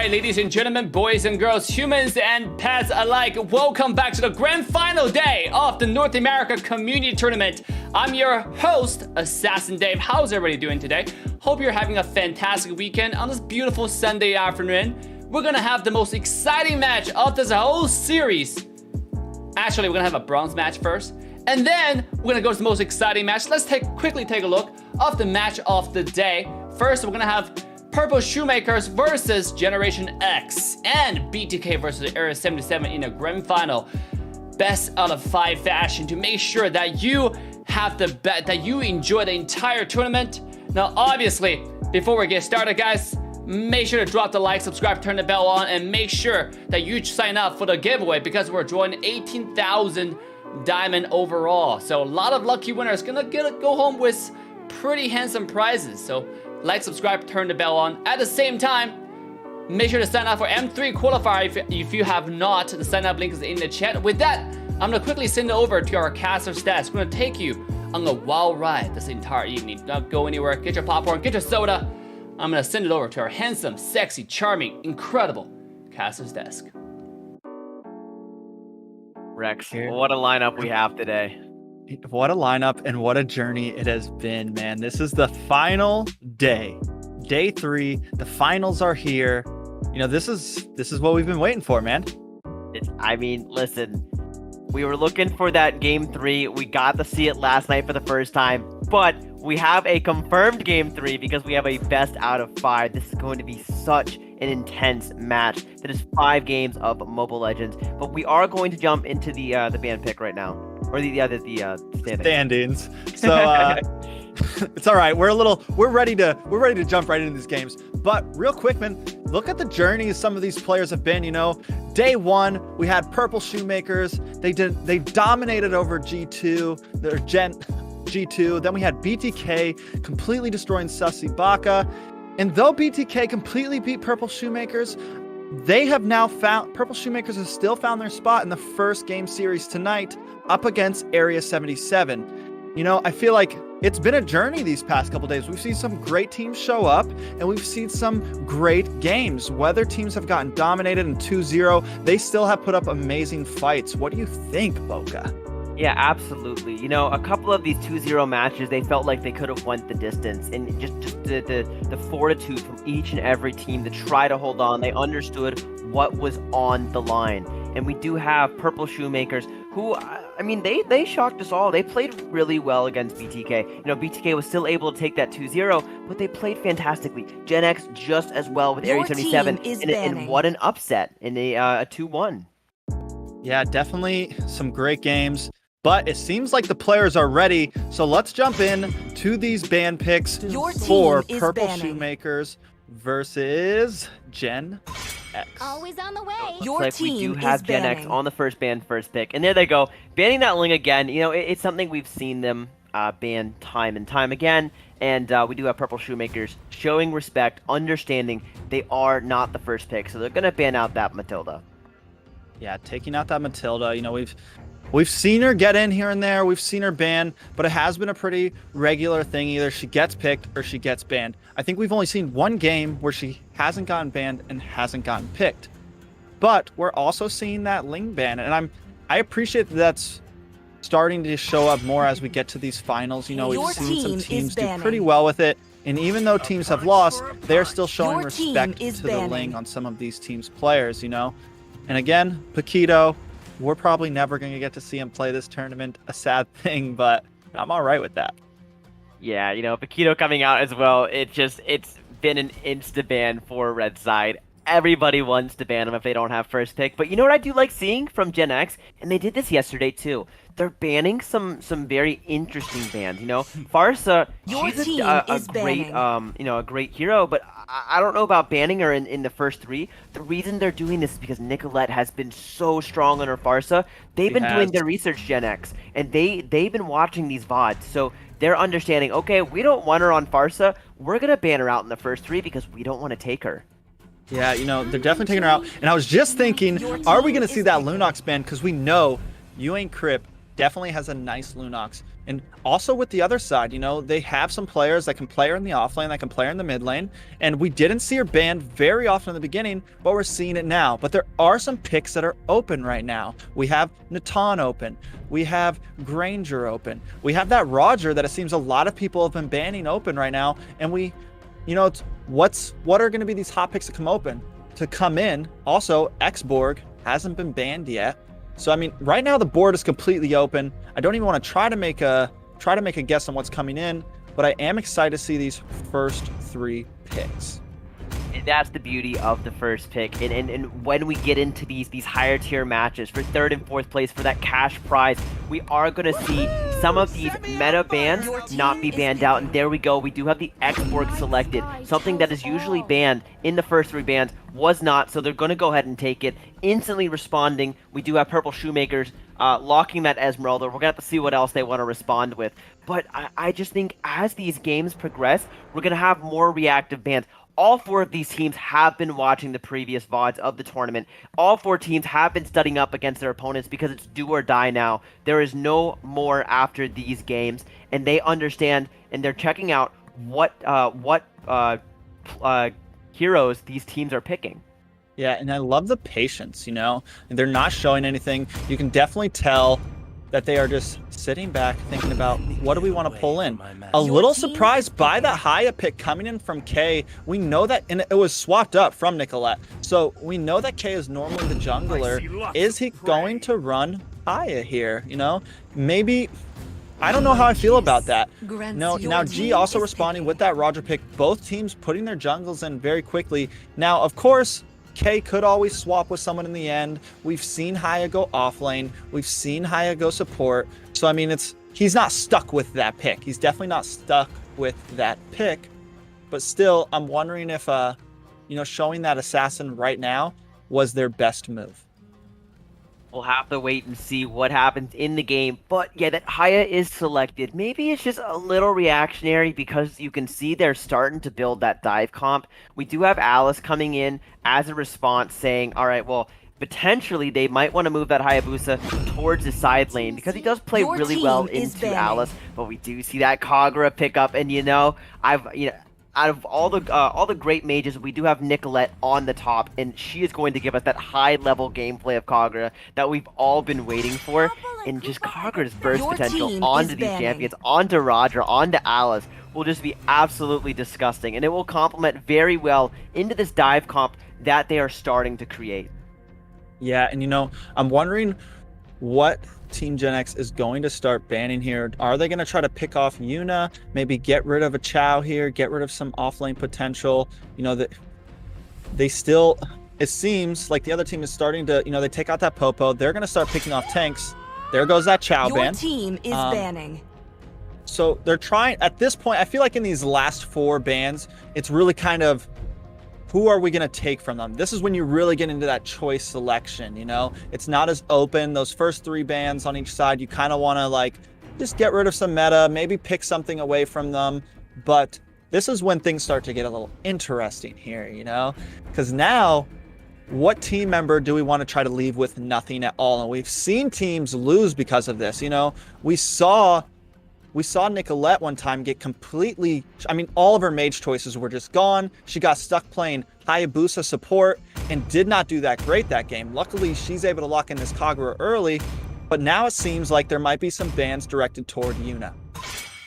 Alright, ladies and gentlemen, boys and girls, humans and pets alike, welcome back to the grand final day of the North America Community Tournament. I'm your host, AssassinDave. How's everybody doing today? Hope you're having a fantastic weekend on this beautiful Sunday afternoon. We're gonna have the most exciting match of this whole series. Actually, we're gonna have a bronze match first, and then we're gonna go to the most exciting match. Let's quickly take a look of the match of the day. First, we're gonna have Purple Shoemakers versus Generation X and BTK versus Area 77 in a grand final. Best out of 5 fashion to make sure that you have the bet, that you enjoy the entire tournament. Now, obviously, before we get started, guys, make sure to drop the like, subscribe, turn the bell on, and make sure that you sign up for the giveaway because we're drawing 18,000 diamond overall. So a lot of lucky winners gonna go home with pretty handsome prizes. So like, subscribe, turn the bell on. At the same time, make sure to sign up for M3 Qualifier if you have not. The sign up link is in the chat. With that, I'm gonna quickly send it over to our caster's desk. We're gonna take you on a wild ride this entire evening. Don't go anywhere. Get your popcorn, get your soda. I'm gonna send it over to our handsome, sexy, charming, incredible caster's desk. Rex, what a lineup we have today. What a lineup and what a journey it has been, man. This is the final day. Day 3. The finals are here. You know, this is what we've been waiting for, man. I mean, listen, we were looking for that game 3. We got to see it last night for the first time, but we have a confirmed game 3 because we have a best out of 5. This is going to be such an intense match. That is 5 games of Mobile Legends, but we are going to jump into the band pick right now, or the standings. So it's all right. We're ready to jump right into these games. But real quick, man, look at the journey some of these players have been. You know, day 1 we had Purple Shoemakers. They dominated over G2. Their G2. Then we had BTK completely destroying Sussy Baka. And though BTK completely beat Purple Shoemakers, they have now found, Purple Shoemakers has still found their spot in the first game series tonight up against Area 77. You know, I feel like it's been a journey these past couple days. We've seen some great teams show up, and we've seen some great games. Whether teams have gotten dominated in 2-0, they still have put up amazing fights. What do you think, Boca? Yeah, absolutely. You know, a couple of these 2-0 matches, they felt like they could have went the distance, and just the fortitude from each and every team to try to hold on. They understood what was on the line. And we do have Purple Shoemakers who, I mean, they shocked us all. They played really well against BTK. You know, BTK was still able to take that 2-0, but they played fantastically. Gen X just as well with Area 77. And what an upset in a 2-1. Yeah, definitely some great games. But it seems like the players are ready, so let's jump in to these ban picks for Purple Shoemakers versus Gen X. Always on the way. Your like team we do have Gen X on the first pick, and there they go, banning that Ling again. You know, it's something we've seen them ban time and time again, and we do have Purple Shoemakers showing respect, understanding they are not the first pick, so they're gonna ban out that Matilda. Yeah, taking out that Matilda. You know, we've seen her get in here and there. We've seen her banned, but it has been a pretty regular thing. Either she gets picked or she gets banned. I think we've only seen one game where she hasn't gotten banned and hasn't gotten picked. But we're also seeing that Ling ban, and I appreciate that's starting to show up more as we get to these finals. You know, we've seen some teams do pretty well with it, and even though teams have lost, they're still showing respect to the Ling on some of these teams' players, you know. And again, Paquito, we're probably never going to get to see him play this tournament. A sad thing, but I'm all right with that. Yeah, you know, Paquito coming out as well, it's been an insta-ban for Red Side. Everybody wants to ban him if they don't have first pick. But you know what I do like seeing from Gen X? And they did this yesterday too. They're banning some very interesting bans. You know, Farsa, she's a great hero, but I don't know about banning her in the first 3. The reason they're doing this is because Nicolette has been so strong on her Farsa. They've been doing their research, Gen X, and they've been watching these VODs. So they're understanding, okay, we don't want her on Farsa. We're going to ban her out in the first 3 because we don't want to take her. Yeah, you know, they're definitely taking her out. And I was just thinking, are we going to see that Lunox ban? Because we know Ewing Crip definitely has a nice Lunox And also with the other side, you know, they have some players that can play her in the off lane, that can play her in the mid lane. And we didn't see her banned very often in the beginning, but we're seeing it now. But there are some picks that are open right now. We have Natan open. We have Granger open. We have that Roger that it seems a lot of people have been banning open right now. And we, you know, what are going to be these hot picks to come in? Also, Xborg hasn't been banned yet. So I mean, right now the board is completely open. I don't even want to try to make a guess on what's coming in, but I am excited to see these first 3 picks. And that's the beauty of the first pick. And when we get into these higher tier matches for 3rd and 4th place for that cash prize, we are going to see some of these meta bans not be banned out. And there we go. We do have the Xborg selected. Something that is usually banned in the first 3 bans was not. So they're going to go ahead and take it. Instantly responding. We do have Purple Shoemakers locking that Esmeralda. We're going to have to see what else they want to respond with. But I just think as these games progress, we're going to have more reactive bans. All 4 of these teams have been watching the previous VODs of the tournament. All 4 teams have been studying up against their opponents because it's do or die now. There is no more after these games, and they understand and they're checking out what heroes these teams are picking. Yeah, and I love the patience, you know, and they're not showing anything. You can definitely tell that they are just sitting back thinking about what do we want to pull in. A little surprised by that Haya pick coming in from K. We know that, and it was swapped up from Nicolette. So we know that K is normally the jungler. Is he going to run Haya here? You know, maybe, I don't know how I feel about that. No, now G also responding with that Roger pick. Both teams putting their jungles in very quickly. Now, of course, K could always swap with someone in the end. We've seen Haya go off lane. We've seen Haya go support. So, I mean, he's not stuck with that pick. He's definitely not stuck with that pick. But still, I'm wondering if, you know, showing that assassin right now was their best move. We'll have to wait and see what happens in the game. But yeah, that Haya is selected. Maybe it's just a little reactionary because you can see they're starting to build that dive comp. We do have Alice coming in as a response saying, all right, well, potentially they might want to move that Hayabusa towards the side lane because he does play really well into Alice. But we do see that Kagura pick up, and you know, out of all the great mages, we do have Nicolette on the top, and she is going to give us that high-level gameplay of Kagura that we've all been waiting for. And just Kagura's burst potential onto these champions, onto Roger, onto Alice, will just be absolutely disgusting. And it will complement very well into this dive comp that they are starting to create. Yeah, and you know, I'm wondering what Team Gen X is going to start banning here. Are they going to try to pick off Yuna, maybe get rid of a Chow here, get rid of some offlane potential? You know, that they still, it seems like the other team is starting to, you know, they take out that Popo. They're going to start picking off tanks. There goes that Chow ban. Your team is banning. So they're trying, at this point, I feel like in these last 4 bans, it's really kind of, who are we going to take from them? This is when you really get into that choice selection, you know? It's not as open. Those first 3 bans on each side, you kind of want to, like, just get rid of some meta, maybe pick something away from them. But this is when things start to get a little interesting here, you know? Because now, what team member do we want to try to leave with nothing at all? And we've seen teams lose because of this, you know? We saw Nicolette one time get completely, I mean, all of her mage choices were just gone. She got stuck playing Hayabusa support and did not do that great that game. Luckily, she's able to lock in this Kagura early, but now it seems like there might be some bans directed toward Yuna.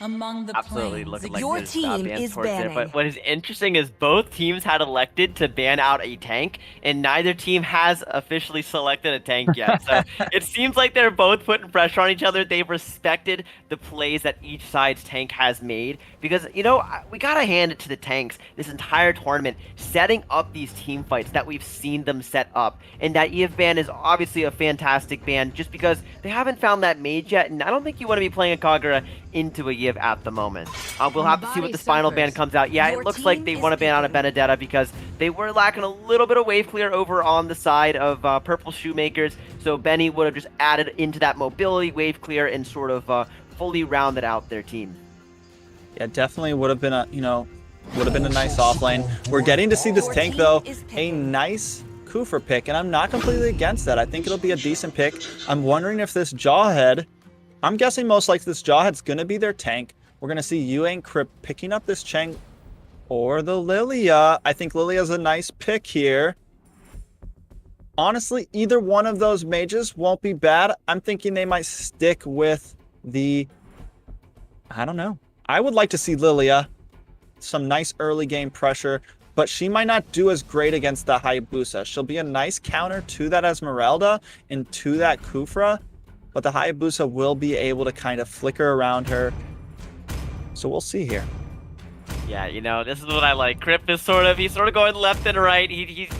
Among the Absolutely looking like your there's team bans is towards it. banning. But what is interesting is both teams had elected to ban out a tank, and neither team has officially selected a tank yet. So it seems like they're both putting pressure on each other. They've respected the plays that each side's tank has made. Because, you know, we gotta hand it to the tanks this entire tournament, setting up these team fights that we've seen them set up. And that EF ban is obviously a fantastic ban just because they haven't found that mage yet, and I don't think you want to be playing a Kagura into a Yiv at the moment. We'll have to see what the final ban comes out. Yeah, it looks like they want to ban out a Benedetta because they were lacking a little bit of wave clear over on the side of Purple Shoemakers, so Benny would have just added into that mobility, wave clear, and sort of fully rounded out their team. Yeah, definitely would have been a, you know, would have been a nice offlane. We're getting to see this tank though, a nice Kufer pick, and I'm not completely against that. I think it'll be a decent pick. I'm wondering if this Jawhead I'm guessing most likely this Jawhead's going to be their tank. We're going to see Yue and Crypt picking up this Cheng or the Lilia. I think Lilia's a nice pick here. Honestly, either one of those mages won't be bad. I'm thinking they might stick with the... I don't know. I would like to see Lilia. Some nice early game pressure, but she might not do as great against the Hayabusa. She'll be a nice counter to that Esmeralda and to that Kufra, but the Hayabusa will be able to kind of flicker around her. So we'll see here. Yeah, you know, this is what I like. Crypt is he's sort of going left and right. He's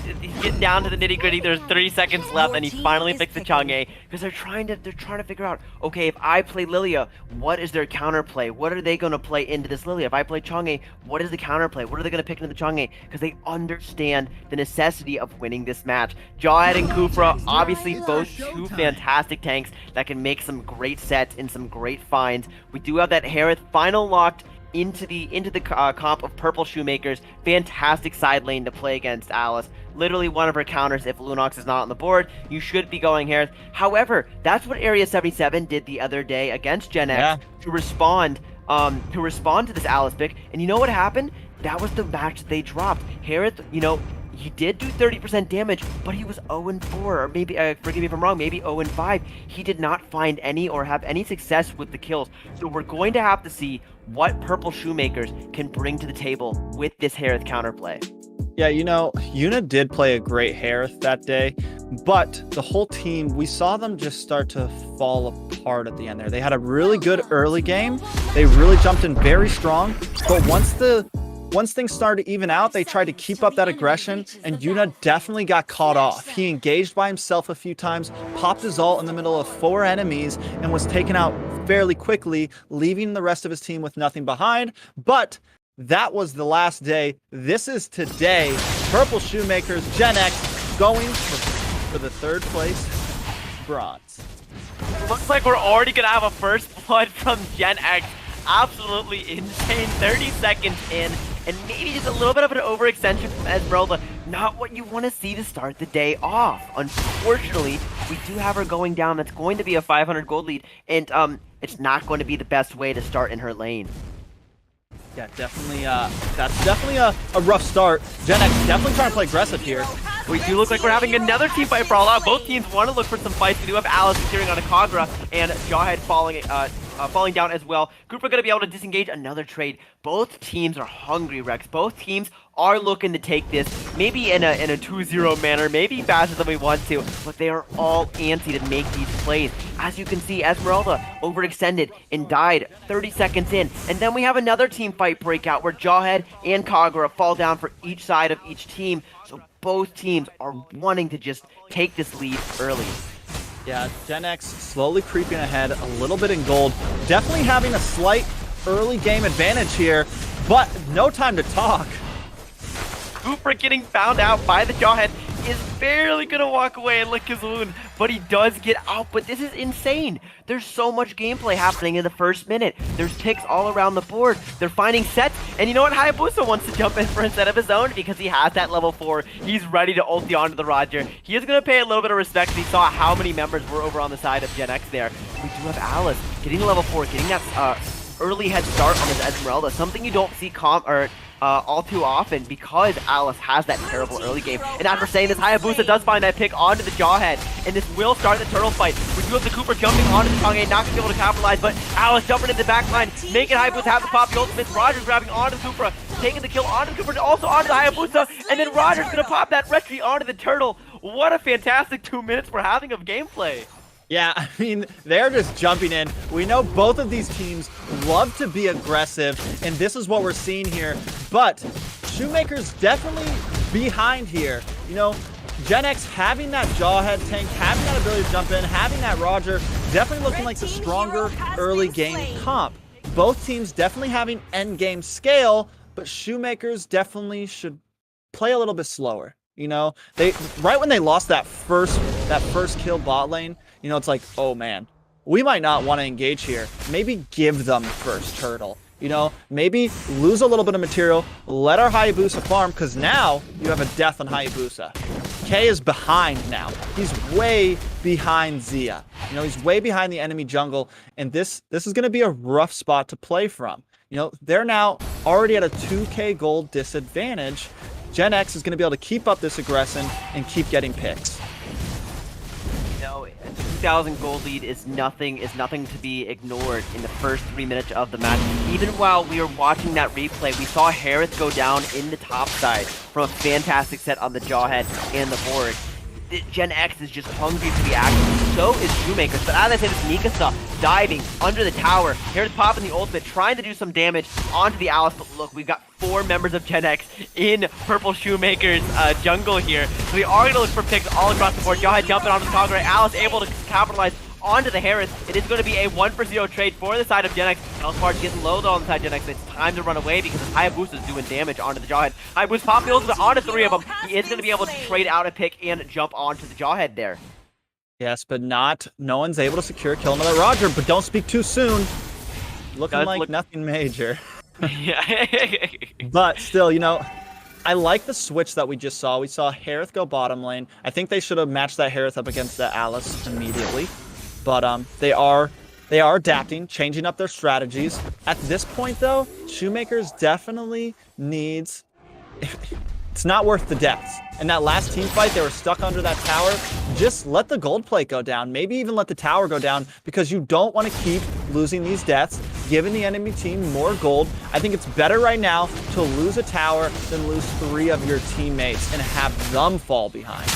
getting down to the nitty gritty. There's 3 seconds left, and he finally picks the Chang'e because they're trying to figure out, okay, if I play Lilia, what is their counterplay? What are they going to play into this Lilia? If I play Chang'e, what is the counterplay? What are they going to pick into the Chang'e? Because they understand the necessity of winning this match. Jawhead and Kufra, obviously both two fantastic tanks that can make some great sets and some great finds. We do have that Harith final locked into the comp of Purple Shoemakers. Fantastic side lane to play against Alice. Literally one of her counters if Lunox is not on the board. You should be going Harith. However, that's what Area 77 did the other day against Gen X to respond to this Alice pick. And you know what happened? That was the match they dropped. Harith, you know, he did do 30% damage, but he was 0-4, or maybe, forgive me if I'm wrong, maybe 0-5. He did not find any or have any success with the kills. So we're going to have to see what Purple Shoemakers can bring to the table with this Harith counterplay. Yeah, you know, Yuna did play a great Harith that day, but the whole team, we saw them just start to fall apart at the end there. They had a really good early game. They really jumped in very strong, but once things started to even out, they tried to keep up that aggression, and Yuna definitely got caught off. He engaged by himself a few times, popped his ult in the middle of 4 enemies, and was taken out fairly quickly, leaving the rest of his team with nothing behind. But that was the last day. This is today. Purple Shoemakers, Gen X, going for the 3rd place bronze. Looks like we're already going to have a first blood from Gen X. Absolutely insane. 30 seconds in, and maybe just a little bit of an overextension from Esmeralda. Not what you want to see to start the day off. Unfortunately, we do have her going down. That's going to be a 500 gold lead, and it's not going to be the best way to start in her lane. Yeah, definitely. That's definitely a rough start. Gen X definitely trying to play aggressive here. We do look like we're having another team fight for all out. Both teams want to look for some fights. We do have Alice securing on a Kagura and Jawhead falling down as well. Group are going to be able to disengage another trade. Both teams are hungry, Rex. Both teams are looking to take this, maybe in a 2-0 manner, maybe faster than we want to, but they are all antsy to make these plays. As you can see, Esmeralda overextended and died 30 seconds in. And then we have another team fight breakout where Jawhead and Kagura fall down for each side of each team. So both teams are wanting to just take this lead early. Yeah, Gen X slowly creeping ahead, a little bit in gold. Definitely having a slight early game advantage here, but no time to talk. Cooper getting found out by the Jawhead is barely going to walk away and lick his wound, but he does get out. But this is insane. There's so much gameplay happening in the first minute. There's picks all around the board. They're finding sets, and you know what? Hayabusa wants to jump in for a set of his own because he has that level 4. He's ready to ulti onto the Roger. He is going to pay a little bit of respect. He saw how many members were over on the side of Gen X there. We do have Alice getting the level 4, getting that early head start on his Esmeralda, something you don't see all too often because Alice has that terrible early game. And after saying this, Hayabusa does find that pick onto the Jawhead, and this will start the turtle fight. We do have the Cooper jumping onto the Chang'e, not going to be able to capitalize, but Alice jumping into the back line, making Hayabusa have the pop the ultimates. Rogers grabbing onto the Cooper, taking the kill onto the Cooper, also onto the Hayabusa, and then Rogers going to pop that retry onto the turtle. What a fantastic 2 minutes we're having of gameplay. Yeah, I mean, they're just jumping in. We know both of these teams love to be aggressive, and this is what we're seeing here. But Shoemaker's definitely behind here. You know, Gen X having that Jawhead tank, having that ability to jump in, having that Roger, definitely looking like the stronger early game comp. Both teams definitely having end game scale, but Shoemakers definitely should play a little bit slower. You know, right when they lost that first kill bot lane, you know, it's like, oh man, we might not want to engage here. Maybe give them first turtle. You know, maybe lose a little bit of material, let our Hayabusa farm, because now you have a death on Hayabusa. K is behind now. He's way behind Zia. You know, he's way behind the enemy jungle, and this is going to be a rough spot to play from. You know, they're now already at a 2K gold disadvantage. Gen X is going to be able to keep up this aggression and keep getting picks. No, a 2,000 gold lead is nothing to be ignored in the first 3 minutes of the match. Even while we were watching that replay, we saw Harith go down in the top side from a fantastic set on the Jawhead and the board. Gen X is just hungry to be active. So is Shoemakers. But as I said, it's Mikasa diving under the tower. Harith popping the ultimate, trying to do some damage onto the Alice. But look, we've got 4 members of Gen X in Purple Shoemaker's jungle here. So we are going to look for picks all across the board. Jawhead jumping onto the Conro. Alice able to capitalize onto the Harris. It is going to be a 1-for-0 trade for the side of Gen X. Elspard getting low though on the side of Gen X. It's time to run away because Hayabusa is doing damage onto the Jawhead. Hayabusa popping the ultimate onto 3 of them. He is going to be able to trade out a pick and jump onto the Jawhead there. Yes, but no one's able to secure kill another Roger, but don't speak too soon. Looking like nothing major. Yeah. But still, you know, I like the switch that we just saw. We saw Harith go bottom lane. I think they should have matched that Harith up against the Alice immediately. But they are adapting, changing up their strategies. At this point, though, Shoemakers definitely needs... It's not worth the deaths. In that last team fight, they were stuck under that tower. Just let the gold plate go down. Maybe even let the tower go down because you don't want to keep losing these deaths, giving the enemy team more gold. I think it's better right now to lose a tower than lose 3 of your teammates and have them fall behind.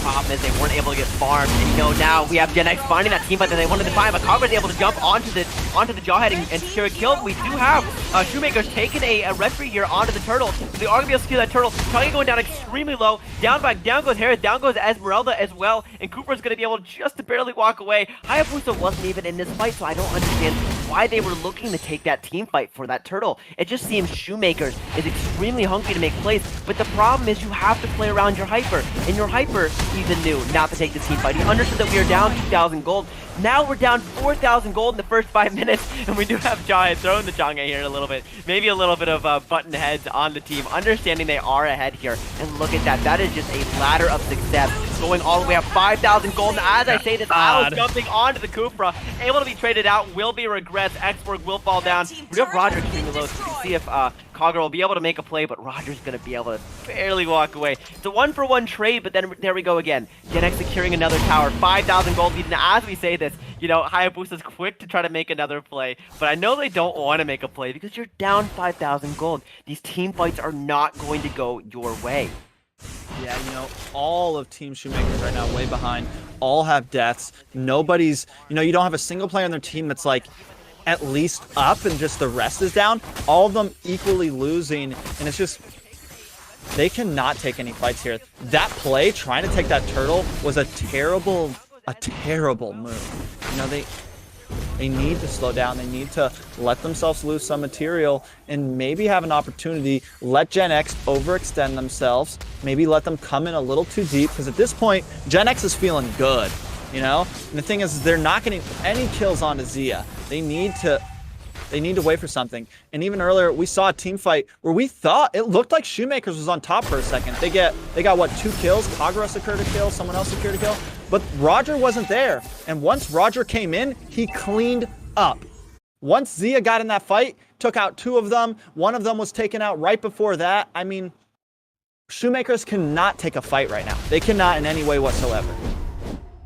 Problem is they weren't able to get farmed, and you know now we have Gen X finding that team fight that they wanted to find, but Conro was able to jump onto the Jawhead and secure a kill. We do have Shoemakers taking a retreat here onto the turtle. So they are gonna be able to secure that turtle. Tuggy going down extremely low. Down goes Harris, down goes Esmeralda as well, and Cooper's gonna be able just to barely walk away. Hayabusa wasn't even in this fight, so I don't understand why they were looking to take that team fight for that turtle. It just seems Shoemakers is extremely hungry to make plays, but the problem is you have to play around your hyper, and your hyper even knew not to take the team fight. He understood that we are down 2,000 gold. Now we're down 4,000 gold in the first 5 minutes, and we do have Jawhead throwing the Chang'e here a little bit. Maybe a little bit of button heads on the team, understanding they are ahead here. And look at that. That is just a ladder of success going all the way up 5,000 gold. And as I say this, Alice jumping onto the Kufra, able to be traded out, will be regrets. X-Borg will fall down. We do have Roger keeping the low, so we can see if Conro will be able to make a play, but Roger's going to be able to barely walk away. It's a 1-for-1 trade, but then there we go again. Gen X securing another tower, 5,000 gold lead. And as we say this, you know, Hayabusa's quick to try to make another play, but I know they don't want to make a play because you're down 5,000 gold. These team fights are not going to go your way. Yeah, you know, all of Team Shoemakers right now way behind. All have deaths. Nobody's, you know, you don't have a single player on their team that's like at least up and just the rest is down. All of them equally losing, and it's just, they cannot take any fights here. That play, trying to take that turtle, was a terrible move. You know, they need to slow down. They need to let themselves lose some material and maybe have an opportunity. Let Gen X overextend themselves. Maybe let them come in a little too deep, because at this point, Gen X is feeling good, you know? And the thing is, they're not getting any kills onto Zia. They need to wait for something. And even earlier, we saw a team fight where we thought it looked like Shoemakers was on top for a second. They got what, 2 kills? Kagura secured a kill, someone else secured a kill. But Roger wasn't there. And once Roger came in, he cleaned up. Once Zia got in that fight, took out 2 of them. One of them was taken out right before that. I mean, Shoemakers cannot take a fight right now. They cannot in any way whatsoever.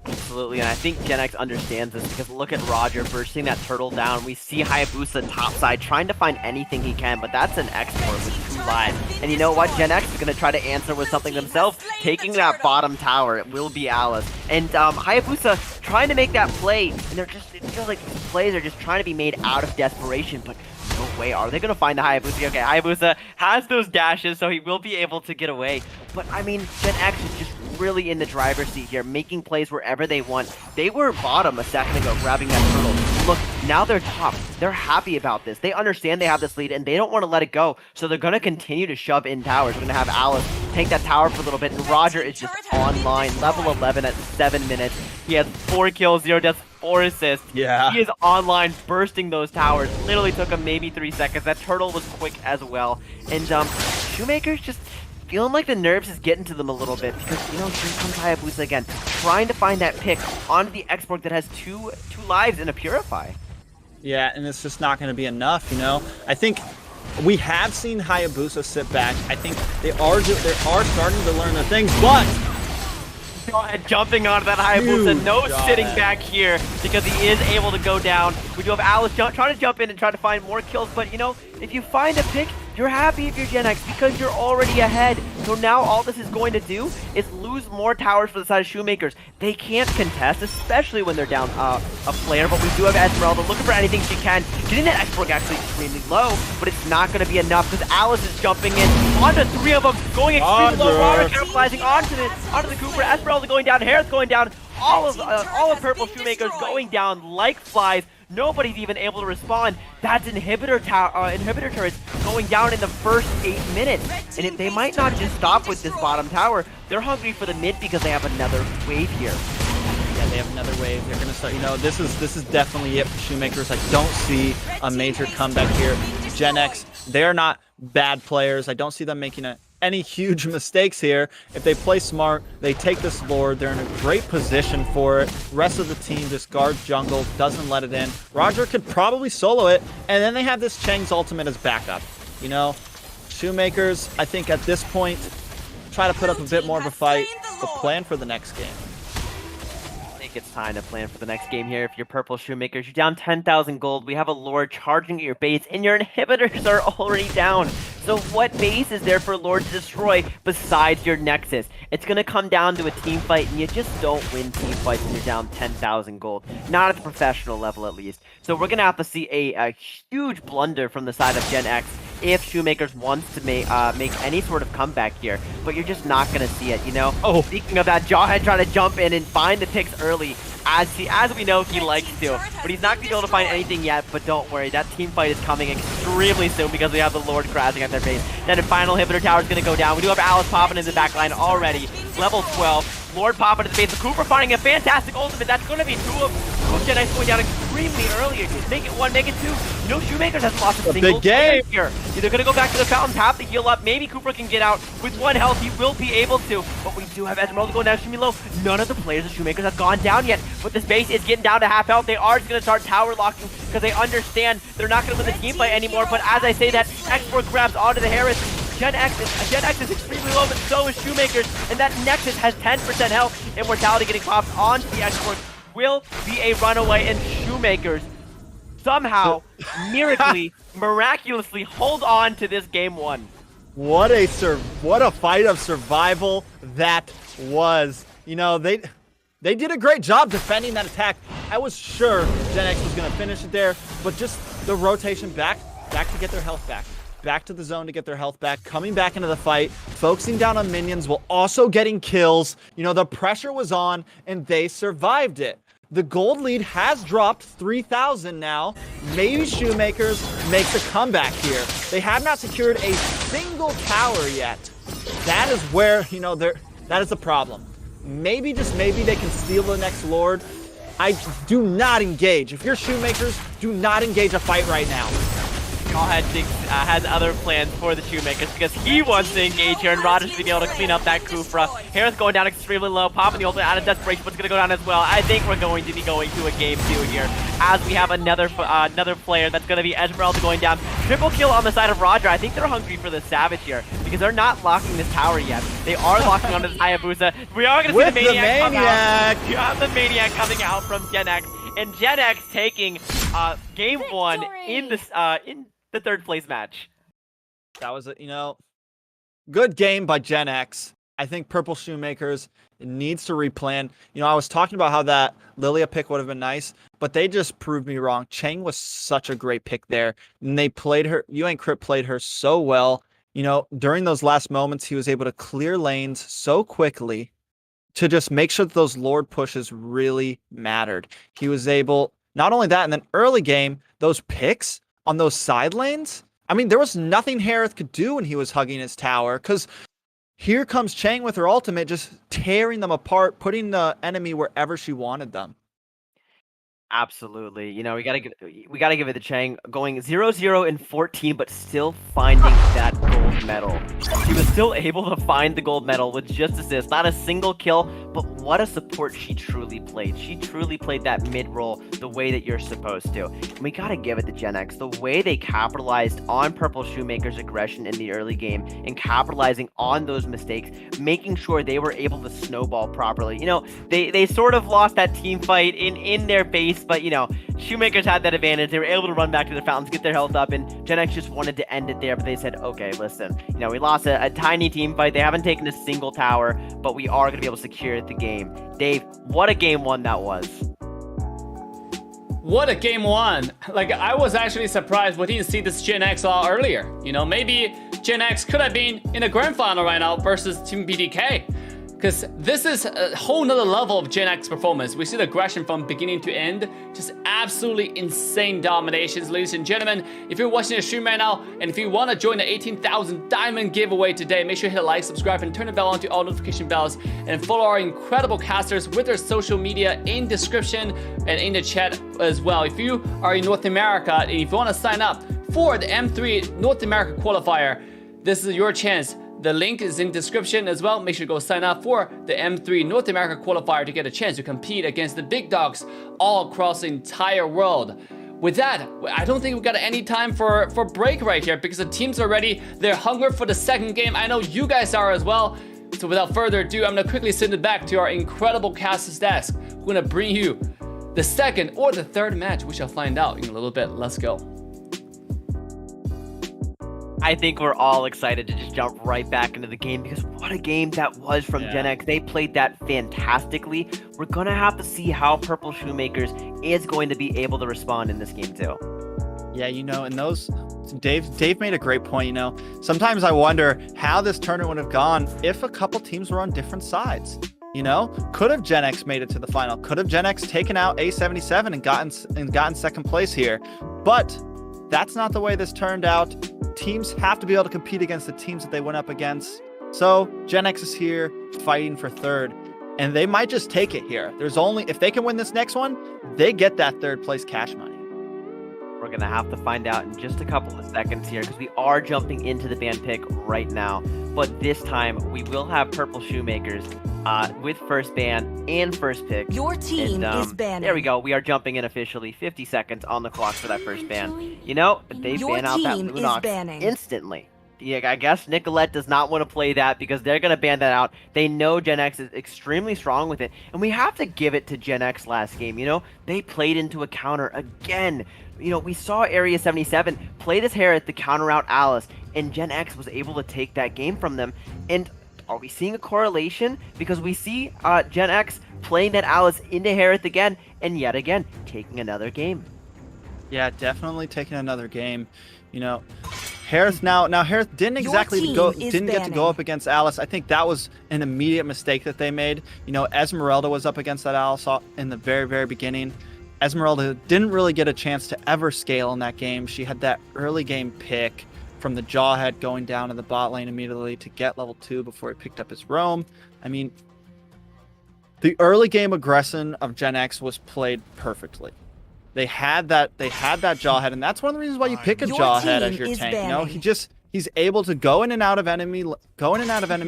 Absolutely, and I think Gen X understands this because look at Roger bursting that turtle down. We see Hayabusa topside trying to find anything he can, but that's an export with 2 lives. And you know what? Gen X is going to try to answer with something themselves, taking that bottom tower. It will be Alice. And Hayabusa trying to make that play, and they're just, it feels like these plays are just trying to be made out of desperation, but no way are they going to find the Hayabusa. Okay, Hayabusa has those dashes, so he will be able to get away. But, I mean, Gen X is just really in the driver's seat here, making plays wherever they want. They were bottom a second ago, grabbing that turtle. Look, now they're top. They're happy about this. They understand they have this lead, and they don't want to let it go, so they're going to continue to shove in towers. We're going to have Alice take that tower for a little bit, and Roger is just online, level 11 at 7 minutes. He has 4 kills, 0 deaths, 4 assists. Yeah. He is online, bursting those towers. Literally took him maybe 3 seconds. That turtle was quick as well. And Shoemakers just, feeling like the nerves is getting to them a little bit because, here comes Hayabusa again, trying to find that pick onto the export that has two lives in a Purify. Yeah, and it's just not going to be enough, I think we have seen Hayabusa sit back. I think they are starting to learn their things, but jumping onto that Hayabusa, no sitting back here because he is able to go down. We do have Alice trying to jump in and try to find more kills, but if you find a pick, you're happy if you're Gen X because you're already ahead. So now all this is going to do is lose more towers for the side of Shoemakers. They can't contest, especially when they're down a player, but we do have Esmeralda looking for anything she can. Getting that Export actually extremely low, but it's not going to be enough because Alice is jumping in onto 3 of them, going extremely low. Rara capitalizing onto the Cooper. Esmeralda going down, Harris going down. All of Purple Shoemakers going down like flies. Nobody's even able to respond. That's inhibitor turrets going down in the first 8 minutes. And they might not just stop with this bottom tower. They're hungry for the mid because they have another wave here. Yeah, they have another wave. They're gonna start. This is definitely it for Shoemakers. I don't see a major comeback here. Gen X, they're not bad players. I don't see them making any huge mistakes here. If they play smart, they take this Lord, they're in a great position for it. Rest of the team just guards jungle, doesn't let it in. Roger could probably solo it, and then they have this Chang's ultimate as backup. Shoemakers, I think at this point, try to put up a bit more of a fight, but plan for the next game. I think it's time to plan for the next game here. If you're Purple Shoemakers, you're down 10,000 gold. We have a Lord charging at your base, and your inhibitors are already down. So what base is there for Lord to destroy besides your Nexus? It's going to come down to a team fight, and you just don't win team fights when you're down 10,000 gold. Not at the professional level, at least. So we're going to have to see a huge blunder from the side of Gen X if Shoemakers wants to make any sort of comeback here. But you're just not going to see it, Oh, speaking of that, Jawhead trying to jump in and find the picks early, as we know he likes to. But he's not going to be able to find anything yet, but don't worry, that team fight is coming extremely soon because we have the Lord crashing at their base. Then the final inhibitor tower is going to go down. We do have Alice popping in the back line already. Level 12. Lord popping in the base. The Cooper finding a fantastic ultimate. That's going to be 2 of Gen X going down extremely early. Make it 1, make it 2. Shoemakers has lost a single big game here. They're going to go back to the fountain, tap the heal up. Maybe Cooper can get out with 1 health. He will be able to. But we do have Esmeralda going down extremely low. None of the players of Shoemakers have gone down yet. But this base is getting down to half health. They are just going to start tower locking because they understand they're not going to win the team fight anymore. But as I say that, Export grabs onto the Harris. Gen X is extremely low, but so is Shoemakers, and that Nexus has 10% health. Immortality getting popped onto the Export will be a runaway, and Shoemakers somehow, miraculously hold on to this game 1. What a fight of survival that was. They did a great job defending that attack. I was sure Gen X was going to finish it there, but just the rotation back to get their health back to the zone to get their health back, coming back into the fight, focusing down on minions while also getting kills. The pressure was on, and they survived it. The gold lead has dropped 3,000 now. Maybe Shoemakers makes a comeback here. They have not secured a single tower yet. That is where, that is the problem. Maybe, just maybe, they can steal the next Lord. I do not engage. If you're Shoemakers, do not engage a fight right now. Jawhead has other plans for the Shoemakers because he wants to engage here, and Rogers to be able to clean up that Kufra. Harris going down extremely low, popping the ultimate out of desperation, but it's going to go down as well. I think we're going to be going to a game 2 here, as we have another player that's going to be Esmeralda going down. Triple kill on the side of Roger. I think they're hungry for the Savage here because they're not locking this tower yet. They are locking onto this Hayabusa. We are going to see the Maniac come out. You have the Maniac coming out from Gen X, and Gen X taking game 1 in the 3rd place match. That was good game by Gen X. I think Purple Shoemakers needs to replan. I was talking about how that Lilia pick would have been nice, but they just proved me wrong. Chang was such a great pick there, and they played her. Crypt played her so well. During those last moments, he was able to clear lanes so quickly to just make sure that those Lord pushes really mattered. He was able, not only that, and then early game, those picks on those side lanes, there was nothing Harith could do when he was hugging his tower, because here comes Chang with her ultimate, just tearing them apart, putting the enemy wherever she wanted them. Absolutely. We gotta give it to Chang, going 0-0 in 14, but still finding that goal gold medal. She was still able to find the gold medal with just assists, not a single kill, but what a support she truly played. She truly played that mid role the way that you're supposed to. And we gotta give it to Gen X. The way they capitalized on Purple Shoemaker's aggression in the early game and capitalizing on those mistakes, making sure they were able to snowball properly. You know, they sort of lost that team fight in their base, but you know, Shoemakers had that advantage. They were able to run back to their fountains, get their health up, and Gen X just wanted to end it there, but they said, okay, listen, you know, we lost a tiny team fight. They haven't taken a single tower, but we are going to be able to secure the game. Dave, what a game one that was. What a game one. Like, I was actually surprised we didn't see this Gen X a lot earlier. You know, maybe Gen X could have been in a grand final right now versus Team BDK. Because this is a whole nother level of Gen X performance. We see the aggression from beginning to end. Just absolutely insane dominations. Ladies and gentlemen, if you're watching the stream right now, and if you want to join the 18,000 diamond giveaway today, make sure you hit like, subscribe, and turn the bell on to all notification bells. And follow our incredible casters with their social media in description and in the chat as well. If you are in North America, and if you want to sign up for the M3 North America Qualifier, this is your chance. The link is in description as well. Make sure to go sign up for the M3 North America Qualifier to get a chance to compete against the big dogs all across the entire world. With that, I don't think we've got any time for break right here because the teams are ready. They're hungry for the second game. I know you guys are as well. So without further ado, I'm gonna quickly send it back to our incredible casters desk. We're gonna bring you the second or the third match. We shall find out in a little bit. Let's go. I think we're all excited to just jump right back into the game because what a game that was from Gen X. They played that fantastically. We're going to have to see how Purple Shoemakers is going to be able to respond in this game too. Yeah, you know, and those, Dave made a great point, you know. Sometimes I wonder how this tournament would have gone if a couple teams were on different sides. You know, could have Gen X made it to the final? Could have Gen X taken out A77 and gotten second place here? But that's not the way this turned out. Teams have to be able to compete against the teams that they went up against. So Gen X is here fighting for third, and they might just take it here. There's only, if they can win this next one, they get that third place cash money. We're going to have to find out in just a couple of seconds here because we are jumping into the ban pick right now. But this time we will have Purple Shoemakers with first ban and first pick. Your team is banning. There we go. We are jumping in officially. 50 seconds on the clock for that first ban. You know, they ban out that Lunox instantly. Yeah, I guess Nicolette does not want to play that because they're going to ban that out. They know Gen X is extremely strong with it. And we have to give it to Gen X last game. You know, they played into a counter again. You know, we saw Area 77 play this Herod to counter out Alice, and Gen X was able to take that game from them. And are we seeing a correlation? Because we see Gen X playing that Alice into Herod again, and yet again, taking another game. Yeah, definitely taking another game. You know, Harris now Harris didn't get to go up against Alice. I think that was an immediate mistake that they made. You know, Esmeralda was up against that Alice in the very, very beginning. Esmeralda didn't really get a chance to ever scale in that game. She had that early game pick from the Jawhead going down to the bot lane immediately to get level 2 before he picked up his roam. I mean, the early game aggression of Gen X was played perfectly. They had that Jawhead, and that's one of the reasons why you pick a Jawhead as your tank. You know, he's able to go in and out of enemy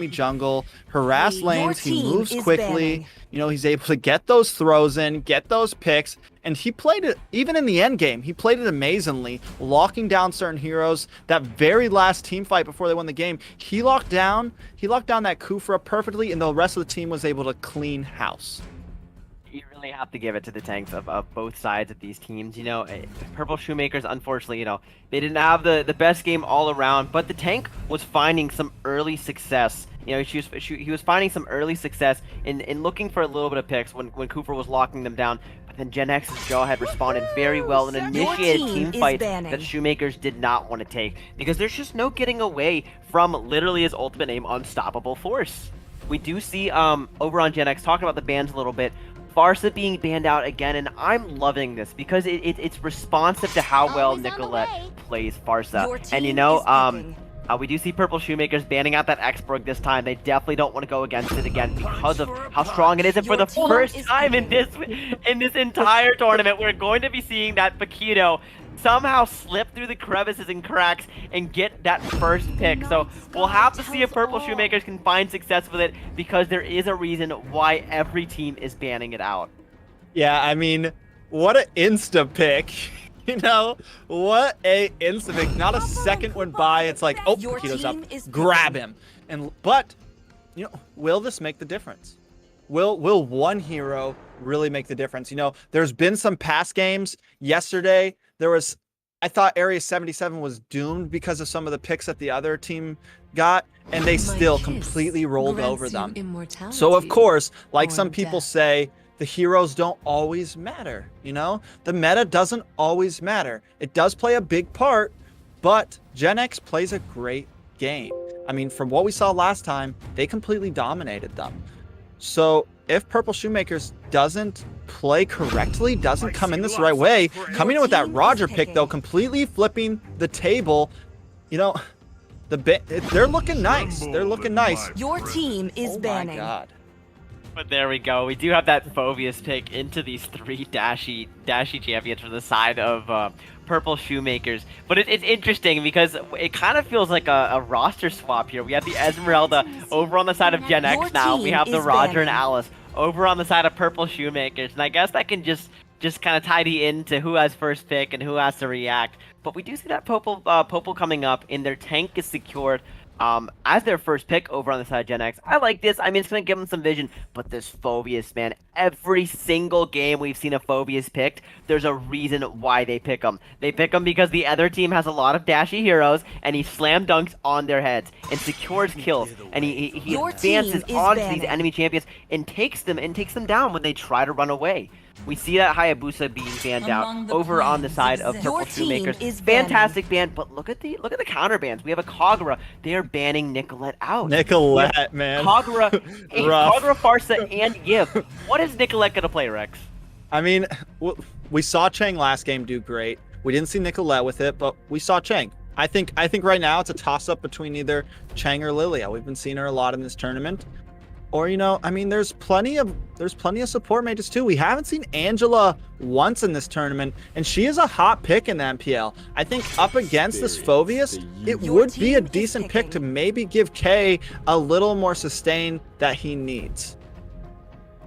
jungle, harass lanes. He moves quickly. You know, he's able to get those throws in, get those picks, and he played it even in the end game. He played it amazingly, locking down certain heroes. That very last team fight before they won the game, he locked down that Kufra perfectly, and the rest of the team was able to clean house. You really have to give it to the tanks of both sides of these teams. You know, Purple Shoemakers, unfortunately, you know, they didn't have the best game all around, but the tank was finding some early success. You know, he was finding some early success in looking for a little bit of picks when Cooper was locking them down. But then Gen X's Jawhead responded very well and initiated team fights that Shoemakers did not want to take because there's just no getting away from literally his ultimate name, Unstoppable Force. We do see over on Gen X talking about the bans a little bit. Farsa being banned out again, and I'm loving this because it's responsive to how well Nicolette plays Farsa. And you know, we do see Purple Shoemakers banning out that Exborg this time. They definitely don't want to go against it again because of how strong it is. And for the first time in this entire tournament, we're going to be seeing that Paquito somehow slip through the crevices and cracks and get that first pick. So we'll have to see if Purple Shoemakers can find success with it, because there is a reason why every team is banning it out. Yeah, I mean, what an insta pick. You know, what a insta pick. Not a second went by. It's like, oh, Paquito's up. Grab him. But, you know, will this make the difference? Will one hero really make the difference? You know, there's been some past games. Yesterday, I thought Area 77 was doomed because of some of the picks that the other team got, and they still completely rolled over them. So, of course, like some people say, the heroes don't always matter, you know? The meta doesn't always matter. It does play a big part, but Gen X plays a great game. I mean, from what we saw last time, they completely dominated them. So if Purple Shoemakers doesn't play correctly, doesn't come in this right way, coming in with that Roger pick, though, completely flipping the table, you know, they're looking nice. They're looking nice. Your team is banning. Oh my God. But there we go. We do have that Phobius pick into these 3 dashy champions from the side of Purple Shoemakers. But it's interesting because it kind of feels like a roster swap here. We have the Esmeralda over on the side of Gen X now. We have the Roger and Alice over on the side of Purple Shoemakers. And I guess that can just kind of tidy into who has first pick and who has to react. But we do see that Popol coming up, and their tank is secured as their first pick over on the side of Gen X. I like this. I mean, it's going to give them some vision, but this Phobius, man, every single game we've seen a Phobius picked, there's a reason why they pick him. They pick him because the other team has a lot of dashy heroes, and he slam dunks on their heads and secures kills, and he advances onto these enemy champions and takes them down when they try to run away. We see that Hayabusa being banned out over on the side of Purple Shoemakers. Fantastic ban, but look at the counter bans. We have a Kagura. They are banning Nicolette out. Nicolette, man. Kagura, Kagura, Farsa, and Yip. What is Nicolette gonna play, Rex? I mean, we saw Chang last game do great. We didn't see Nicolette with it, but we saw Chang. I think right now it's a toss-up between either Chang or Lilia. We've been seeing her a lot in this tournament. Or, you know, I mean, there's plenty of support mages too. We haven't seen Angela once in this tournament, and she is a hot pick in the MPL. I think up against this Phobius, it would be a decent pick to maybe give Kay a little more sustain that he needs.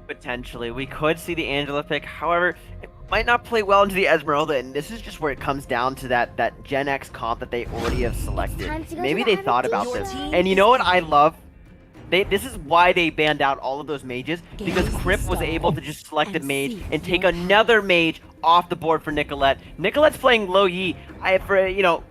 Potentially. We could see the Angela pick. However, it might not play well into the Esmeralda, and this is just where it comes down to that Gen X comp that they already have selected. Maybe they thought about this. And you know what I love? This is why they banned out all of those mages, because Crip was able to just select a mage and take another mage off the board for Nicolette. Nicolette's playing low Yi.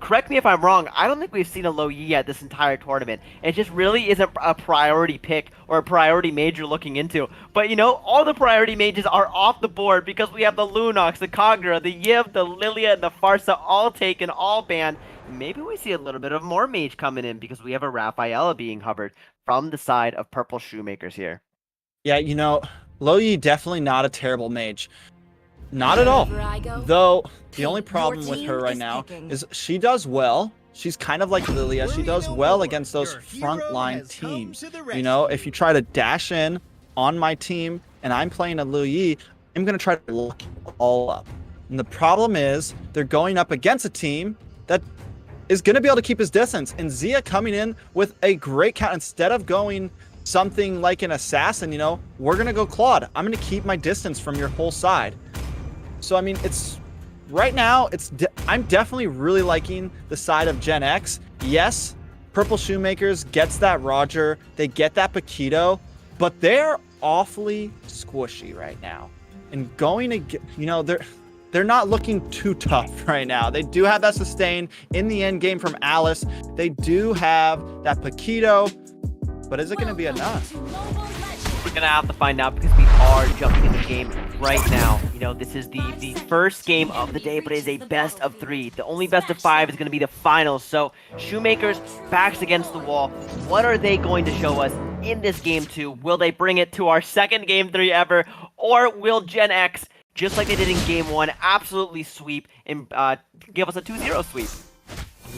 Correct me if I'm wrong, I don't think we've seen a low Yi yet this entire tournament. It just really isn't a priority pick or a priority mage you're looking into. But you know, all the priority mages are off the board because we have the Lunox, the Kagura, the Yiv, the Lilia, and the Farsa all taken, all banned. Maybe we see a little bit of more mage coming in because we have a Rafaela being hovered from the side of Purple Shoemakers here. Yeah, you know, Lo Yi definitely not a terrible mage. Not at all. Though, the only problem with her right now is she does well. She's kind of like Lilia. She does well against those frontline teams. You know, if you try to dash in on my team and I'm playing a Lo Yi, I'm going to try to lock you all up. And the problem is they're going up against a team that is going to be able to keep his distance. And Zia coming in with a great count. Instead of going something like an assassin, you know, we're going to go Claude. I'm going to keep my distance from your whole side. So, I mean, it's right now, I'm definitely really liking the side of Gen X. Yes, Purple Shoemakers gets that Roger. They get that Paquito, but they're awfully squishy right now. And going to, you know, they're not looking too tough right now. They do have that sustain in the end game from Alice. They do have that Paquito, but is it going to be enough? We're going to have to find out because we are jumping in the game right now. You know, this is the first game of the day, but it is a best of 3. The only best of 5 is going to be the finals. So, Shoemakers, backs against the wall. What are they going to show us in this game 2? Will they bring it to our second game 3 ever? Or will Gen X, just like they did in game 1, absolutely sweep and give us a 2-0 sweep?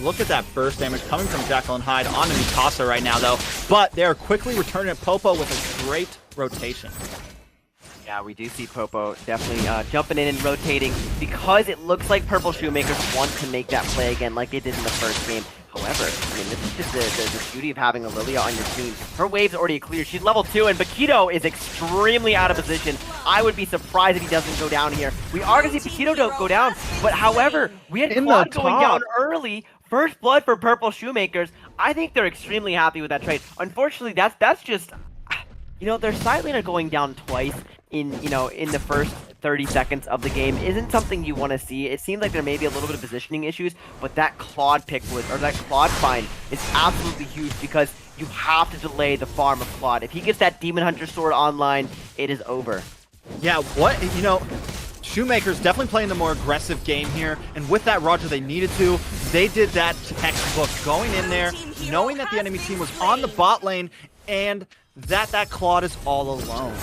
Look at that burst damage coming from Jekyll and Hyde onto Mikasa right now, though. But they are quickly returning at Popo with a great rotation. Yeah, we do see Popo definitely jumping in and rotating because it looks like Purple Shoemakers want to make that play again like they did in the first game. However, I mean, this is just the beauty of having a Lilia on your team. Her wave's already clear. She's level 2, and Paquito is extremely out of position. I would be surprised if he doesn't go down here. We are going to see Paquito don't go down, but however, we had Claude going down early. First blood for Purple Shoemakers. I think they're extremely happy with that trade. Unfortunately, that's just... You know, their side laner going down twice in the first 30 seconds of the game isn't something you want to see. It seems like there may be a little bit of positioning issues, but that Claude pick or that Claude find is absolutely huge because you have to delay the farm of Claude. If he gets that Demon Hunter sword online, it is over. Yeah, Shoemakers definitely playing the more aggressive game here, and with that, Roger, they needed to. They did that textbook, going in there, knowing that the enemy team was on the bot lane, and that Claude is all alone.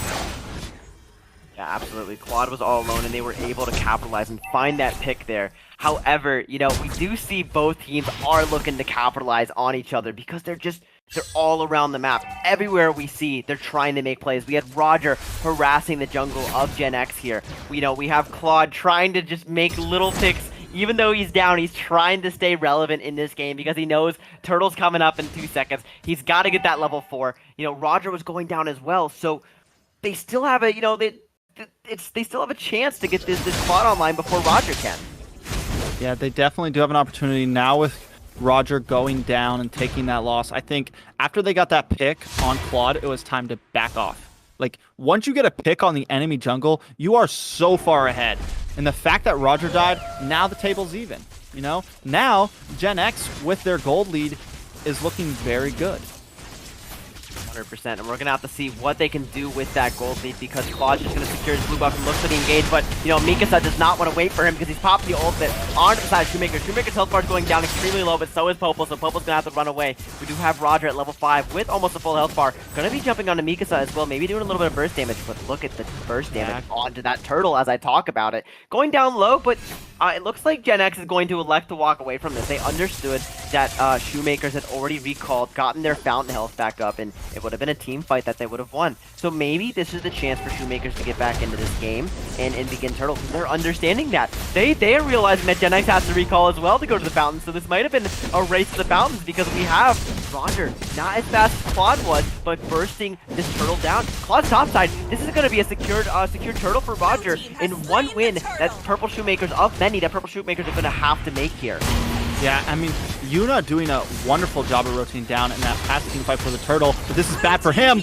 Yeah, absolutely. Claude was all alone, and they were able to capitalize and find that pick there. However, we do see both teams are looking to capitalize on each other because they're all around the map. Everywhere we see, they're trying to make plays. We had Roger harassing the jungle of Gen X here. We have Claude trying to just make little picks. Even though he's down, he's trying to stay relevant in this game because he knows Turtle's coming up in 2 seconds. He's got to get that level 4. Roger was going down as well, so they still have they still have a chance to get this Claude online before Roger can. Yeah, they definitely do have an opportunity now with Roger going down and taking that loss. I think after they got that pick on Claude, it was time to back off. Like, once you get a pick on the enemy jungle, you are so far ahead. And the fact that Roger died, now the table's even. Now Gen X with their gold lead is looking very good. 100%, and we're gonna have to see what they can do with that gold lead because Claude's just gonna secure his blue buff and looks to be engaged, but Mikasa does not want to wait for him because he's popped the ultimate onto the side of Shoemaker. Shoemaker's health bar is going down extremely low, but so is Popo, so Popo's gonna have to run away. We do have Roger at level 5 with almost a full health bar, gonna be jumping onto Mikasa as well, maybe doing a little bit of burst damage, but look at the burst damage onto that turtle as I talk about it. Going down low, but it looks like Gen X is going to elect to walk away from this. They understood that Shoemakers had already recalled, gotten their fountain health back up, and it would have been a team fight that they would have won. So maybe this is the chance for Shoemakers to get back into this game and begin Turtle. They're understanding that. They are realizing that Gen X has to recall as well to go to the fountain, so this might have been a race to the fountains because we have Roger, not as fast as Claude was, but bursting this turtle down. Claude's topside, this is going to be a secured turtle for Roger in one win that Purple Shoemakers of many that Purple Shoemakers are going to have to make here. Yeah, I mean, Yuna doing a wonderful job of rotating down in that past team fight for the turtle, but this is bad for him.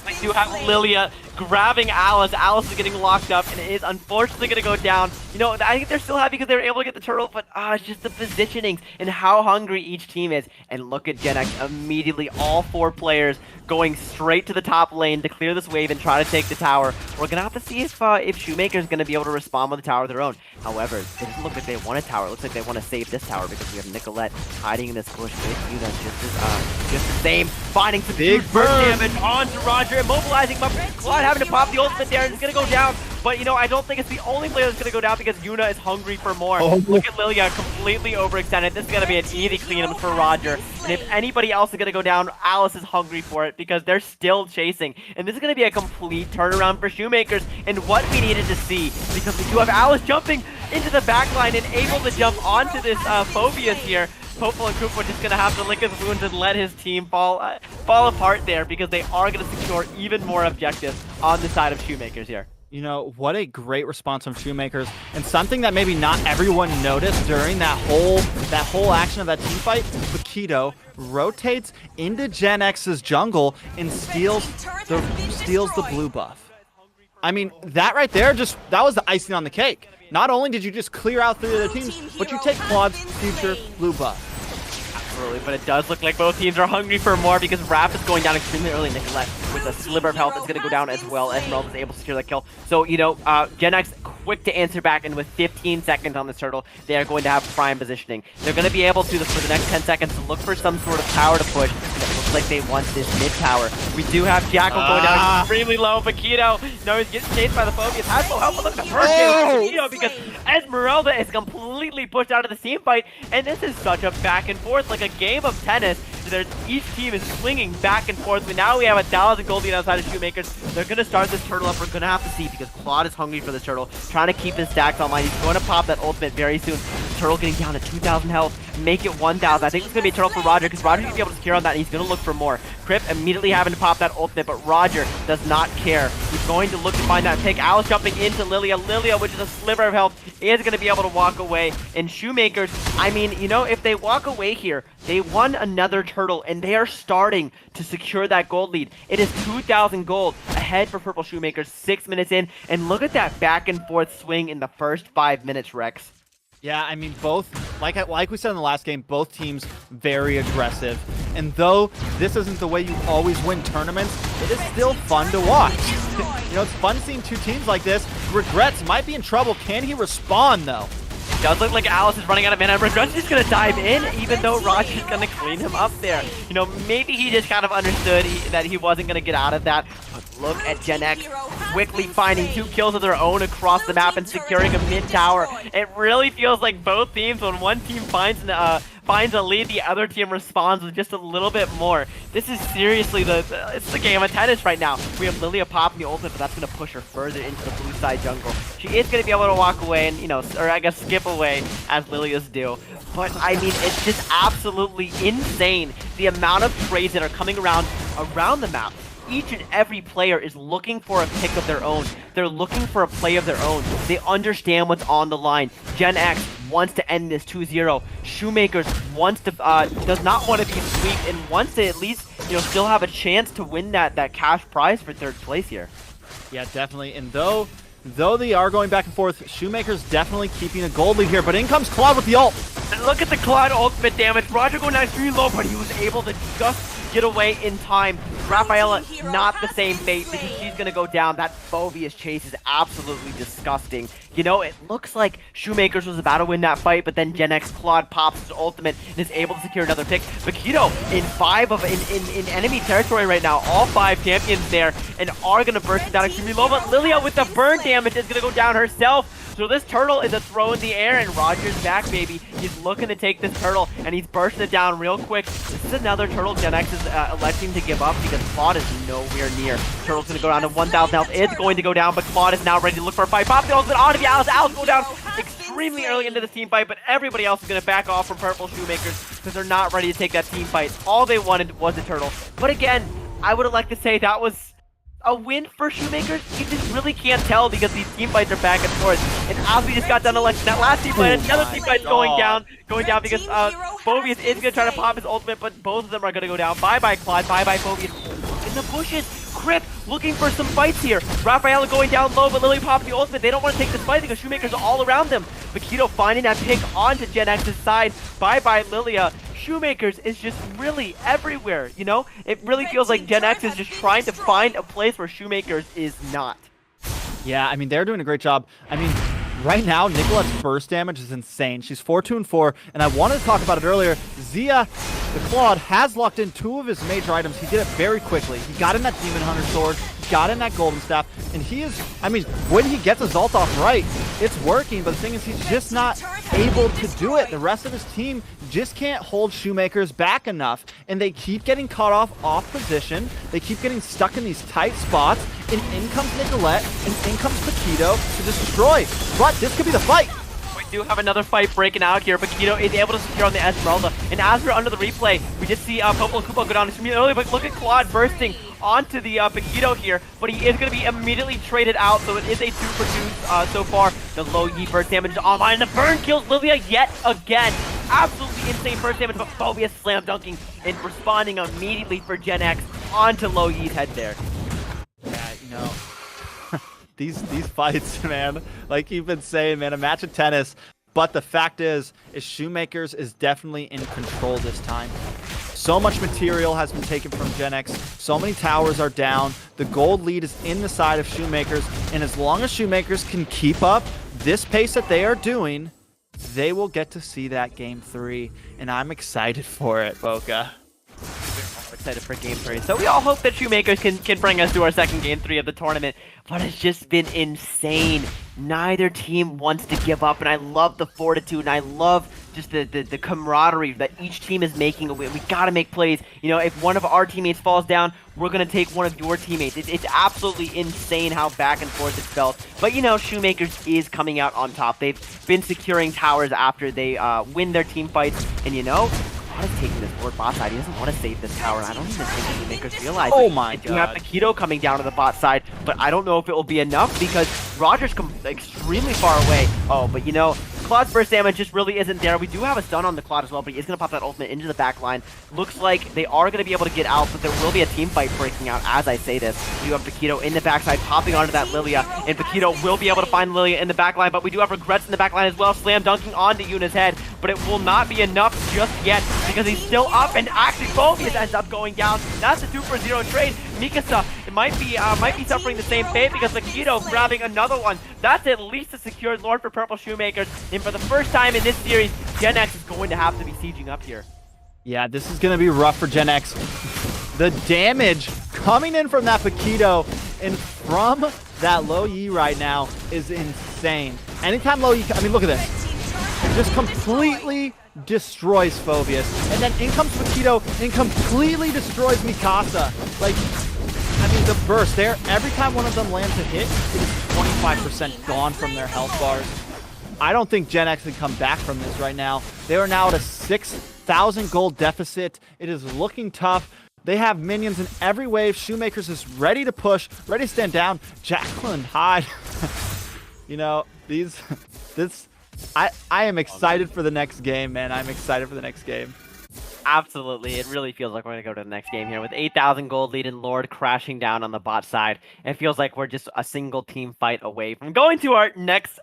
We do have Lilia grabbing Alice. Alice is getting locked up and is unfortunately going to go down. I think they're still happy because they were able to get the turtle, but it's just the positionings and how hungry each team is. And look at Gen X immediately, all 4 players going straight to the top lane to clear this wave and try to take the tower. We're going to have to see if Shoemaker's going to be able to respond with a tower of their own. However, it doesn't look like they want a tower. It looks like they want to save this tower because we have Nicolette hiding in this bush with Yuna just the same. Finding some big burst damage onto Roger, immobilizing him up. Claude having to pop the ultimate there and it's going to go down. But, I don't think it's the only player that's going to go down because Yuna is hungry for more. Look at Lilia completely overextended. This is going to be an easy clean for Roger. And if anybody else is going to go down, Alice is hungry for it because they're still chasing. And this is going to be a complete turnaround for Shoemakers and what we needed to see because we do have Alice jumping into the back line and able to jump onto this Phobius here. Popo and Koopa just going to have to lick his wounds and let his team fall apart there because they are going to secure even more objectives on the side of Shoemakers here. What a great response from Shoemakers, and something that maybe not everyone noticed during that whole action of that team fight. Paquito rotates into Gen X's jungle and steals the blue buff. I mean, that right there, that was the icing on the cake. Not only did you just clear out 3 other teams, but you take Claude's future blue buff. Absolutely, but it does look like both teams are hungry for more because Raph is going down extremely early. Nicolette with a sliver of health is going to go down as well. Esmeralda is able to secure that kill. So, Gen X quick to answer back, and with 15 seconds on this turtle, they are going to have prime positioning. They're going to be able to, for the next 10 seconds, to look for some sort of tower to push. looks like they want this mid tower. We do have Jackal going down extremely low. Paquito, he's getting chased by the Phobias. Has no help, but look at the first Paquito because Esmeralda is completely pushed out of the team fight, and this is such a back and forth, like a game of tennis. Each team is swinging back and forth, but now we have 1,000 gold lead outside of Shoemakers. They're going to start this turtle up. We're going to have to see because Claude is hungry for the turtle, trying to keep his stacks online. He's going to pop that ultimate very soon. Turtle getting down to 2,000 health, make it 1,000. I think it's going to be a turtle for Roger because Roger's going to be able to secure on that, and he's going to look for more. Crip immediately having to pop that ultimate, but Roger does not care. He's going to look to find that pick. Alice jumping into Lilia. Lilia, which is a sliver of health, is going to be able to walk away. And Shoemakers, I mean, if they walk away here, they won another turtle, and they are starting to secure that gold lead. It is 2,000 gold ahead for Purple Shoemakers 6 minutes in, and look at that back and forth swing in the first 5 minutes, Rex. Yeah, I mean, both, like we said in the last game, both teams very aggressive. And though this isn't the way you always win tournaments, it is still fun to watch. It's fun seeing two teams like this. Regrets might be in trouble. Can he respond, though? Does look like Alice is running out of mana. Regrets is going to dive in, even though Roger's going to clean him up there. Maybe he just kind of understood that he wasn't going to get out of that. But look at Gen X quickly finding 2 kills of their own across the map and securing a mid tower. It really feels like both teams, when one team finds a lead, the other team responds with just a little bit more. This is seriously it's the game of tennis right now. We have Lilia popping the ultimate, but that's going to push her further into the blue side jungle. She is going to be able to walk away and, or I guess skip away as Lilia's do. But, I mean, it's just absolutely insane the amount of trades that are coming around the map. Each and every player is looking for a pick of their own. They're looking for a play of their own. They understand what's on the line. Gen X wants to end this 2-0. Shoemakers does not want to be swept and wants to at least still have a chance to win that cash prize for 3rd place here. Yeah, definitely. And though they are going back and forth, Shoemakers definitely keeping a gold lead here. But in comes Claude with the ult. And look at the Claude ultimate damage. Roger going down extremely low, but he was able to just get away in time. Rafaela, not the same fate because she's going to go down. That Phobius chase is absolutely disgusting. It looks like Shoemakers was about to win that fight, but then Gen X Claude pops his ultimate and is able to secure another pick. Paquito in enemy territory right now. All 5 champions there and are going to burst it down extremely low, but Lilia with the burn damage is going to go down herself. So this turtle is a throw in the air, and Roger's back, baby. He's looking to take this turtle, and he's bursting it down real quick. This is another turtle Gen X is electing to give up because Claude is nowhere near. Turtle's going to go down to 1,000 health. It's going to go down, but Claude is now ready to look for a fight. Pop the ultimate onto the Alice. Alice go down extremely early into the team fight, but everybody else is going to back off from Purple Shoemakers because they're not ready to take that team fight. All they wanted was a turtle. But again, I would have liked to say that was a win for Shoemakers. You just really can't tell because these team fights are back and forth. And as we just got done electing that last team fight, the other team fight's going down because Phobius is going to try to pop his ultimate, but both of them are going to go down. Bye-bye Claude, bye-bye Phobius. In the bushes, Crip looking for some fights here. Rafaela going down low, but Lily popped the ultimate. They don't want to take this fight because Shoemakers are all around them. Paquito finding that pick onto Gen X's side. Bye-bye Lilia. Shoemakers is just really everywhere, It really feels like Gen X is just trying to find a place where Shoemakers is not. Yeah, I mean, they're doing a great job. I mean, right now, Nicolette's burst damage is insane. She's 4-2-4, and I wanted to talk about it earlier. Zia, the Claude, has locked in 2 of his major items. He did it very quickly. He got in that Demon Hunter sword, got in that Golden Staff, and he is, I mean, when he gets his ult off right, it's working, but the thing is he's just not able to do it. The rest of his team just can't hold Shoemakers back enough, and they keep getting caught off position. They keep getting stuck in these tight spots, and in comes Nicolette, and in comes Paquito to destroy. But this could be the fight. We do have another fight breaking out here. Paquito is able to secure on the Esmeralda, and as we're under the replay, we did see Popo and Kupo go down extremely early, but look at Claude bursting onto the Paquito here, but he is going to be immediately traded out, so it is a 2 for 2 so far. The low Yi burst damage is online, and the burn kills Lilia yet again. Absolutely insane burst damage, but Phobius slam dunking and responding immediately for Gen X onto low Yi's head there. Yeah, these fights, man, like you've been saying, man, a match of tennis. But the fact is Shoemakers is definitely in control this time. So much material has been taken from Gen X. So many towers are down. The gold lead is in the side of Shoemakers. And as long as Shoemakers can keep up this pace that they are doing, they will get to see that game 3. And I'm excited for it, Boca. excited for Game 3. So we all hope that Shoemakers can bring us to our second Game 3 of the tournament. But it's just been insane. Neither team wants to give up, and I love the fortitude, and I love just the camaraderie that each team is making. We gotta make plays. You know, if one of our teammates falls down, we're gonna take one of your teammates. It's absolutely insane how back and forth it's felt. But you know, Shoemakers is coming out on top. They've been securing towers after they win their team fights, and you know, is taking this forward bot side. He doesn't want to save this tower, and I don't even think Shoemakers realize Oh it. my They do have Paquito coming down to the bot side, but I don't know if it will be enough because Roger's come extremely far away. Oh, but you know, Claude's burst damage just really isn't there. We do have a stun on the Claude as well, but he is going to pop that ultimate into the back line. Looks like they are going to be able to get out, but there will be a team fight breaking out as I say this. You have Paquito in the backside popping onto that Lilia, and Paquito will be able to find Lilia in the back line, but we do have Regrets in the back line as well, slam dunking onto Yuna's head, but it will not be enough just yet because he's still up, and actually Phobius ends up going down. That's a 2-for-0 trade. Mikasa might be suffering the same fate because Paquito grabbing another one. That's at least a secured Lord for Purple Shoemakers, and for the first time in this series, Gen X is going to have to be sieging up here. Yeah, this is going to be rough for Gen X. The damage coming in from that Paquito and from that Low Yi right now is insane. Anytime Low Yi, I mean, look at this. It just completely destroys Phobius. And then in comes Paquito and completely destroys Mikasa. Like, I mean, the burst there, every time one of them lands a hit, it is 25% gone from their health bars. I don't think Gen X can come back from this right now. They are now at a 6,000 gold deficit. It is looking tough. They have minions in every wave. Shoemakers is ready to push, ready to stand down. Jacqueline Hyde. You know, I am excited for the next game, man. I'm excited for the next game. Absolutely. It really feels like we're going to go to the next game here with 8,000 gold lead and Lord crashing down on the bot side. It feels like we're just a single team fight away from going to our next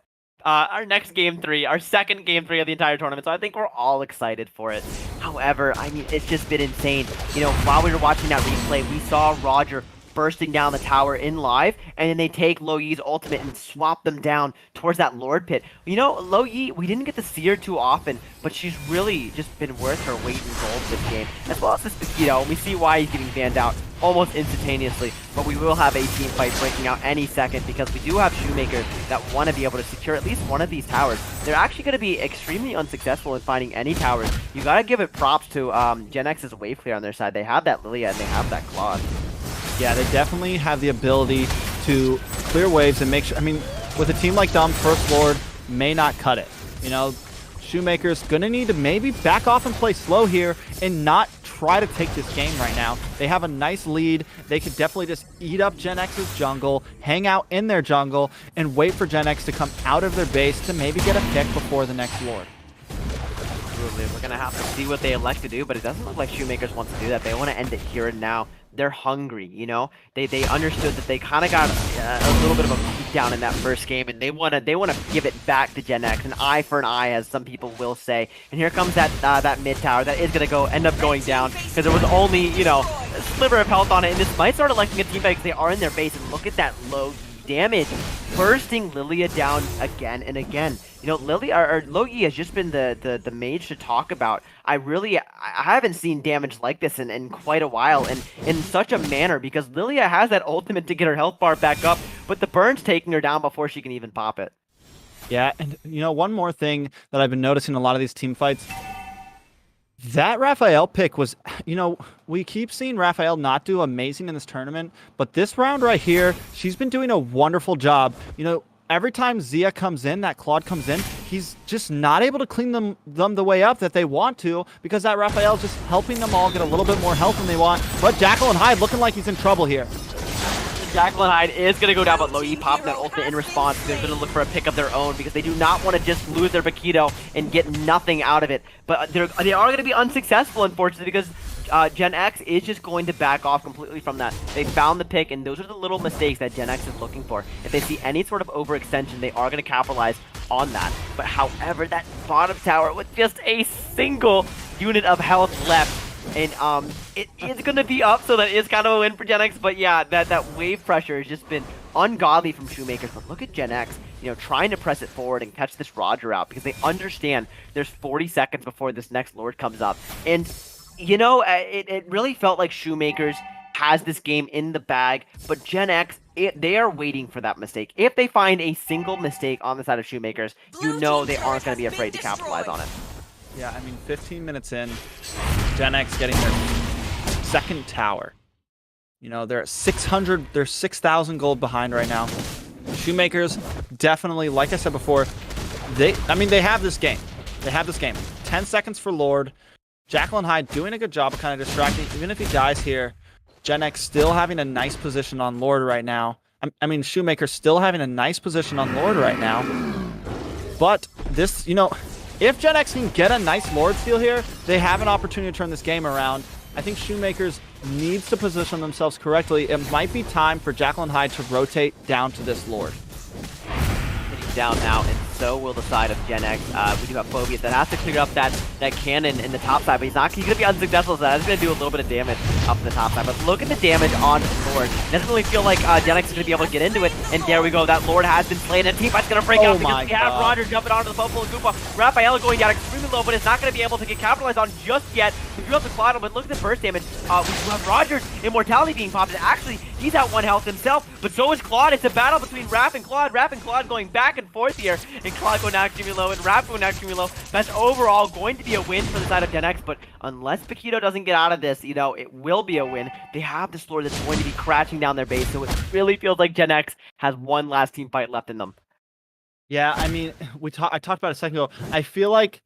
Game 3, our second Game 3 of the entire tournament, so I think we're all excited for it. However, I mean, it's just been insane. You know, while we were watching that replay, we saw Roger bursting down the tower in live, and then they take Low Yi's ultimate and swap them down towards that Lord pit. You know, Low Yi, we didn't get to see her too often, but she's really just been worth her weight in gold this game, as well as this Paquito, and we see why he's getting banned out almost instantaneously, but we will have a team fight breaking out any second because we do have Shoemakers that want to be able to secure at least one of these towers. They're actually going to be extremely unsuccessful in finding any towers. You got to give it props to Gen X's wave clear on their side. They have that Lilia and they have that Claude. Yeah, they definitely have the ability to clear waves and make sure, I mean, with a team like them, First Lord may not cut it. You know, Shoemakers gonna need to maybe back off and play slow here and not try to take this game right now. They have a nice lead. They could definitely just eat up Gen X's jungle, hang out in their jungle, and wait for Gen X to come out of their base to maybe get a pick before the next Lord. Absolutely. We're gonna have to see what they elect to do, but it doesn't look like Shoemakers wants to do that. They want to end it here and now. They're hungry, you know. They understood that they kind of got a little bit of a beat down in that first game, and they want to give it back to Gen X, an eye for an eye, as some people will say. And here comes that mid tower that is gonna end up going down because there was only, you know, a sliver of health on it, and this might start electing a team fight because they are in their base. And look at that low damage, bursting Lilia down again and again. You know, Low Yi has just been the mage to talk about. I haven't seen damage like this in quite a while, and in such a manner, because Lilia has that ultimate to get her health bar back up, but the burn's taking her down before she can even pop it. Yeah, and you know, one more thing that I've been noticing in a lot of these team fights, that Raphael pick was, you know, we keep seeing Raphael not do amazing in this tournament, but this round right here, she's been doing a wonderful job. You know, every time Zia comes in, that Claude comes in, he's just not able to clean them the way up that they want to, because that Raphael's just helping them all get a little bit more health than they want. But Jacqueline Hyde looking like he's in trouble here. Jacqueline Hyde is going to go down, but Low Yi popping that ultimate in response. They're going to look for a pick of their own because they do not want to just lose their Paquito and get nothing out of it. But they are going to be unsuccessful, unfortunately, because Gen X is just going to back off completely from that. They found the pick, and those are the little mistakes that Gen X is looking for. If they see any sort of overextension, they are going to capitalize on that. But however, that bottom tower with just a single unit of health left, and it is going to be up, so that is kind of a win for Gen X. But yeah, that wave pressure has just been ungodly from Shoemakers. But look at Gen X, you know, trying to press it forward and catch this Roger out because they understand there's 40 seconds before this next Lord comes up. And You know, it really felt like Shoemakers has this game in the bag, but Gen X, they are waiting for that mistake. If they find a single mistake on the side of Shoemakers, you know they aren't going to be afraid to capitalize on it. Yeah, I mean, 15 minutes in, Gen X getting their second tower. You know, they're at 600, they're 6,000 gold behind right now. Shoemakers definitely, like I said before, they have this game. They have this game. 10 seconds for Lord. Jacqueline Hyde doing a good job of kind of distracting. Even if he dies here, Gen X still having a nice position on Lord right now. I mean, Shoemaker still having a nice position on Lord right now. But this, you know, if Gen X can get a nice Lord steal here, they have an opportunity to turn this game around. I think Shoemakers needs to position themselves correctly. It might be time for Jacqueline Hyde to rotate down to this Lord. Hitting down now, and so will the side of Gen X. We do have Phobius that has to clear up that cannon in the top side, but he's going to be unsuccessful, so that's going to do a little bit of damage up in the top side. But look at the damage on Lord. It doesn't really feel like Gen X is going to be able to get into it, and there we go. That Lord has been slain, and Teamfight's going to break out because we have Roger jumping onto the Buffalo Koopa. Raphael going down extremely low, but it's not going to be able to get capitalized on just yet. We do have the Cloud, but look at the burst damage. We do have Roger's immortality being popped, and actually, he's at 1 health himself, but so is Claude. It's a battle between Raph and Claude. Raph and Claude going back and forth here, and Claude going down extremely low, and Raph going down extremely low. That's overall going to be a win for the side of Gen X, but unless Paquito doesn't get out of this, you know, it will be a win. They have this Lord that's going to be crashing down their base, so it really feels like Gen X has one last team fight left in them. Yeah, I mean, I talked about it a second ago. I feel like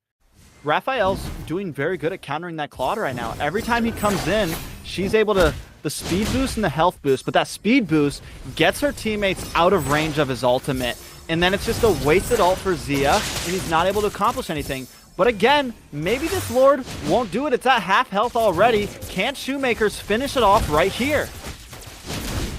Raphael's doing very good at countering that Claude right now. Every time he comes in, she's able to, the speed boost and the health boost, but that speed boost gets her teammates out of range of his ultimate. And then it's just a wasted ult for Zia, and he's not able to accomplish anything. But again, maybe this Lord won't do it. It's at half health already. Can't Shoemakers finish it off right here?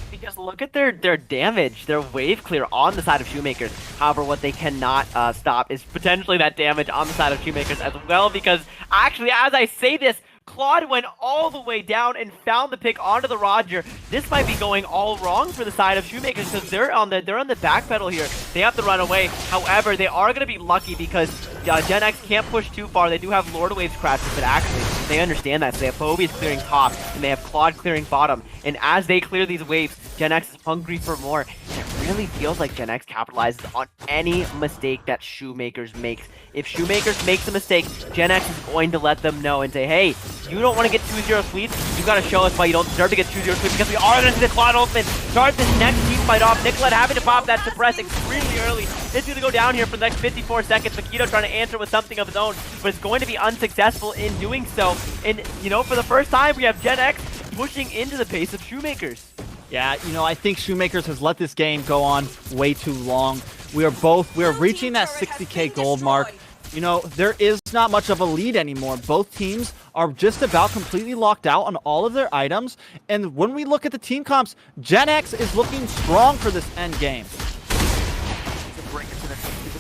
Because look at their damage, their wave clear on the side of Shoemakers. However, what they cannot stop is potentially that damage on the side of Shoemakers as well, because actually, as I say this, Claude went all the way down and found the pick onto the Roger. This might be going all wrong for the side of Shoemakers because they're on the back pedal here. They have to run away. However, they are going to be lucky because Gen X can't push too far. They do have Lord Waves crashes, but actually they understand that. So they have Phobius clearing top and they have Claude clearing bottom. And as they clear these waves, Gen X is hungry for more. And it really feels like Gen X capitalizes on any mistake that Shoemakers makes. If Shoemakers makes a mistake, Gen X is going to let them know and say, hey, you don't want to get 2-0 sweeps, you got to show us why you don't deserve to get 2-0 sweeps, because we are going to see the Claude ultimate start this next team fight off. Nicolette having to pop that suppress extremely early. It's going to go down here for the next 54 seconds. Paquito trying to answer with something of his own, but it's going to be unsuccessful in doing so. And, you know, for the first time, we have Gen X pushing into the pace of Shoemakers. Yeah, you know, I think Shoemakers has let this game go on way too long. We are reaching that 60k gold mark. You know, there is not much of a lead anymore. Both teams are just about completely locked out on all of their items. And when we look at the team comps, Gen X is looking strong for this end game.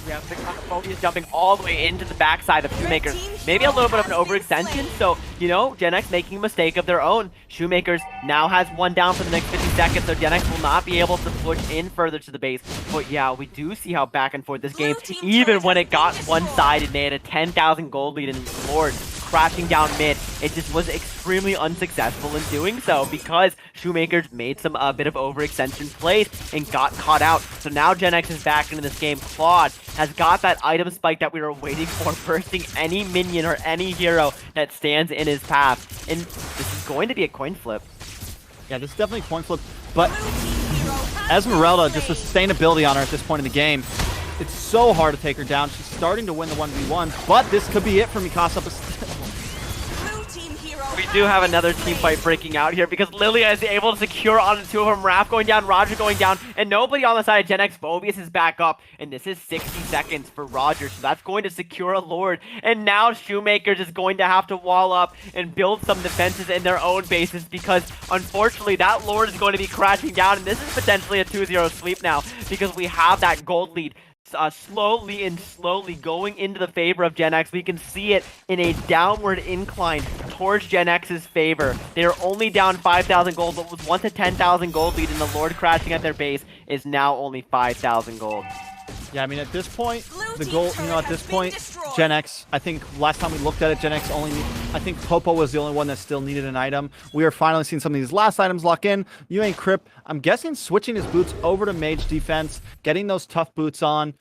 We have Phobius jumping all the way into the backside of Shoemakers. Maybe a little bit of an overextension. So, you know, Gen X making a mistake of their own. Shoemakers now has one down for the next 50 seconds, so Gen X will not be able to push in further to the base. But yeah, we do see how back and forth this game, even when it got one-sided, they had a 10,000 gold lead in Lord crashing down mid. It just was extremely unsuccessful in doing so because Shoemakers made some bit of overextension plays and got caught out. So now Gen X is back into this game. Claude has got that item spike that we were waiting for, bursting any minion or any hero that stands in his path. And this is going to be a coin flip. Yeah, this is definitely a coin flip. But Esmeralda, just the sustainability on her at this point in the game, it's so hard to take her down. She's starting to win the 1v1, but this could be it for Mikasa. We do have another team fight breaking out here because Lilia is able to secure on the two of them. Raph going down, Roger going down, and nobody on the side of Gen X. Phobius is back up, and this is 60 seconds for Roger, so that's going to secure a Lord. And now Shoemakers is going to have to wall up and build some defenses in their own bases because, unfortunately, that Lord is going to be crashing down, and this is potentially a 2-0 sweep now because we have that gold lead. Slowly going into the favor of Gen X. We can see it in a downward incline towards Gen X's favor. They're only down 5,000 gold, but was once a 10,000 gold lead, and the Lord crashing at their base is now only 5,000 gold. Yeah, I mean, at this point, the goal, you know, at this point, Gen X, I think last time we looked at it, Gen X only, I think Popo was the only one that still needed an item. We are finally seeing some of these last items lock in. Yue Crip, I'm guessing switching his boots over to mage defense, getting those tough boots on,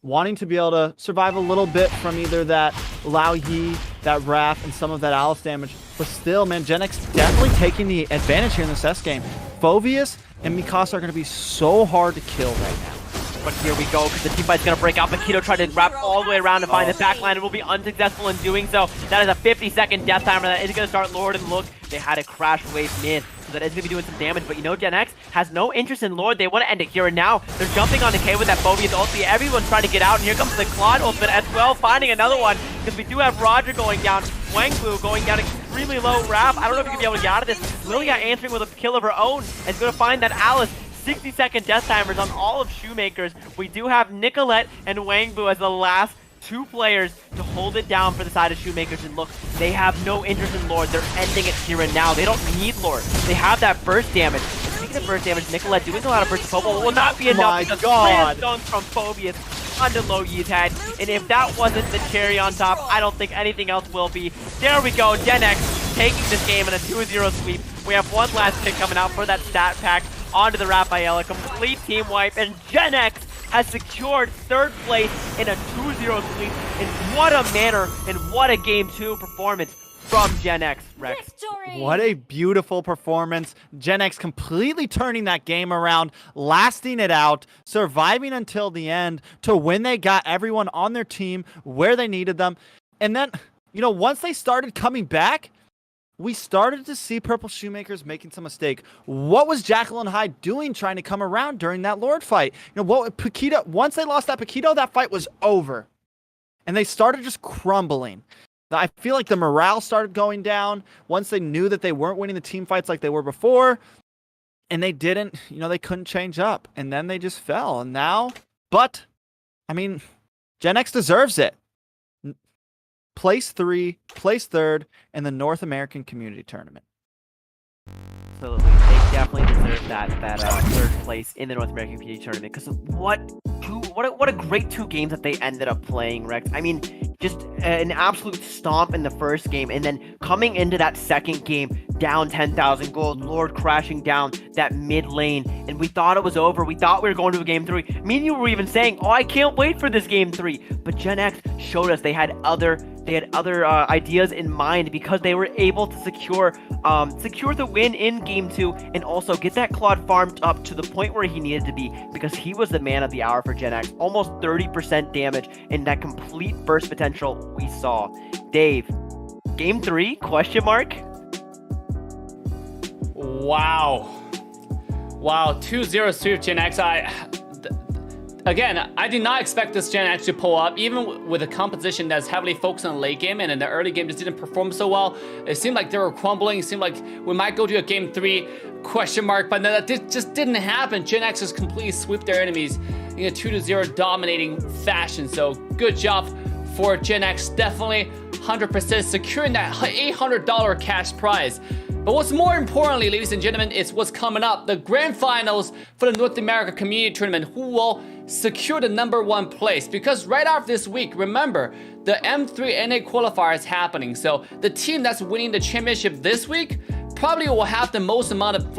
wanting to be able to survive a little bit from either that Lao Yi, that Raph, and some of that Alice damage. But still, man, Gen X definitely taking the advantage here in this S game. Phoveus and Mikasa are going to be so hard to kill right now. But here we go, because the team fight's going to break out. Paquito tried to wrap all the way around to find the backline and will be unsuccessful in doing so. That is a 50-second death timer. That is going to start Lord and Look. They had a crash wave mid, so that is going to be doing some damage. But you know, Gen X has no interest in Lord. They want to end it here and now. They're jumping on the K with that Phoveus ulti. Everyone's trying to get out, and here comes the Claude ultimate as well, finding another one, because we do have Roger going down, Wangbu going down extremely low. Raph, I don't know if you can be able to get out of this. Lilia answering with a kill of her own, and is going to find that Alice. 60-second death timers on all of Shoemakers. We do have Nicolette and Wangbu as the last two players to hold it down for the side of Shoemakers. And look, they have no interest in Lord. They're ending it here and now. They don't need Lord. They have that burst damage. Speaking of burst damage, Nicolette doing a lot of burst. Popo will not be enough because stones from Phoveus onto Low Yi's head. And if that wasn't the cherry on top, I don't think anything else will be. There we go. Gen X taking this game in a 2-0 sweep. We have one last pick coming out for that stat pack. Onto the Raphael, a complete team wipe, and Gen X has secured third place in a 2-0 sweep. And what a manner and what a Game 2 performance from Gen X, Rex. Victory! What a beautiful performance. Gen X completely turning that game around, lasting it out, surviving until the end to when they got everyone on their team where they needed them. And then, you know, once they started coming back, we started to see Purple Shoemakers making some mistake. What was Jacqueline Hyde doing trying to come around during that Lord fight? You know, what Paquito, once they lost that Paquito, that fight was over. And they started just crumbling. I feel like the morale started going down once they knew that they weren't winning the team fights like they were before. And they didn't, you know, they couldn't change up. And then they just fell. And now, but, I mean, Gen X deserves it. Place 3, place 3rd in the North American Community Tournament. Absolutely, they definitely deserve that third place in the North American Community Tournament, because what a great 2 games that they ended up playing, Rex. I mean, just an absolute stomp in the first game, and then coming into that second game down 10,000 gold, Lord crashing down that mid lane, and we thought it was over. We thought we were going to a Game 3. Me and you were even saying, oh, I can't wait for this Game 3. But Gen X showed us they had other ideas in mind, because they were able to secure the win in Game 2 and also get that Claude farmed up to the point where he needed to be, because he was the man of the hour for Gen X. Almost 30% damage and that complete burst potential we saw. Dave, Game 3, question mark? Wow, 2-0 sweep Gen X. Again, I did not expect this Gen X to pull up, even with a composition that's heavily focused on the late game, and in the early game just didn't perform so well. It seemed like they were crumbling. It seemed like we might go to a Game 3 question mark, but no, that just didn't happen. Gen X just completely swept their enemies in a 2-0 dominating fashion. So good job for Gen X. Definitely 100% securing that $800 cash prize. But what's more importantly, ladies and gentlemen, is what's coming up. The grand finals for the North America Community Tournament, who will secure the #1 place. Because right after this week, remember, the M3 NA Qualifier is happening. So the team that's winning the championship this week probably will have the most amount of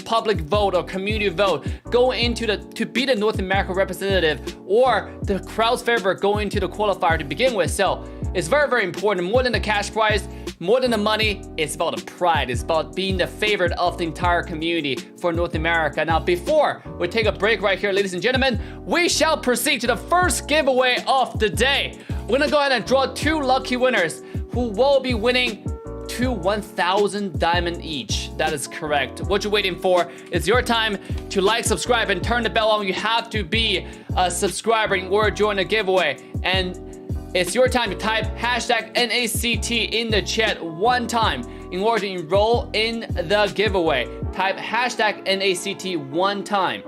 public vote or community vote go into to be the North America representative, or the crowd's favorite go into the qualifier to begin with. So it's very, very important. More than the cash prize, more than the money, it's about the pride. It's about being the favorite of the entire community for North America. Now, before we take a break right here, ladies and gentlemen, we shall proceed to the first giveaway of the day. We're gonna go ahead and draw 2 lucky winners who will be winning 1,000 diamond each. That is correct. What you're waiting for, it's your time to like, subscribe, and turn the bell on. You have to be a subscriber in order to join the giveaway. And it's your time to type hashtag NACT in the chat 1 time in order to enroll in the giveaway. Type hashtag NACT 1 time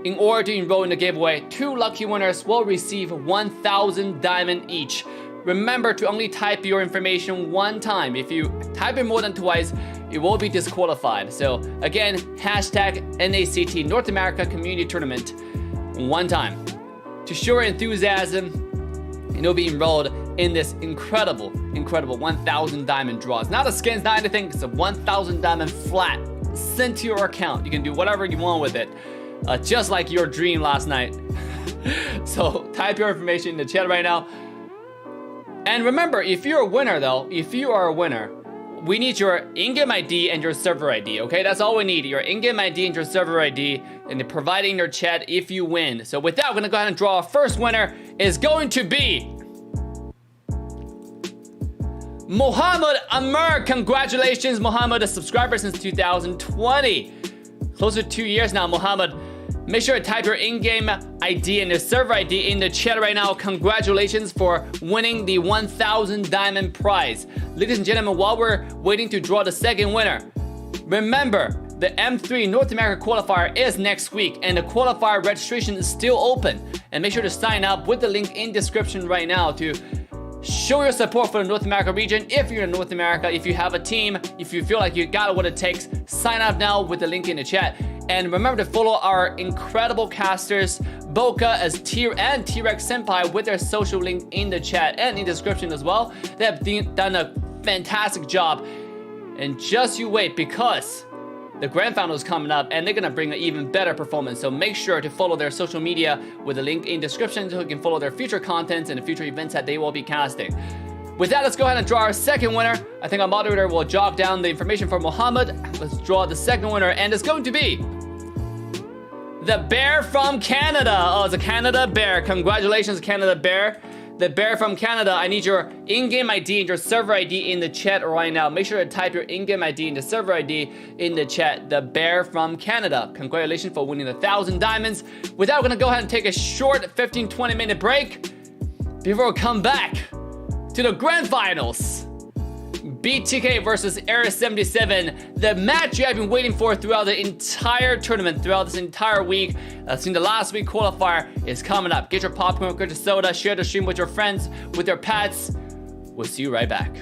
in order to enroll in the giveaway. 2 lucky winners will receive 1,000 diamond each. Remember to only type your information 1 time. If you type it more than twice, it will be disqualified. So again, hashtag NACT North America Community Tournament 1 time. to show your enthusiasm, and you'll be enrolled in this incredible 1,000 diamond draw. It's not a skin, it's not anything. It's a 1,000 diamond flat sent to your account. You can do whatever you want with it, just like your dream last night. So type your information in the chat right now. And remember, if you're a winner though, if you are a winner, we need your in-game ID and your server ID, okay? That's all we need, your in-game ID and your server ID, and providing your chat if you win. So with that, we're gonna go ahead and draw our first winner. Is going to be Mohammed Amr. Congratulations, Mohammed, a subscriber since 2020. Close to 2 years now, Mohammed. Make sure to type your in-game ID and your server ID in the chat right now. Congratulations for winning the 1,000 diamond prize. Ladies and gentlemen, while we're waiting to draw the second winner, remember the M3 North America qualifier is next week and the qualifier registration is still open. And make sure to sign up with the link in description right now to show your support for the North America region. If you're in North America, if you have a team, if you feel like you got what it takes, sign up now with the link in the chat. And remember to follow our incredible casters, Boca as and T-Rex Senpai, with their social link in the chat and in the description as well. They have done a fantastic job. And just you wait, because the grand final is coming up and they're gonna bring an even better performance. So make sure to follow their social media with the link in description so you can follow their future contents and the future events that they will be casting. With that, let's go ahead and draw our second winner. I think our moderator will jot down the information for Mohammed. Let's draw the second winner, and it's going to be the bear from Canada. Oh, it's a Canada bear. Congratulations, Canada bear. The bear from Canada. I need your in-game ID and your server ID in the chat right now. Make sure to type your in-game ID and the server ID in the chat. The bear from Canada. Congratulations for winning 1,000 diamonds. With that, we're gonna go ahead and take a short 15-20 minute break before we come back to the grand finals. BTK versus Air 77, the match you have been waiting for throughout the entire tournament, throughout this entire week. Since the last week qualifier is coming up. Get your popcorn, get your soda, share the stream with your friends, with your pets. We'll see you right back.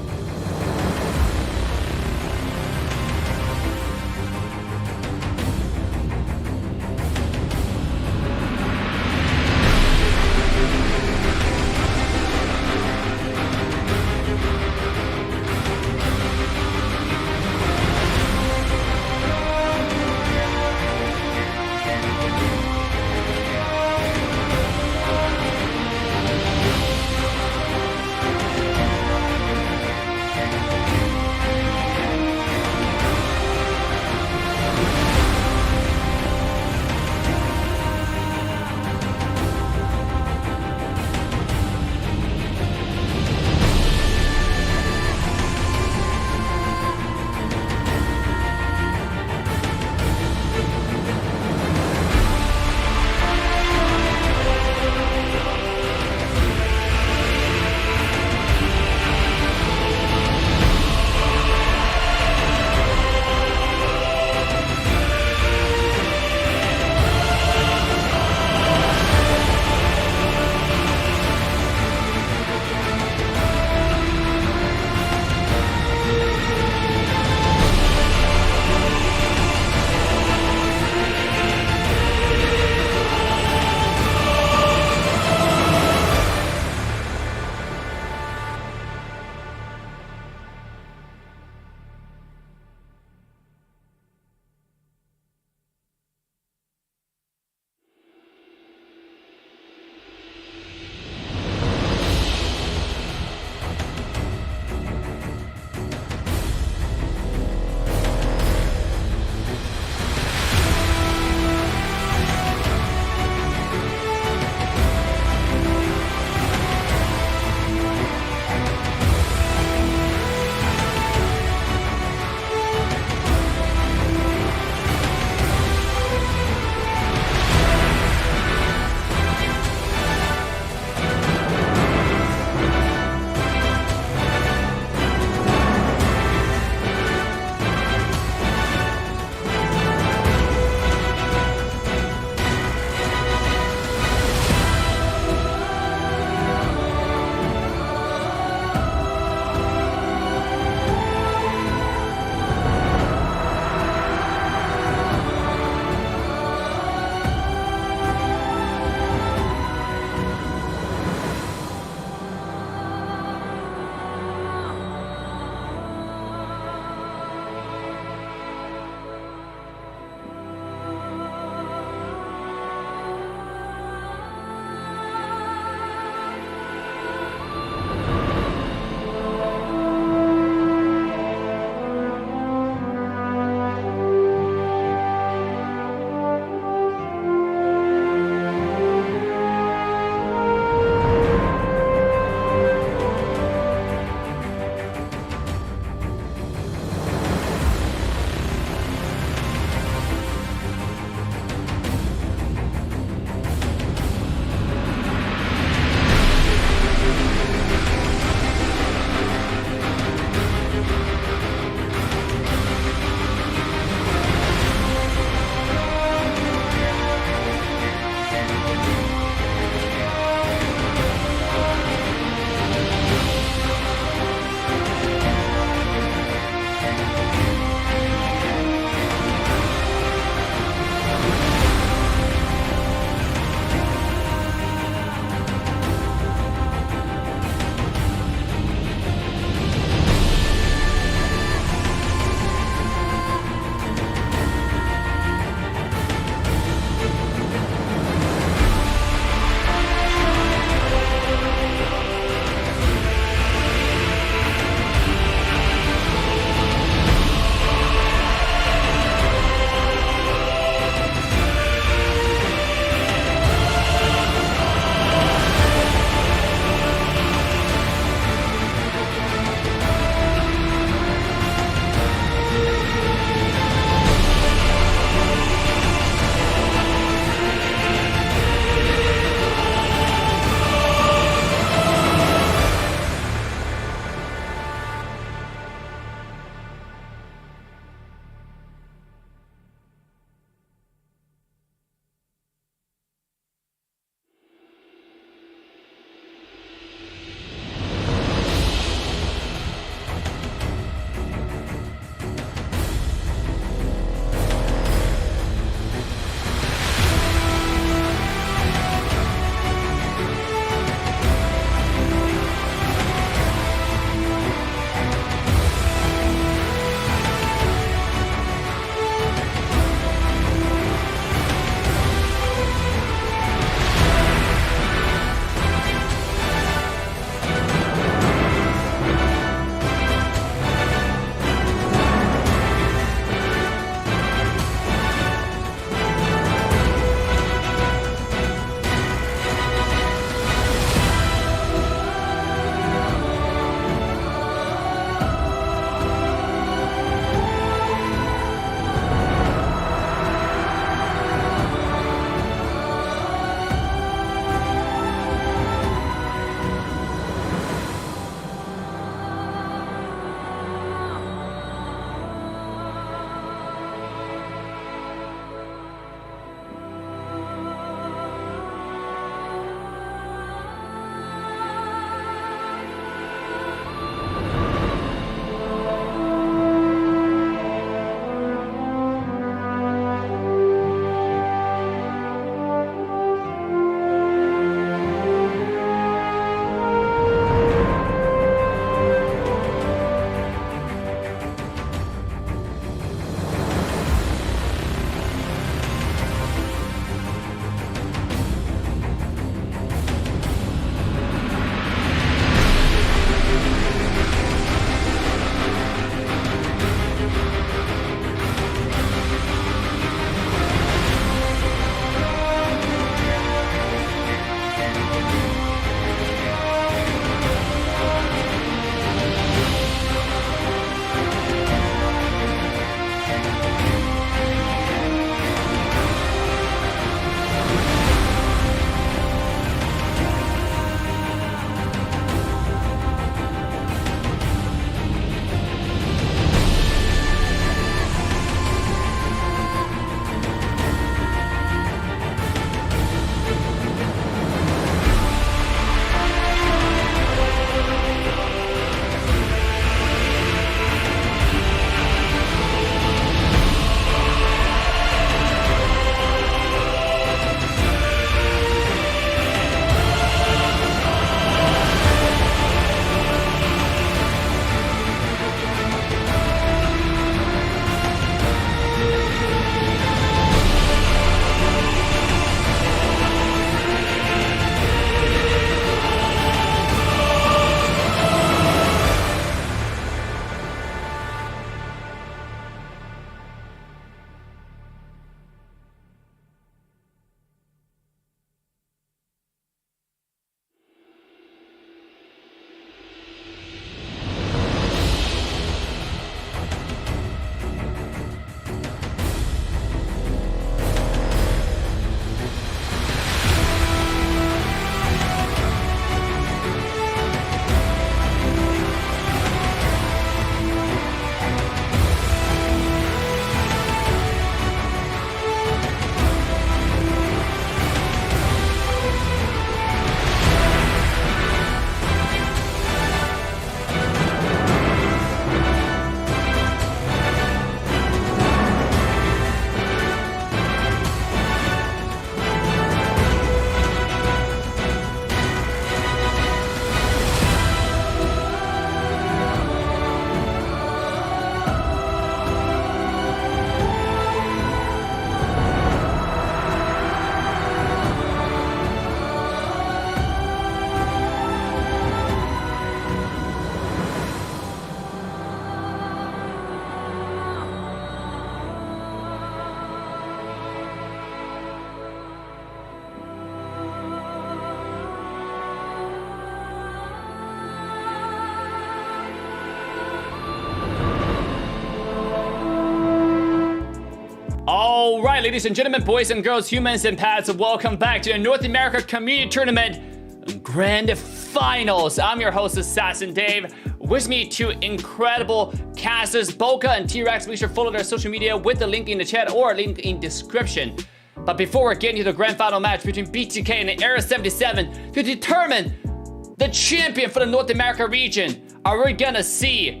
All right, ladies and gentlemen, boys and girls, humans and pets, welcome back to the North America Community Tournament Grand Finals. I'm your host, AssassinDave. With me, two incredible casters, Boca and T-Rex. Be sure to follow their social media with the link in the chat or link in description. But before we're getting to the grand final match between BTK and Area 77 to determine the champion for the North America region, are we gonna see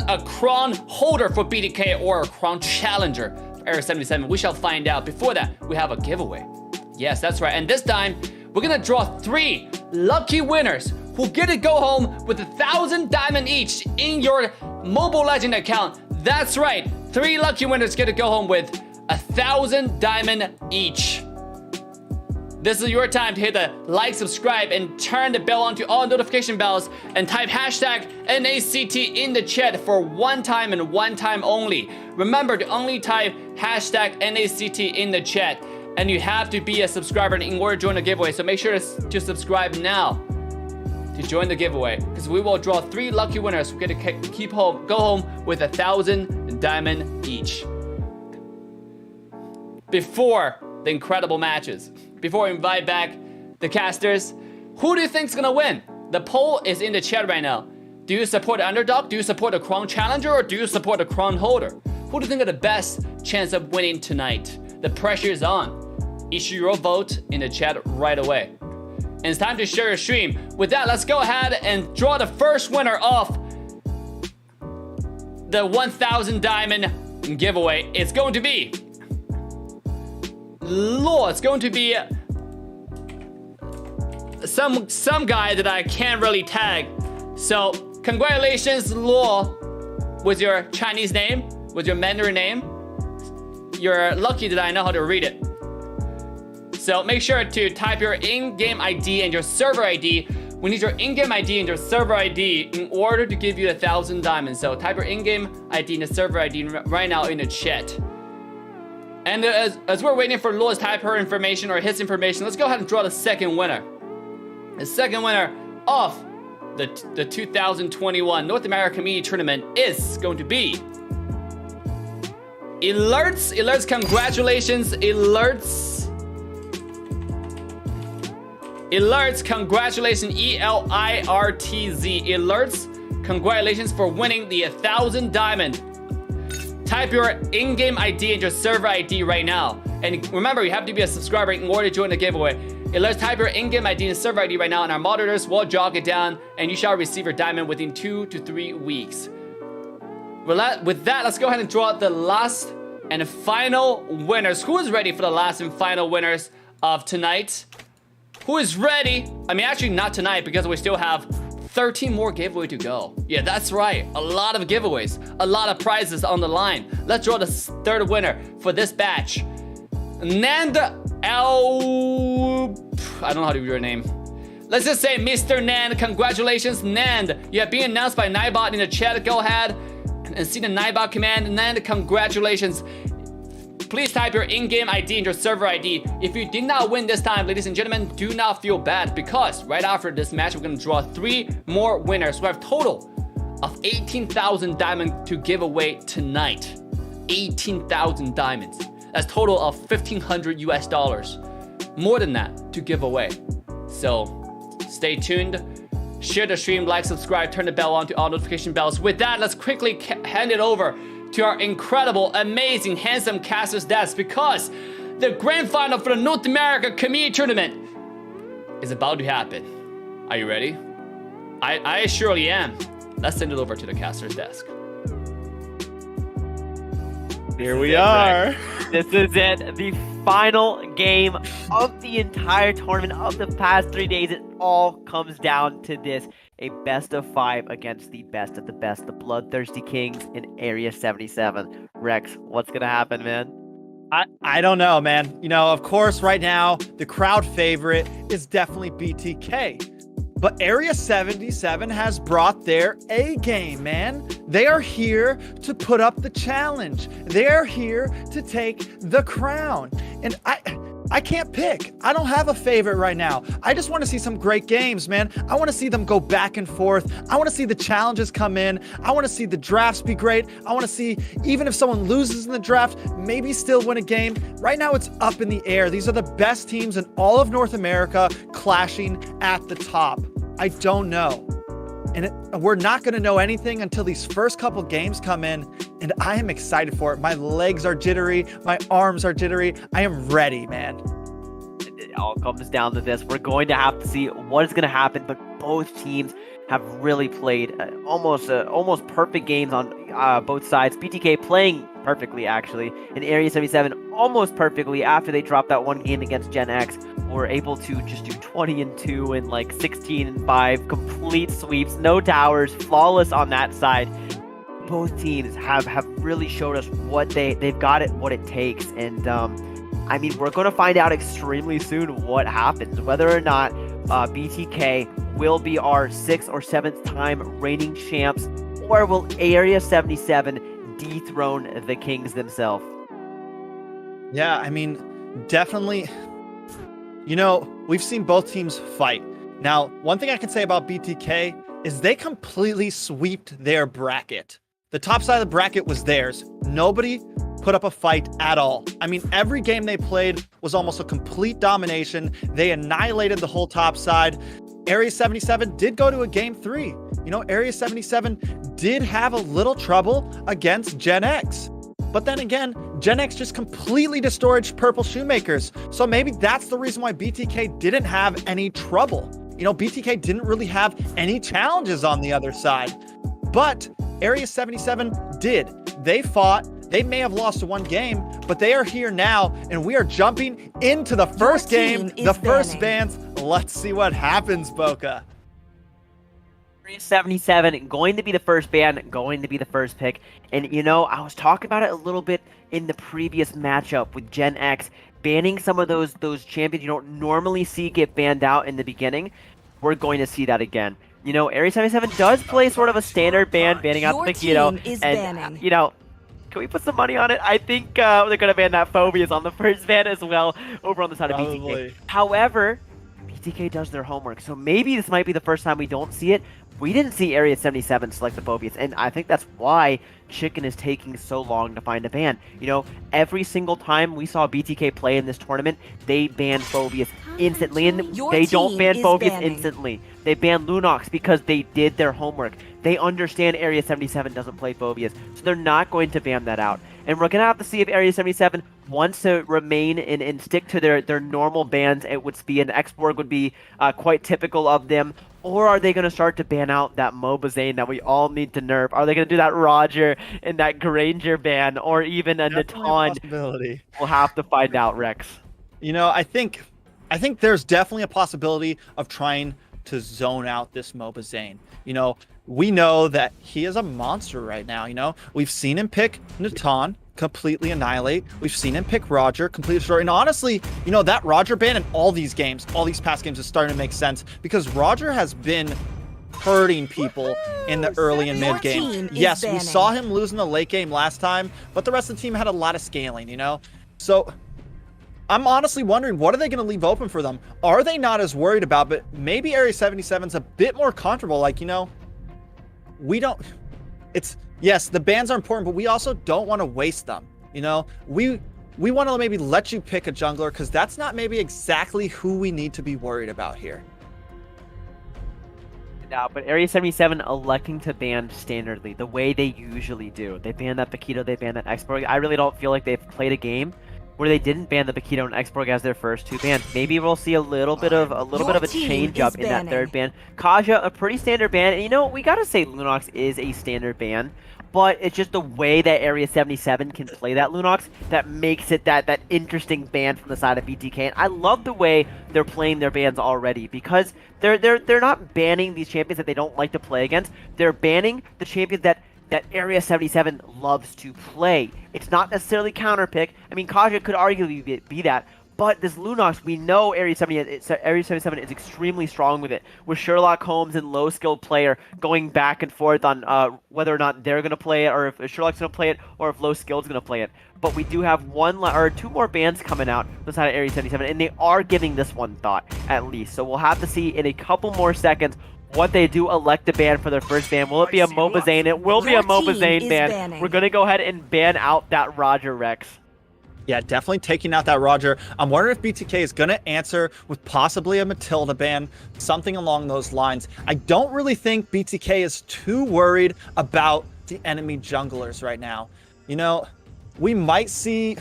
a crown holder for BTK or a crown challenger for Area 77? We shall find out. Before that, we have a giveaway. Yes, that's right. And this time, we're gonna draw 3 lucky winners who get to go home with 1,000 diamond each in your Mobile Legend account. That's right. 3 lucky winners get to go home with 1,000 diamond each. This is your time to hit the like, subscribe, and turn the bell on to all notification bells, and type hashtag NACT in the chat for one time and one time only. Remember to only type hashtag NACT in the chat, and you have to be a subscriber in order to join the giveaway. So make sure to subscribe now to join the giveaway, because we will draw 3 lucky winners who get to go home with 1,000 diamond each. Before the incredible matches, before we invite back the casters, who do you think's gonna win? The poll is in the chat right now. Do you support the underdog? Do you support the crown challenger? Or do you support the crown holder? Who do you think are the best chance of winning tonight? The pressure is on. Issue your vote in the chat right away. And it's time to share your stream. With that, let's go ahead and draw the first winner of the 1,000 diamond giveaway. It's going to be Law. It's going to be some guy that I can't really tag. So congratulations, Law, with your Chinese name, with your Mandarin name. You're lucky that I know how to read it. So make sure to type your in-game ID and your server ID. We need your in-game ID and your server ID in order to give you 1,000 diamonds. So type your in-game ID and the server ID right now in the chat. And as we're waiting for Law to type her information or his information, let's go ahead and draw the second winner. The second winner of the 2021 North America Community Tournament is going to be Alerts. Alerts, congratulations, Alerts. Alerts, congratulations, ELIRTZ. Alerts, congratulations for winning the 1,000 diamond. Type your in-game ID and your server ID right now. And remember, you have to be a subscriber in order to join the giveaway. Let's type your in-game ID and server ID right now, and our monitors will jog it down, and you shall receive your diamond within 2 to 3 weeks. With that, let's go ahead and draw the last and final winners. Who is ready for the last and final winners of tonight? Who is ready? I mean, actually not tonight, because we still have 13 more giveaways to go. Yeah, that's right. A lot of giveaways, a lot of prizes on the line. Let's draw the third winner for this batch. Nand L. I don't know how to read your name. Let's just say Mr. Nand. Congratulations, Nand. You have been announced by Nightbot in the chat. Go ahead and see the Nightbot command. Nand, congratulations. Please type your in-game ID and your server ID. If you did not win this time, ladies and gentlemen, do not feel bad, because right after this match, we're gonna draw 3 more winners. We have a total of 18,000 diamonds to give away tonight. 18,000 diamonds. That's a total of $1,500 US. More than that to give away. So stay tuned. Share the stream, like, subscribe, turn the bell on to all notification bells. With that, let's quickly hand it over to our incredible, amazing, handsome casters desk, because the grand final for the North America Community Tournament is about to happen. Are you ready? I surely am. Let's send it over to the casters desk. Here we are. This is it. The final game of the entire tournament of the past 3 days. It all comes down to this. A best of 5 against the best of the best, the Bloodthirsty Kings in Area 77. Rex, what's gonna happen, man? I don't know, man. You know, of course, right now, the crowd favorite is definitely BTK. But Area 77 has brought their A game, man. They are here to put up the challenge. They're here to take the crown. And I can't pick. I don't have a favorite right now. I just want to see some great games, man. I want to see them go back and forth. I want to see the challenges come in. I want to see the drafts be great. I want to see, even if someone loses in the draft, maybe still win a game. Right now, it's up in the air. These are the best teams in all of North America clashing at the top. I don't know. And we're not going to know anything until these first couple games come in, and I am excited for it. My legs are jittery. My arms are jittery. I am ready, man. It all comes down to this. We're going to have to see what is going to happen, but both teams have really played almost perfect games on both sides. BTK playing perfectly, actually, and Area 77 almost perfectly after they dropped that one game against Gen X. Were able to just do 20-2 and like 16-5, complete sweeps, no towers, flawless on that side. Both teams have really showed us what they've got what it takes, and I mean, we're going to find out extremely soon what happens, whether or not BTK will be our 6th or 7th time reigning champs, or will Area 77 dethrone the Kings themselves. Yeah, I mean, definitely. You know, we've seen both teams fight. Now, one thing I can say about BTK is they completely sweeped their bracket. The top side of the bracket was theirs. Nobody put up a fight at all. I mean, every game they played was almost a complete domination. They annihilated the whole top side. Area 77 did go to a game 3. You know, Area 77 did have a little trouble against Gen X. But then again, Gen X just completely destroyed Purple Shoemakers. So maybe that's the reason why BTK didn't have any trouble. You know, BTK didn't really have any challenges on the other side. But Area 77 did. They fought. They may have lost one game, but they are here now, and we are jumping into the first game, the first bans. Let's see what happens, Boca. 77 going to be the first ban, going to be the first pick. And you know, I was talking about it a little bit in the previous matchup with Gen X, banning some of those champions you don't normally see get banned out in the beginning. We're going to see that again. You know, Area 77 does play sort of a standard ban, banning out the Paquito. And you know, can we put some money on it? I think they're going to ban that Phobias on the first ban as well over on the side of BTK. However, BTK does their homework, so maybe this might be the first time we don't see it. We didn't see Area 77 select the Phobias, and I think that's why Chicken is taking so long to find a ban. You know, every single time we saw BTK play in this tournament, they banned Phobias instantly, and they don't ban Phobias instantly. They ban Lunox because they did their homework. They understand Area 77 doesn't play Phobias, so they're not going to ban that out. And we're going to have to see if Area 77 wants to remain and stick to their normal bans. It would be an X-Borg would be quite typical of them. Or are they going to start to ban out that Mobazane that we all need to nerf? Are they going to do that Roger and that Granger ban, or even a Natan? We'll have to find out, Rex. You know, I think there's definitely a possibility of trying to zone out this Mobazane. You know, we know that he is a monster right now. You know, we've seen him pick Natan, completely annihilate. We've seen him pick Roger, completely destroy. And honestly, you know, that Roger ban in all these games, all these past games is starting to make sense because Roger has been hurting people in the early and mid game. Yes, we saw him lose in the late game last time, but the rest of the team had a lot of scaling, you know? So I'm honestly wondering, what are they going to leave open for them? Are they not as worried about, but maybe Area 77's a bit more comfortable. Like, you know, we don't, yes, the bans are important, but we also don't want to waste them. You know, we want to maybe let you pick a jungler because that's not maybe exactly who we need to be worried about here. No, but Area 77 electing to ban standardly, the way they usually do. They ban that Paquito, they ban that X-Borg. I really don't feel like they've played a game where they didn't ban the Paquito and X-Borg as their first two bans. Maybe we'll see a little bit of a change up in that third ban. Kaja, a pretty standard ban, and you know, we gotta say Lunox is a standard ban, but it's just the way that Area 77 can play that Lunox that makes it that interesting ban from the side of BTK. And I love the way they're playing their bans already because they're not banning these champions that they don't like to play against. They're banning the champions that Area 77 loves to play. It's not necessarily counterpick. I mean, Kaja could arguably be that, But this Lunox, we know Area 77 is extremely strong with it. With Sherlock Holmes and low-skilled player going back and forth on whether or not they're going to play it, or if Sherlock's going to play it, or if low-skilled's going to play it. But we do have two more bans coming out beside Area 77, and they are giving this one thought, at least. So we'll have to see in a couple more seconds what they do elect to ban for their first ban. Will it be a Mobazane? It will be a Mobazane ban. We're going to go ahead and ban out that Roger Rex. Yeah, definitely taking out that Roger. I'm wondering if BTK is going to answer with possibly a Matilda ban, something along those lines. I don't really think BTK is too worried about the enemy junglers right now. You know, we might see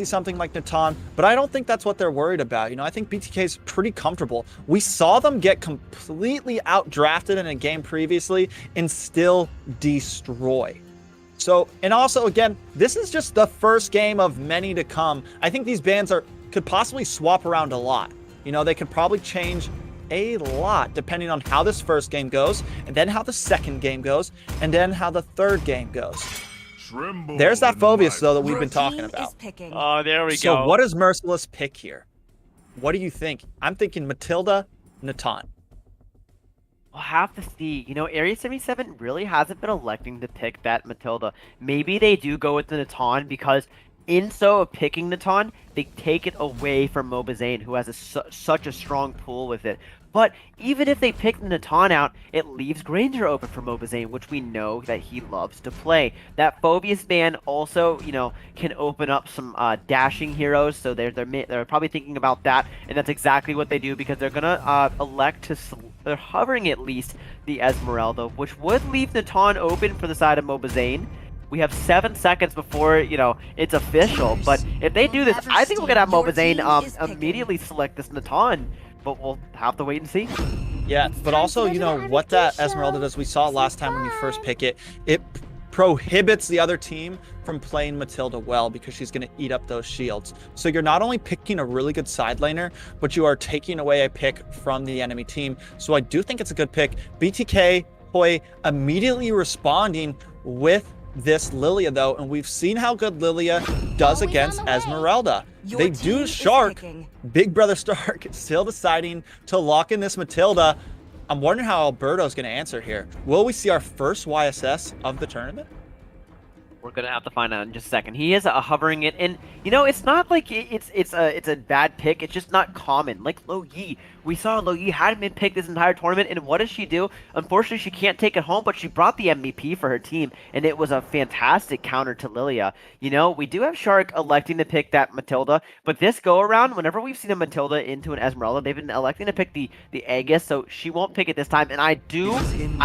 something like Natan, but I don't think that's what they're worried about. You know, I think BTK is pretty comfortable. We saw them get completely outdrafted in a game previously and still destroy. So, and also, again, this is just the first game of many to come. I think these bans could possibly swap around a lot. You know, they could probably change a lot depending on how this first game goes, and then how the second game goes, and then how the third game goes. There's that Phobius, though, that we've been talking about. Oh, there we go. So what does Merciless pick here? What do you think? I'm thinking Matilda, Natan. We'll have to see. You know, Area 77 really hasn't been electing to pick that Matilda. Maybe they do go with the Natan because in so picking Natan, they take it away from Mobazane, who has such a strong pull with it. But even if they pick the Natan out, it leaves Granger open for Mobazane, which we know that he loves to play. That Phobius ban also, you know, can open up some dashing heroes, so they're probably thinking about that, and that's exactly what they do because they're gonna elect to they're hovering at least the Esmeralda, which would leave Natan open for the side of Mobazane. We have 7 seconds before, you know, it's official, but if they do this, I think we're gonna have Mobazane immediately select this Natan. But we'll have to wait and see. Yeah, but also, you know, what that Esmeralda does, we saw last time when you first pick it, it prohibits the other team from playing Matilda well because she's going to eat up those shields. So you're not only picking a really good side laner, but you are taking away a pick from the enemy team. So I do think it's a good pick. BTK, Hoi immediately responding with this Lilia, though, and we've seen how good Lilia does against Esmeralda. They do Shark. Big Brother Stark still deciding to lock in this Matilda. I'm wondering how Alberto's going to answer here. Will we see our first YSS of the tournament? We're gonna have to find out in just a second. He is hovering it, and you know, it's not like it's a bad pick. It's just not common. Like Lo Yi, we saw Lo Yi hadn't been picked this entire tournament, and what does she do? Unfortunately, she can't take it home, but she brought the MVP for her team, and it was a fantastic counter to Lilia. You know, we do have Shark electing to pick that Matilda, but this go around, whenever we've seen a Matilda into an Esmeralda, they've been electing to pick the Aegis, so she won't pick it this time. And I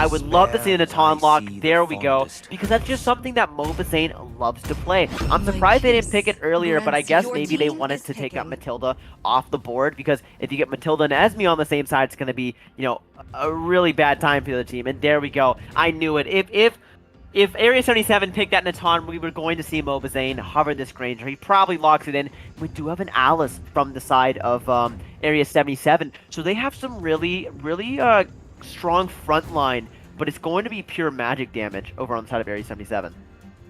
would love to see a Natan lock. There we go, because that's just something that Mobazane loves to play. I'm surprised they didn't pick it earlier, but I guess maybe they wanted to take out Matilda off the board, because if you get Matilda and Esme on the same side, it's going to be, you know, a really bad time for the team. And there we go. I knew it. If Area 77 picked that Natan, we were going to see Mobazane hover this Granger. He probably locks it in. We do have an Alice from the side of Area 77, so they have some really strong front line, but it's going to be pure magic damage over on the side of Area 77.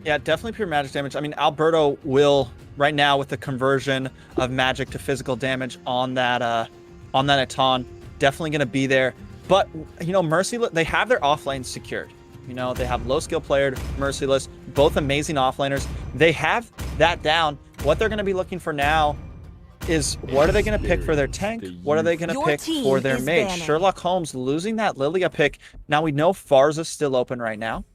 Yeah, definitely pure magic damage. I mean, Alberto will, right now, with the conversion of magic to physical damage on that Natan, definitely going to be there. But, you know, Merciless, they have their offlanes secured. You know, they have low skill player, Merciless, both amazing offlaners. They have that down. What they're going to be looking for now is what are they going to pick for their tank? What are they going to pick for their mage? Sherlock Holmes losing that Lilia pick. Now we know Farza's still open right now.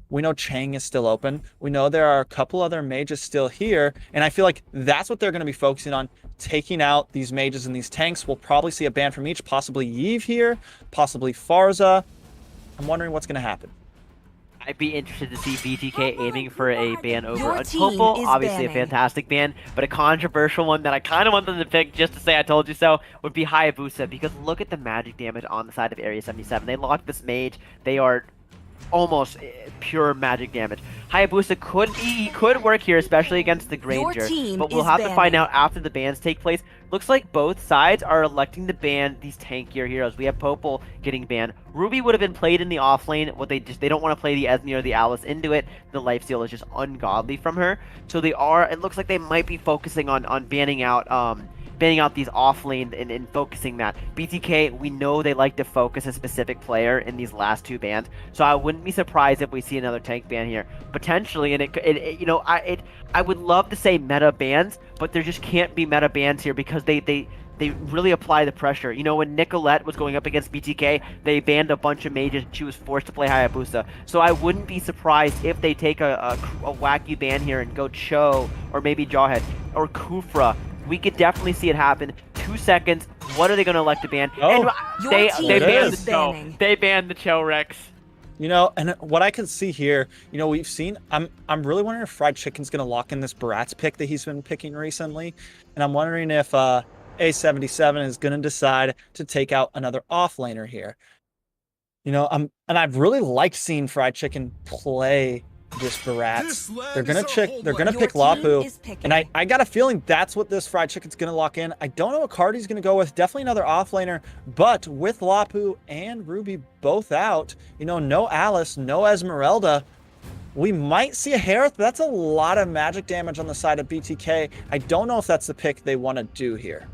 We know Chang is still open. We know there are a couple other mages still here. And I feel like that's what they're going to be focusing on, taking out these mages and these tanks. We'll probably see a ban from each, possibly Yves here, possibly Farza. I'm wondering what's going to happen. I'd be interested to see BTK aiming for a ban over Untopal. Obviously a fantastic ban, but a controversial one that I kind of want them to pick just to say I told you so would be Hayabusa, because look at the magic damage on the side of Area 77. They locked this mage. They are almost pure magic damage. Hayabusa could work here, especially against the Granger, but we'll have to find out after the bans take place. Looks like both sides are electing to ban these tankier heroes. We have Popol getting banned. Ruby would have been played in the off lane. They don't want to play the Esme or the Alice into it. The lifesteal is just ungodly from her. So it looks like they might be focusing on banning out these off lane and focusing that. BTK, we know they like to focus a specific player in these last 2 bans, so I wouldn't be surprised if we see another tank ban here potentially. And I would love to say meta bans, but there just can't be meta bans here because they really apply the pressure. You know, when Nicolette was going up against BTK, they banned a bunch of mages and she was forced to play Hayabusa. So I wouldn't be surprised if they take a wacky ban here and go Cho or maybe Jawhead or Kufra. We could definitely see it happen. 2 seconds. What are they going to elect to ban? Oh, and they banned the Cho. They banned the Cho, Rex. You know, and what I can see here, you know, we've seen. I'm really wondering if Fried Chicken's going to lock in this Barat's pick that he's been picking recently, and I'm wondering if A77 is going to decide to take out another offlaner here. You know, and I've really liked seeing Fried Chicken play this Barats. They're gonna pick Lapu, and I got a feeling that's what this Fried Chicken's gonna lock in. I don't know what card he's gonna go with. Definitely another offlaner, but with Lapu and Ruby both out, you know, no Alice, no Esmeralda, we might see a Harith. That's a lot of magic damage on the side of BTK. I don't know if that's the pick they want to do here.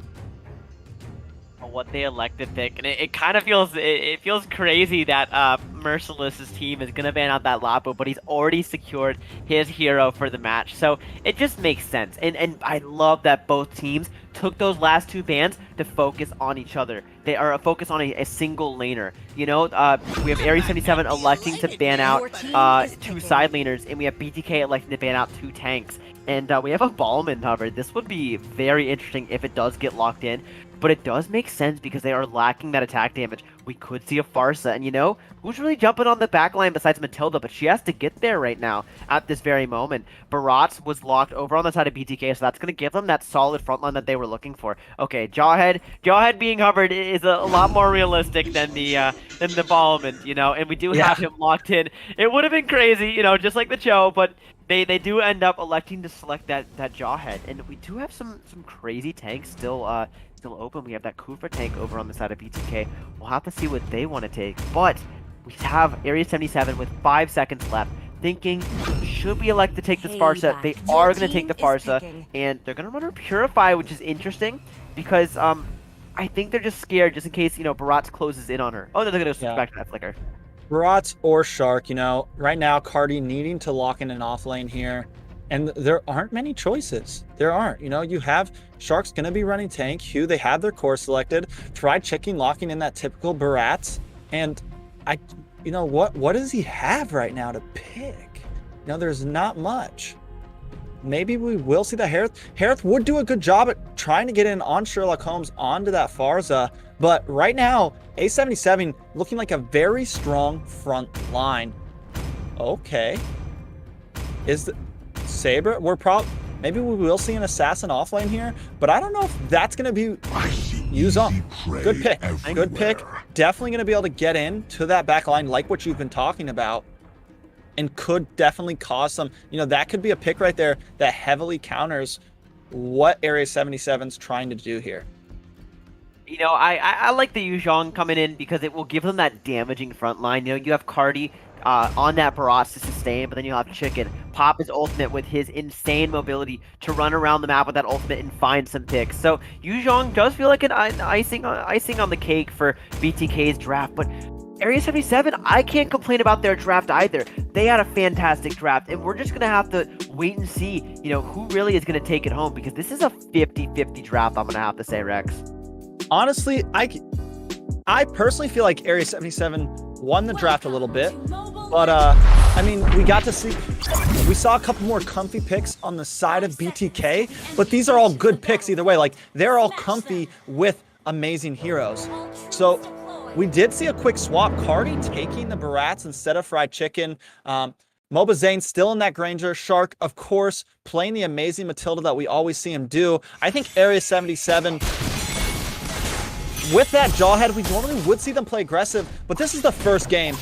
What they elected pick, and it kind of feels crazy that Merciless's team is gonna ban out that Lapu, but he's already secured his hero for the match, so it just makes sense. And I love that both teams took those last 2 bans to focus on each other. They are focused on a single laner. You know, we have Ares 77 electing to ban out 2 side laners, and we have BTK electing to ban out 2 tanks. And we have a Ballman covered. This would be very interesting if it does get locked in. But it does make sense because they are lacking that attack damage. We could see a Farsa, and you know, who's really jumping on the back line besides Matilda? But she has to get there right now at this very moment. Baratz was locked over on the side of BTK, so that's going to give them that solid front line that they were looking for. Okay, Jawhead being covered is a lot more realistic than the Ballman, you know, and we do have him locked in. It would have been crazy, you know, just like the Cho, but they do end up electing to select that Jawhead, and we do have some crazy tanks still open. We have that Kufra tank over on the side of BTK. We'll have to see what they want to take, but we have Area 77 with 5 seconds left, thinking, should we elect to take this Farsa? They are going to take the Farsa, and they're going to run her Purify, which is interesting, because I think they're just scared, just in case, you know, Baratz closes in on her. Oh, no, they're going to switch back to that Flicker. Baratz or Shark, you know, right now, Cardi needing to lock in an off lane here. And there aren't many choices. There aren't. You know, you have Shark's going to be running tank. Hugh, they have their core selected. Fried Chicken locking in that typical Baratz. And you know, what does he have right now to pick? You know, there's not much. Maybe we will see the Harith. Harith would do a good job at trying to get in on Sherlock Holmes onto that Farsa. But right now, A77 looking like a very strong front line. Okay. Is the Saber, maybe we will see an assassin offlane here, but I don't know if that's going to be used on. Good pick. Good pick. Definitely going to be able to get in to that back line like what you've been talking about, and could definitely cause some, you know, that could be a pick right there that heavily counters what Area 77's trying to do here. You know, I like the Yuzhong coming in because it will give them that damaging front line. You know, you have Cardi on that Baratz to sustain, but then you'll have Chicken pop his ultimate with his insane mobility to run around the map with that ultimate and find some picks. So Yuzhong does feel like an icing on the cake for BTK's draft, but Area 77, I can't complain about their draft either. They had a fantastic draft, and we're just going to have to wait and see, you know, who really is going to take it home, because this is a 50-50 draft, I'm going to have to say, Rex. Honestly, I personally feel like Area 77 won the draft a little bit, but I mean, we saw a couple more comfy picks on the side of BTK, but these are all good picks either way. Like, they're all comfy with amazing heroes. So we did see a quick swap. Cardi taking the Baratz instead of Fried Chicken. Moba Zane still in that Granger. Shark, of course, playing the amazing Matilda that we always see him do. I think Area 77, with that Jawhead, we normally would see them play aggressive, but this is the first game.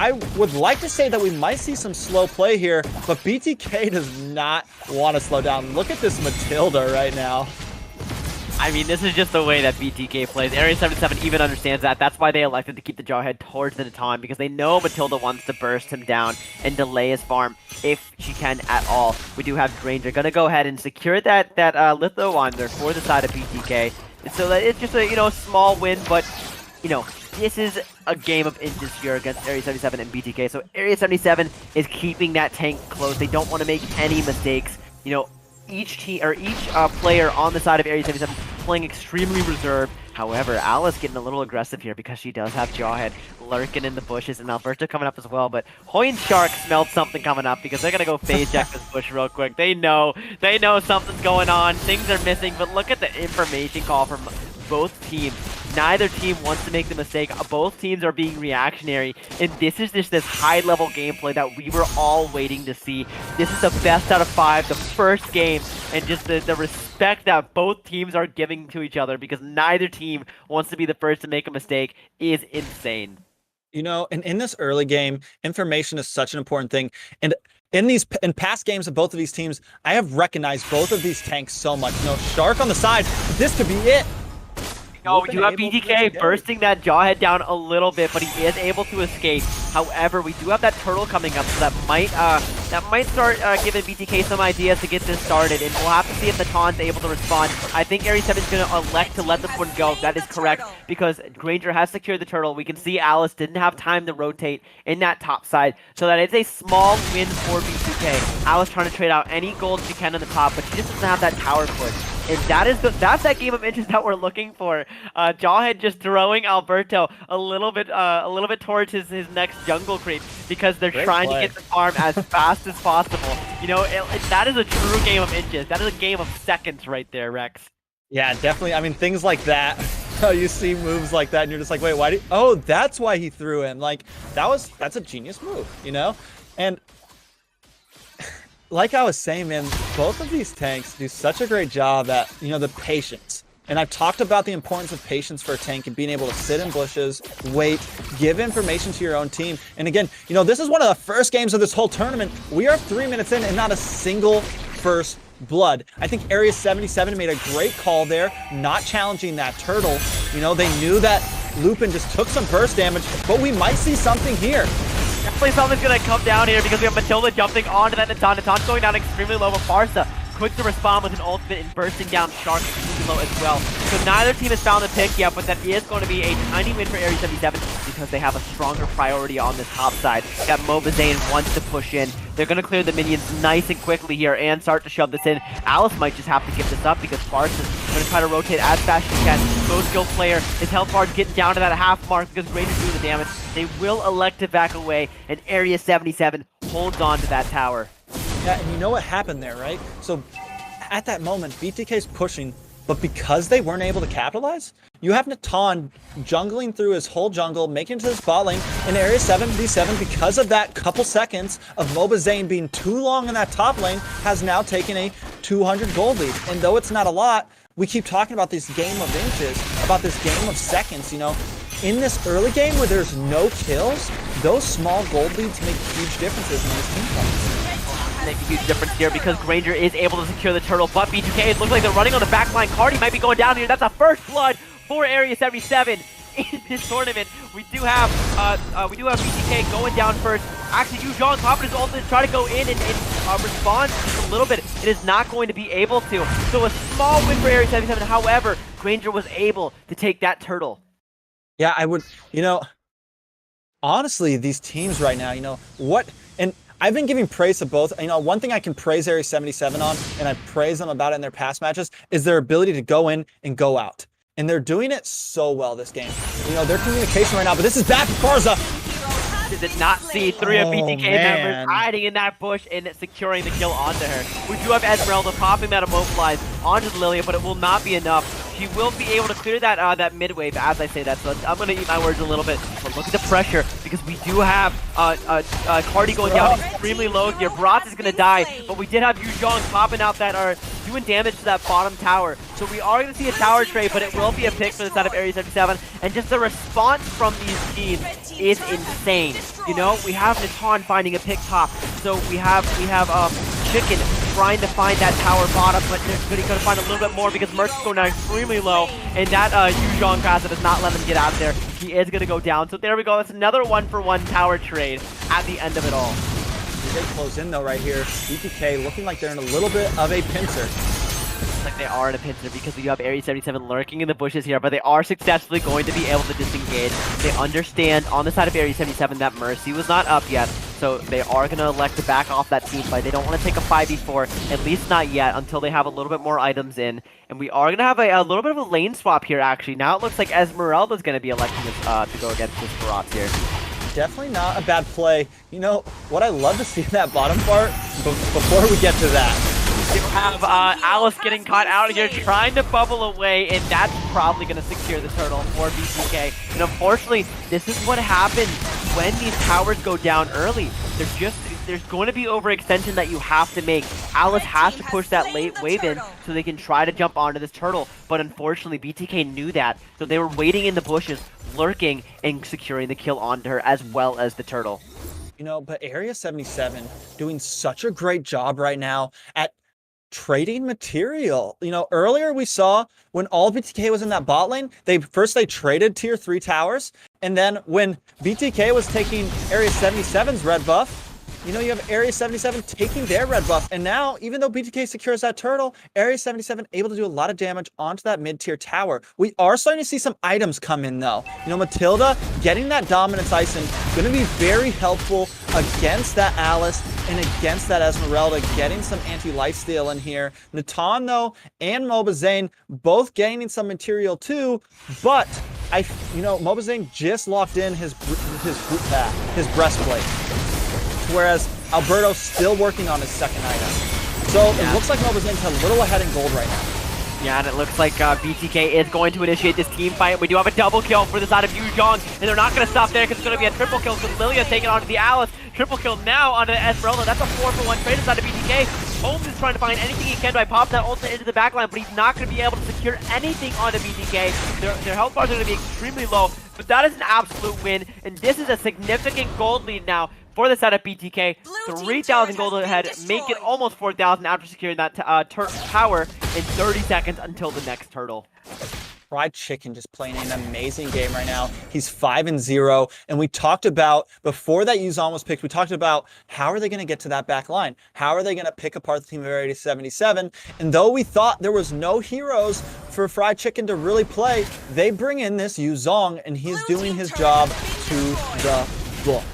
I would like to say that we might see some slow play here, but BTK does not want to slow down. Look at this Matilda right now. I mean, this is just the way that BTK plays. Area 77 even understands that. That's why they elected to keep the Jawhead towards the Natan, because they know Matilda wants to burst him down and delay his farm if she can at all. We do have Granger gonna go ahead and secure that Litho on there for the side of BTK. So that it's just a small win, but this is a game of inches here against Area 77 and BTK. So Area 77 is keeping that tank close. They don't want to make any mistakes. Each team or each player on the side of Area 77 playing extremely reserved. However, Alice getting a little aggressive here because she does have Jawhead lurking in the bushes, and Alberto coming up as well. But Hoy and Shark smelled something coming up because they're gonna go phase check this bush real quick. They know something's going on. Things are missing, but look at the information call from both teams. Neither team wants to make the mistake. Both teams are being reactionary, and this is just this high-level gameplay that we were all waiting to see. This is the best out of 5, the first game, and just the respect that both teams are giving to each other because neither team wants to be the first to make a mistake is insane. And in this early game, information is such an important thing. And in past games of both of these teams, I have recognized both of these tanks so much. Shark on the side, this could be it. We do have BTK bursting that Jawhead down a little bit, but he is able to escape. However, we do have that turtle coming up, so that might start giving BTK some ideas to get this started, and we'll have to see if the Natan's able to respond. I think Area 7 is going to elect to let this one go. That is correct, because Granger has secured the turtle. We can see Alice didn't have time to rotate in that top side, so that is a small win for BTK. Alice trying to trade out any gold she can on the top, but she just doesn't have that tower push. And that's that game of interest that we're looking for. Jawhead just throwing Alberto a little bit towards his next jungle creep because they're trying to get the farm as fast as possible. That is a true game of inches. That is a game of seconds right there, Rex. Yeah, definitely. I mean, things like that. You see moves like that, and you're just like, wait, why? Oh, that's why he threw in. Like that's a genius move, And like I was saying, man, both of these tanks do such a great job at, the patience. And I've talked about the importance of patience for a tank and being able to sit in bushes, wait, give information to your own team. And again, this is one of the first games of this whole tournament. We are 3 minutes in and not a single first blood. I think Area 77 made a great call there, not challenging that turtle. They knew that Lupin just took some burst damage, but we might see something here. Definitely something's going to come down here because we have Matilda jumping onto that Natan. Natan's going down extremely low, but Barca quick to respond with an ultimate and bursting down Shark extremely low as well. So neither team has found the pick yet, but that is going to be a tiny win for Area 77 because they have a stronger priority on this top side. Got Mobazane wants to push in. They're going to clear the minions nice and quickly here and start to shove this in. Alice might just have to give this up because Barca is going to try to rotate as fast as he can. Most skilled player, his health bar's getting down to that half mark because Granger's doing the damage. They will elect to back away, and Area 77 holds on to that tower. Yeah, and you know what happened there, right? So at that moment, BTK's pushing, but because they weren't able to capitalize, you have Natan jungling through his whole jungle, making it to this bot lane in Area 77 because of that couple seconds of Mobazane being too long in that top lane, has now taken a 200 gold lead. And though it's not a lot, we keep talking about this game of inches, about this game of seconds, In this early game where there's no kills, those small gold leads make huge differences in this team fight. Make a huge difference here because Granger is able to secure the turtle, but BTK, it looks like they're running on the backline. Cardi might be going down here. That's a first blood for Area 77 in this tournament. We do have BTK going down first. Actually, Yujon popping his ult to try to go in and respond just a little bit. It is not going to be able to. So a small win for Area 77. However, Granger was able to take that turtle. Yeah, I would, honestly, these teams right now, and I've been giving praise to both. One thing I can praise Area 77 on, and I praise them about it in their past matches, is their ability to go in and go out. And they're doing it so well this game. Their communication right now, but this is bad for Barca. Did not see 3 of BTK members hiding in that bush and securing the kill onto her. We do have Esmeralda popping that immobilize onto the Lilia, but it will not be enough. She will be able to clear that that mid wave as I say that, so I'm going to eat my words a little bit. But look at the pressure, because we do have Cardi going down extremely low here. Bratz is going to die, but we did have Yuzhong popping out that are doing damage to that bottom tower. So we are going to see a tower trade, but it will be a pick for the side of Area 77. And just the response from these teams is insane. You know, we have Natan finding a pick top. So we have Chicken trying to find that tower bottom, but they're going to find a little bit more because Merc is going down extremely low. And that Yuzhong Kasa does not let him get out there. He is going to go down. So there we go. That's another 1-for-1 tower trade at the end of it all. They close in though right here. BTK looking like they're in a little bit of a pincer. Like they are in a pincer because we have Area 77 lurking in the bushes here, but they are successfully going to be able to disengage. They understand on the side of Area 77 that Mercy was not up yet, so they are going to elect to back off that team fight. They don't want to take a 5v4, at least not yet, until they have a little bit more items in. And we are going to have a little bit of a lane swap here, actually. Now it looks like Esmeralda's going to be electing this, to go against this Barat here. Definitely not a bad play. You know, what I love to see in that bottom part, before we get to that, we have Alice getting caught out here, trying to bubble away, and that's probably going to secure the turtle for BTK. And unfortunately, this is what happens when these towers go down early. There's going to be overextension that you have to make. Alice has to push that late wave in so they can try to jump onto this turtle. But unfortunately, BTK knew that, so they were waiting in the bushes, lurking, and securing the kill onto her as well as the turtle. You know, but Area 77 doing such a great job right now at trading material. You know, earlier we saw when all BTK was in that bot lane, they traded tier 3 towers, and then when BTK was taking Area 77's red buff, you know, you have Area 77 taking their red buff, and now, even though BTK secures that turtle, Area 77 able to do a lot of damage onto that mid-tier tower. We are starting to see some items come in, though. You know, Matilda getting that Dominance Ison, going to be very helpful against that Alice and against that Esmeralda, getting some anti-lifesteal in here. Natan, though, and Mobazane both gaining some material, too, but you know, Mobazane just locked in his breastplate, whereas Alberto's still working on his second item. So it looks like Mobazane's a little ahead in gold right now. Yeah, and it looks like BTK is going to initiate this team fight. We do have a double kill for the side of Yuzhong, and they're not going to stop there because it's going to be a triple kill because Lilia taking on to the Alice. Triple kill now onto Esmeralda. That's a 4-for-1 trade inside of BTK. Holmes is trying to find anything he can by popping that ultimate into the backline, but he's not going to be able to secure anything onto BTK. Their health bars are going to be extremely low, but that is an absolute win, and this is a significant gold lead now for the side of BTK. 3,000 gold ahead, make it almost 4,000 after securing that tower in 30 seconds until the next turtle. Fried Chicken just playing an amazing game right now. He's 5-0, and we talked about, before that Yuzhong was picked, we talked about how are they going to get to that back line? How are they going to pick apart the team of Area 77? And though we thought there was no heroes for Fried Chicken to really play, they bring in this Yuzhong, and he's doing his job to the book.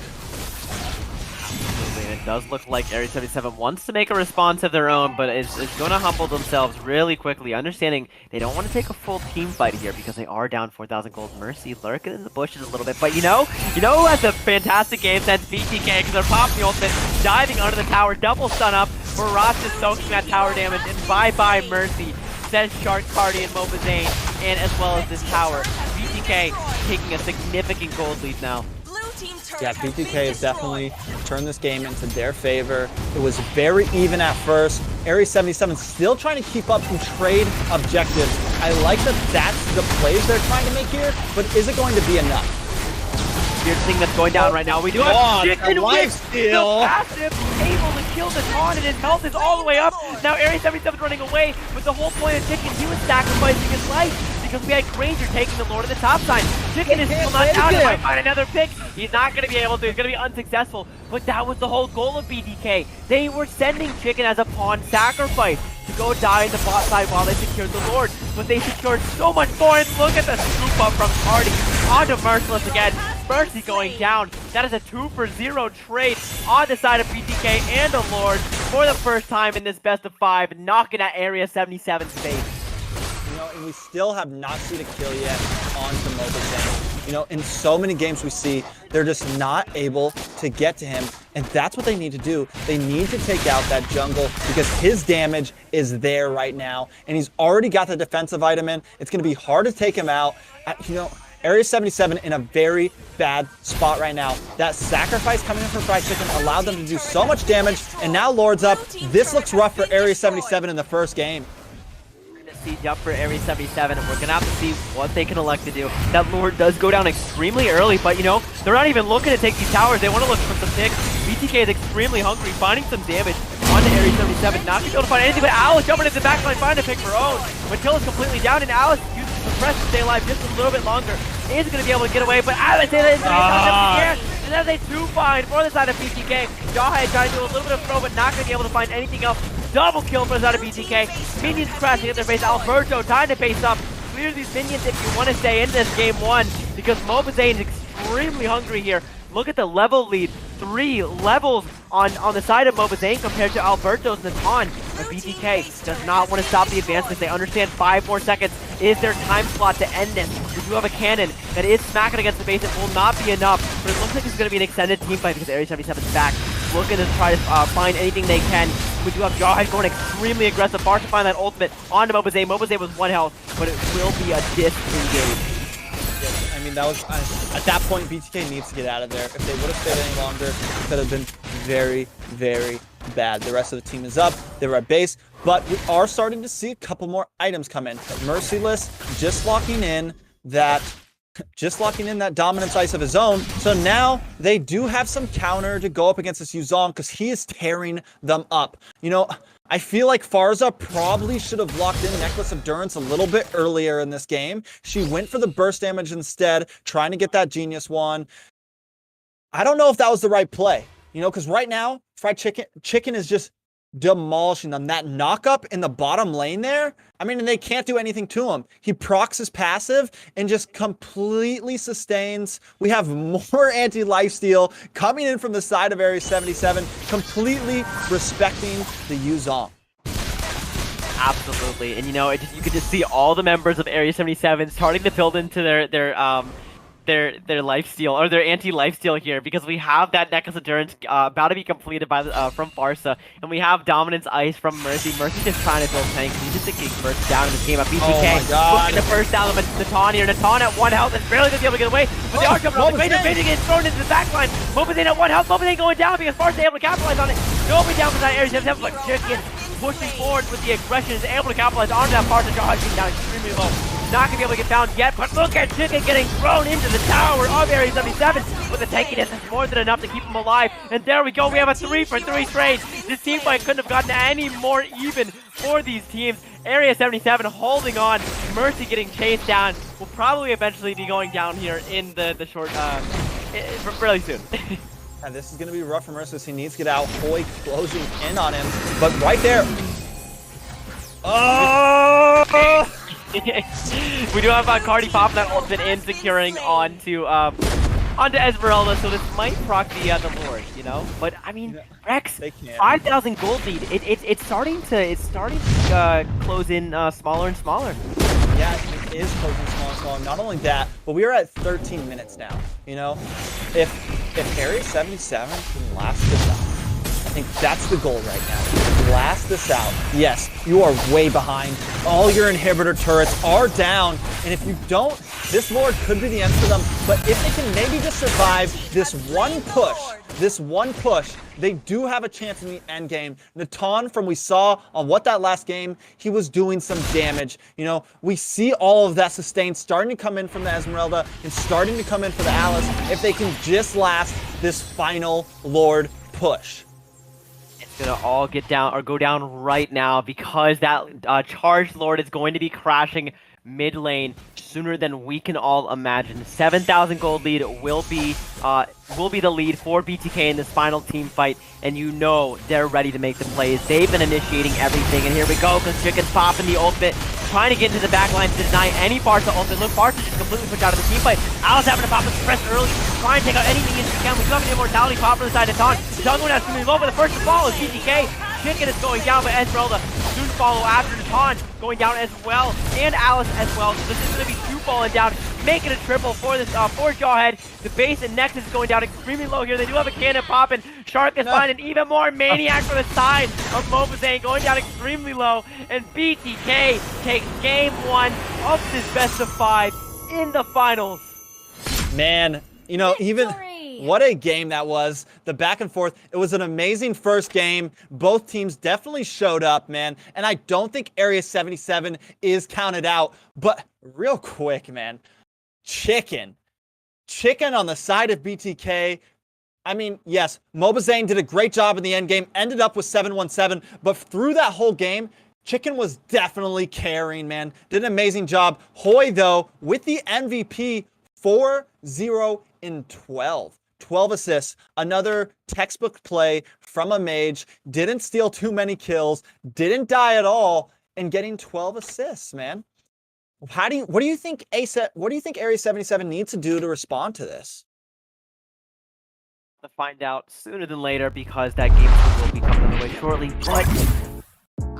It does look like Area 77 wants to make a response of their own, but is going to humble themselves really quickly, understanding they don't want to take a full team fight here because they are down 4,000 gold. Mercy lurking in the bushes a little bit, but you know who has a fantastic game sense? BTK, because they're popping the ultimate, diving under the tower, double stun up. Barat is soaking that tower damage, and bye-bye Mercy, says Shark, Cardi, and Mobazane, and as well as this tower. BTK taking a significant gold lead now. Yeah, BTK has definitely turned this game into their favor. It was very even at first. Area 77 still trying to keep up and trade objectives. I like that that's the plays they're trying to make here, but is it going to be enough? Weird thing that's going down right now. We do have Chicken with the steal. passive, able to kill the Taunt, and his health is all the way up. Now Area 77 running away, but the whole point of Chicken, he was sacrificing his life because we had Granger taking the Lord of the top side. Chicken is still not out. He might find another pick. He's not going to be able to. He's going to be unsuccessful. But that was the whole goal of BTK. They were sending Chicken as a pawn sacrifice to go die in the bot side while they secured the Lord. But they secured so much more. And look at the scoop up from Cardi onto Merciless again. Mercy going down. That is a 2-for-0 trade on the side of BTK and a Lord for the first time in this best of 5, knocking at Area 77's face. You know, and we still have not seen a kill yet onto Mobazane. You know, in so many games we see, they're just not able to get to him. And that's what they need to do. They need to take out that jungle because his damage is there right now. And he's already got the defensive item in. It's going to be hard to take him out. You know, Area 77 in a very bad spot right now. That sacrifice coming in from Fried Chicken allowed them to do so much damage. And now Lord's up. This looks rough for Area 77 in the first game. Siege up for Area 77, and we're gonna have to see what they can elect to do. That Lord does go down extremely early, but you know, they're not even looking to take these towers. They want to look for some picks. BTK is extremely hungry, finding some damage onto Area 77. Not gonna be able to find anything, but Alice jumping into the backline, finding a pick for own. Mattel is completely down, and Alice uses the press to stay alive just a little bit longer. Is gonna be able to get away, but Alice is gonna get and that's a 2-find for the side of BTK. Jawhead trying to do a little bit of throw, but not gonna be able to find anything else. Double kill for the side of BTK. Minions crashing at their face. Alberto time to face up. Clear these minions if you want to stay in this game 1, because Mobazane is extremely hungry here. Look at the level lead. 3 levels on the side of Mobazane compared to Alberto's Natan. But BTK does not want to stop the advancements. They understand 5 more seconds is their time slot to end this. We do have a cannon that is smacking against the base. It will not be enough, but it looks like it's going to be an extended team fight because Area 77 is back, looking to try to find anything they can. We do have Jawhead going extremely aggressive. Far to find that ultimate onto Mobazane. Mobazane was 1 health, but it will be a disengage. I mean, that was at that point, BTK needs to get out of there. If they would have stayed any longer, it could have been very, very bad. The rest of the team is up. They were at base, but we are starting to see a couple more items come in. Merciless just locking in that dominance ice of his own. So now they do have some counter to go up against this Yuzong because he is tearing them up. You know, I feel like Farza probably should have locked in Necklace of Durance a little bit earlier in this game. She went for the burst damage instead, trying to get that Genius Wand. I don't know if that was the right play, you know, because right now, Fried Chicken is just demolishing them. That knock-up in the bottom lane there, I mean, and they can't do anything to him. He procs his passive and just completely sustains. We have more anti-lifesteal coming in from the side of Area 77, completely respecting the Yuzong. Absolutely, and you know, you could just see all the members of Area 77 starting to build into their lifesteal or their anti-lifesteal here, because we have that Necklace of Durance about to be completed by from Farsa, and we have Dominance Ice from Mercy. Mercy just trying to build tanks. He's just thinking first down in this game. BTK looking to first down Natan here. Natan at 1 health is barely gonna be able to get away, but they are jumping off the greater. Baiting gets thrown into the backline. Mobazane at 1 health. Mobazane going down because Farsa able to capitalize on it. Nobody down for that Area 77, but Chicken pushing forward with the aggression is able to capitalize on that Farsa. Jawhead being down extremely low. Not gonna be able to get found yet, but look at Chicken getting thrown into the tower of Area 77 with the tankiness. That's more than enough to keep him alive. And there we go. We have a 3-for-3 trade. This team fight couldn't have gotten any more even for these teams. Area 77 holding on. Mercy getting chased down. Will probably eventually be going down here in the short, fairly soon. And this is going to be rough for Mercy. He needs to get out. Hoy closing in on him, but right there. Oh! We do have Cardi popping that ultimate and securing onto Esmeralda, so this might proc the Lord, you know. But I mean, Rex, 5,000 gold lead. It's starting to close in smaller and smaller. Yeah, it is closing smaller and smaller. Not only that, but we are at 13 minutes now. You know, if Area 77 can last this out, I think that's the goal right now. Last this out. Yes, you are way behind. All your inhibitor turrets are down, and if you don't, this Lord could be the end for them. But if they can maybe just survive this one push, they do have a chance in the end game. Natan, from we saw on what that last game, he was doing some damage. You know, we see all of that sustain starting to come in from the Esmeralda and starting to come in for the Alice if they can just last this final Lord push. Gonna all get down or go down right now because that charged Lord is going to be crashing mid lane sooner than we can all imagine. 7,000 gold lead will be the lead for BTK in this final team fight, and you know they're ready to make the plays. They've been initiating everything, and here we go because Chicken's popping the ultimate, trying to get into the backline to deny any Barca ultimate. Look, Barca just completely pushed out of the team fight. Alice having to pop his press early, trying to take out any minions he can. We still have an immortality pop from the side of Ton. Ton going down extremely low, but the first to fall is BTK. Chicken is going down, but Esmeralda soon follow after. Ton going down as well, and Alice as well. So this is going to be 2 falling down. make it a triple for this for Jawhead. The base and Nexus is going down extremely low here. They do have a cannon popping. Shark is finding even more Maniac for the side of Mobazane, going down extremely low. And BTK takes game 1 of this best of 5 in the finals. Man, you know, even what a game that was. The back and forth. It was an amazing first game. Both teams definitely showed up, man. And I don't think Area 77 is counted out. But real quick, man. Chicken on the side of BTK. I mean, yes, Mobazane did a great job in the end game. Ended up with 717. But through that whole game, Chicken was definitely carrying, man. Did an amazing job. Hoy, though, with the MVP, 4-0 in 12. 12 assists, another textbook play from a mage, didn't steal too many kills, didn't die at all, and getting 12 assists, man. What do you think Area 77 needs to do to respond to this? To find out sooner than later, because that game will be coming away shortly. But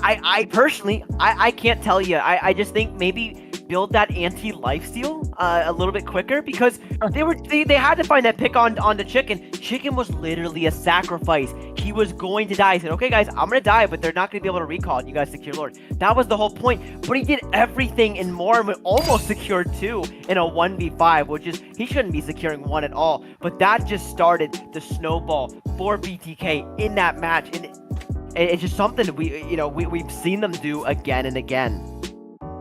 I personally, I can't tell you. I just think maybe build that anti-lifesteal a little bit quicker, because they had to find that pick on the Chicken. Chicken was literally a sacrifice. He was going to die. He said, okay guys, I'm gonna die, but they're not gonna be able to recall it. You guys secure Lord. That was the whole point. But he did everything and more, and almost secured 2 in a 1v5, which is, he shouldn't be securing 1 at all. But that just started the snowball for BTK in that match, and it's just something we've seen them do again and again.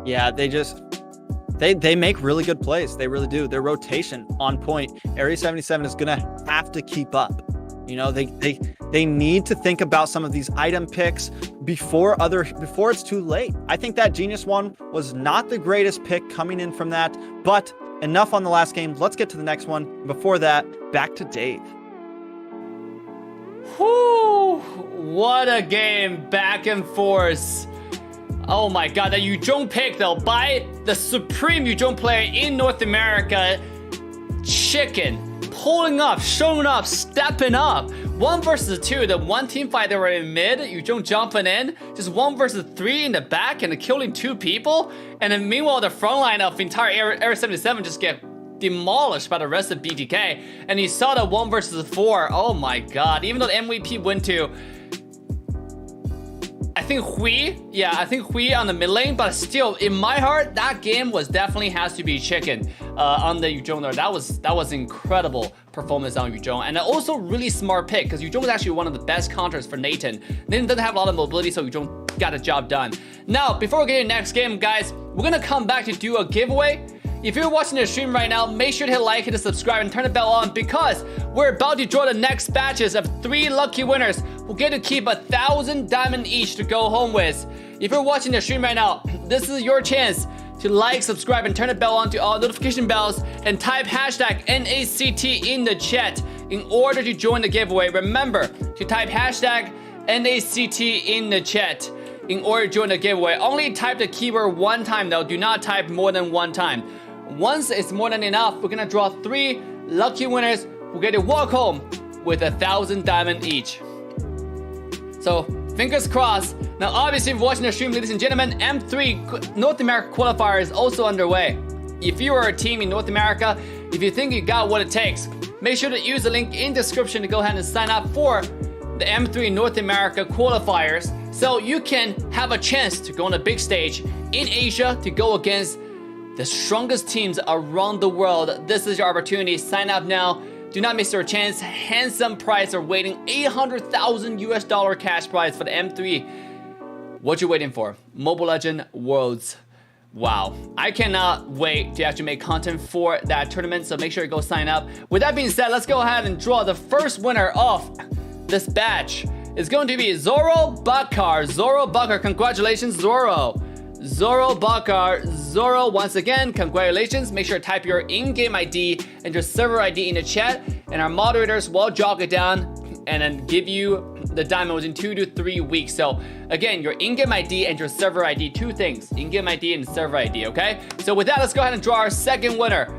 Yeah, they make really good plays. They really do. Their rotation on point. Area 77 is gonna have to keep up. You know, they need to think about some of these item picks before it's too late. I think that Genius one was not the greatest pick coming in from that, but enough on the last game. Let's get to the next one. Before that, back to Dave. Whew, what a game, back and forth. Oh my god, that Yuzhong pick though by the supreme Yuzhong player in North America, Chicken, pulling up, showing up, stepping up. 1 versus 2, the one team fight they were in mid, Yuzhong jumping in, just 1 versus 3 in the back and killing 2 people. And then meanwhile, the front line of entire Area 77 just get demolished by the rest of BTK. And you saw the 1 versus 4. Oh my god, even though the MVP went to, I think Hui on the mid lane, but still, in my heart, that game definitely has to be Chicken on the Yuzhong there. That was incredible performance on Yuzhong, and also really smart pick, because Yuzhong was actually one of the best counters for Nathan. Nathan doesn't have a lot of mobility, so Yuzhong got the job done. Now, before we get to the next game, guys, we're gonna come back to do a giveaway. If you're watching the stream right now, make sure to hit like, hit the subscribe, and turn the bell on, because we're about to draw the next batches of 3 lucky winners who get to keep 1,000 diamond each to go home with. If you're watching the stream right now, this is your chance to like, subscribe, and turn the bell on to all notification bells, and type hashtag NACT in the chat in order to join the giveaway. Remember to type hashtag NACT in the chat in order to join the giveaway. Only type the keyword 1 time though. Do not type more than 1 time. Once it's more than enough, we're gonna draw 3 lucky winners who get to walk home with 1,000 diamond each. So fingers crossed. Now obviously, if you're watching the stream, ladies and gentlemen, M3 North America Qualifier is also underway. If you are a team in North America, if you think you got what it takes, make sure to use the link in description to go ahead and sign up for the M3 North America Qualifiers, so you can have a chance to go on a big stage in Asia to go against the strongest teams around the world. This is your opportunity. Sign up now. Do not miss your chance. Handsome prize are waiting. $800,000 cash prize for the M3. What you waiting for? Mobile Legend Worlds. Wow. I cannot wait to actually make content for that tournament, so make sure you go sign up. With that being said, let's go ahead and draw the first winner of this batch. It's going to be Zoro Bakar. Zoro Bakar, congratulations, Zoro. Zoro Bakar. Zoro, once again, congratulations. Make sure to type your in-game ID and your server ID in the chat, and our moderators will jog it down and then give you the diamond within 2 to 3 weeks. So again, your in-game ID and your server ID, 2 things, in-game ID and server ID, okay? So with that, let's go ahead and draw our second winner.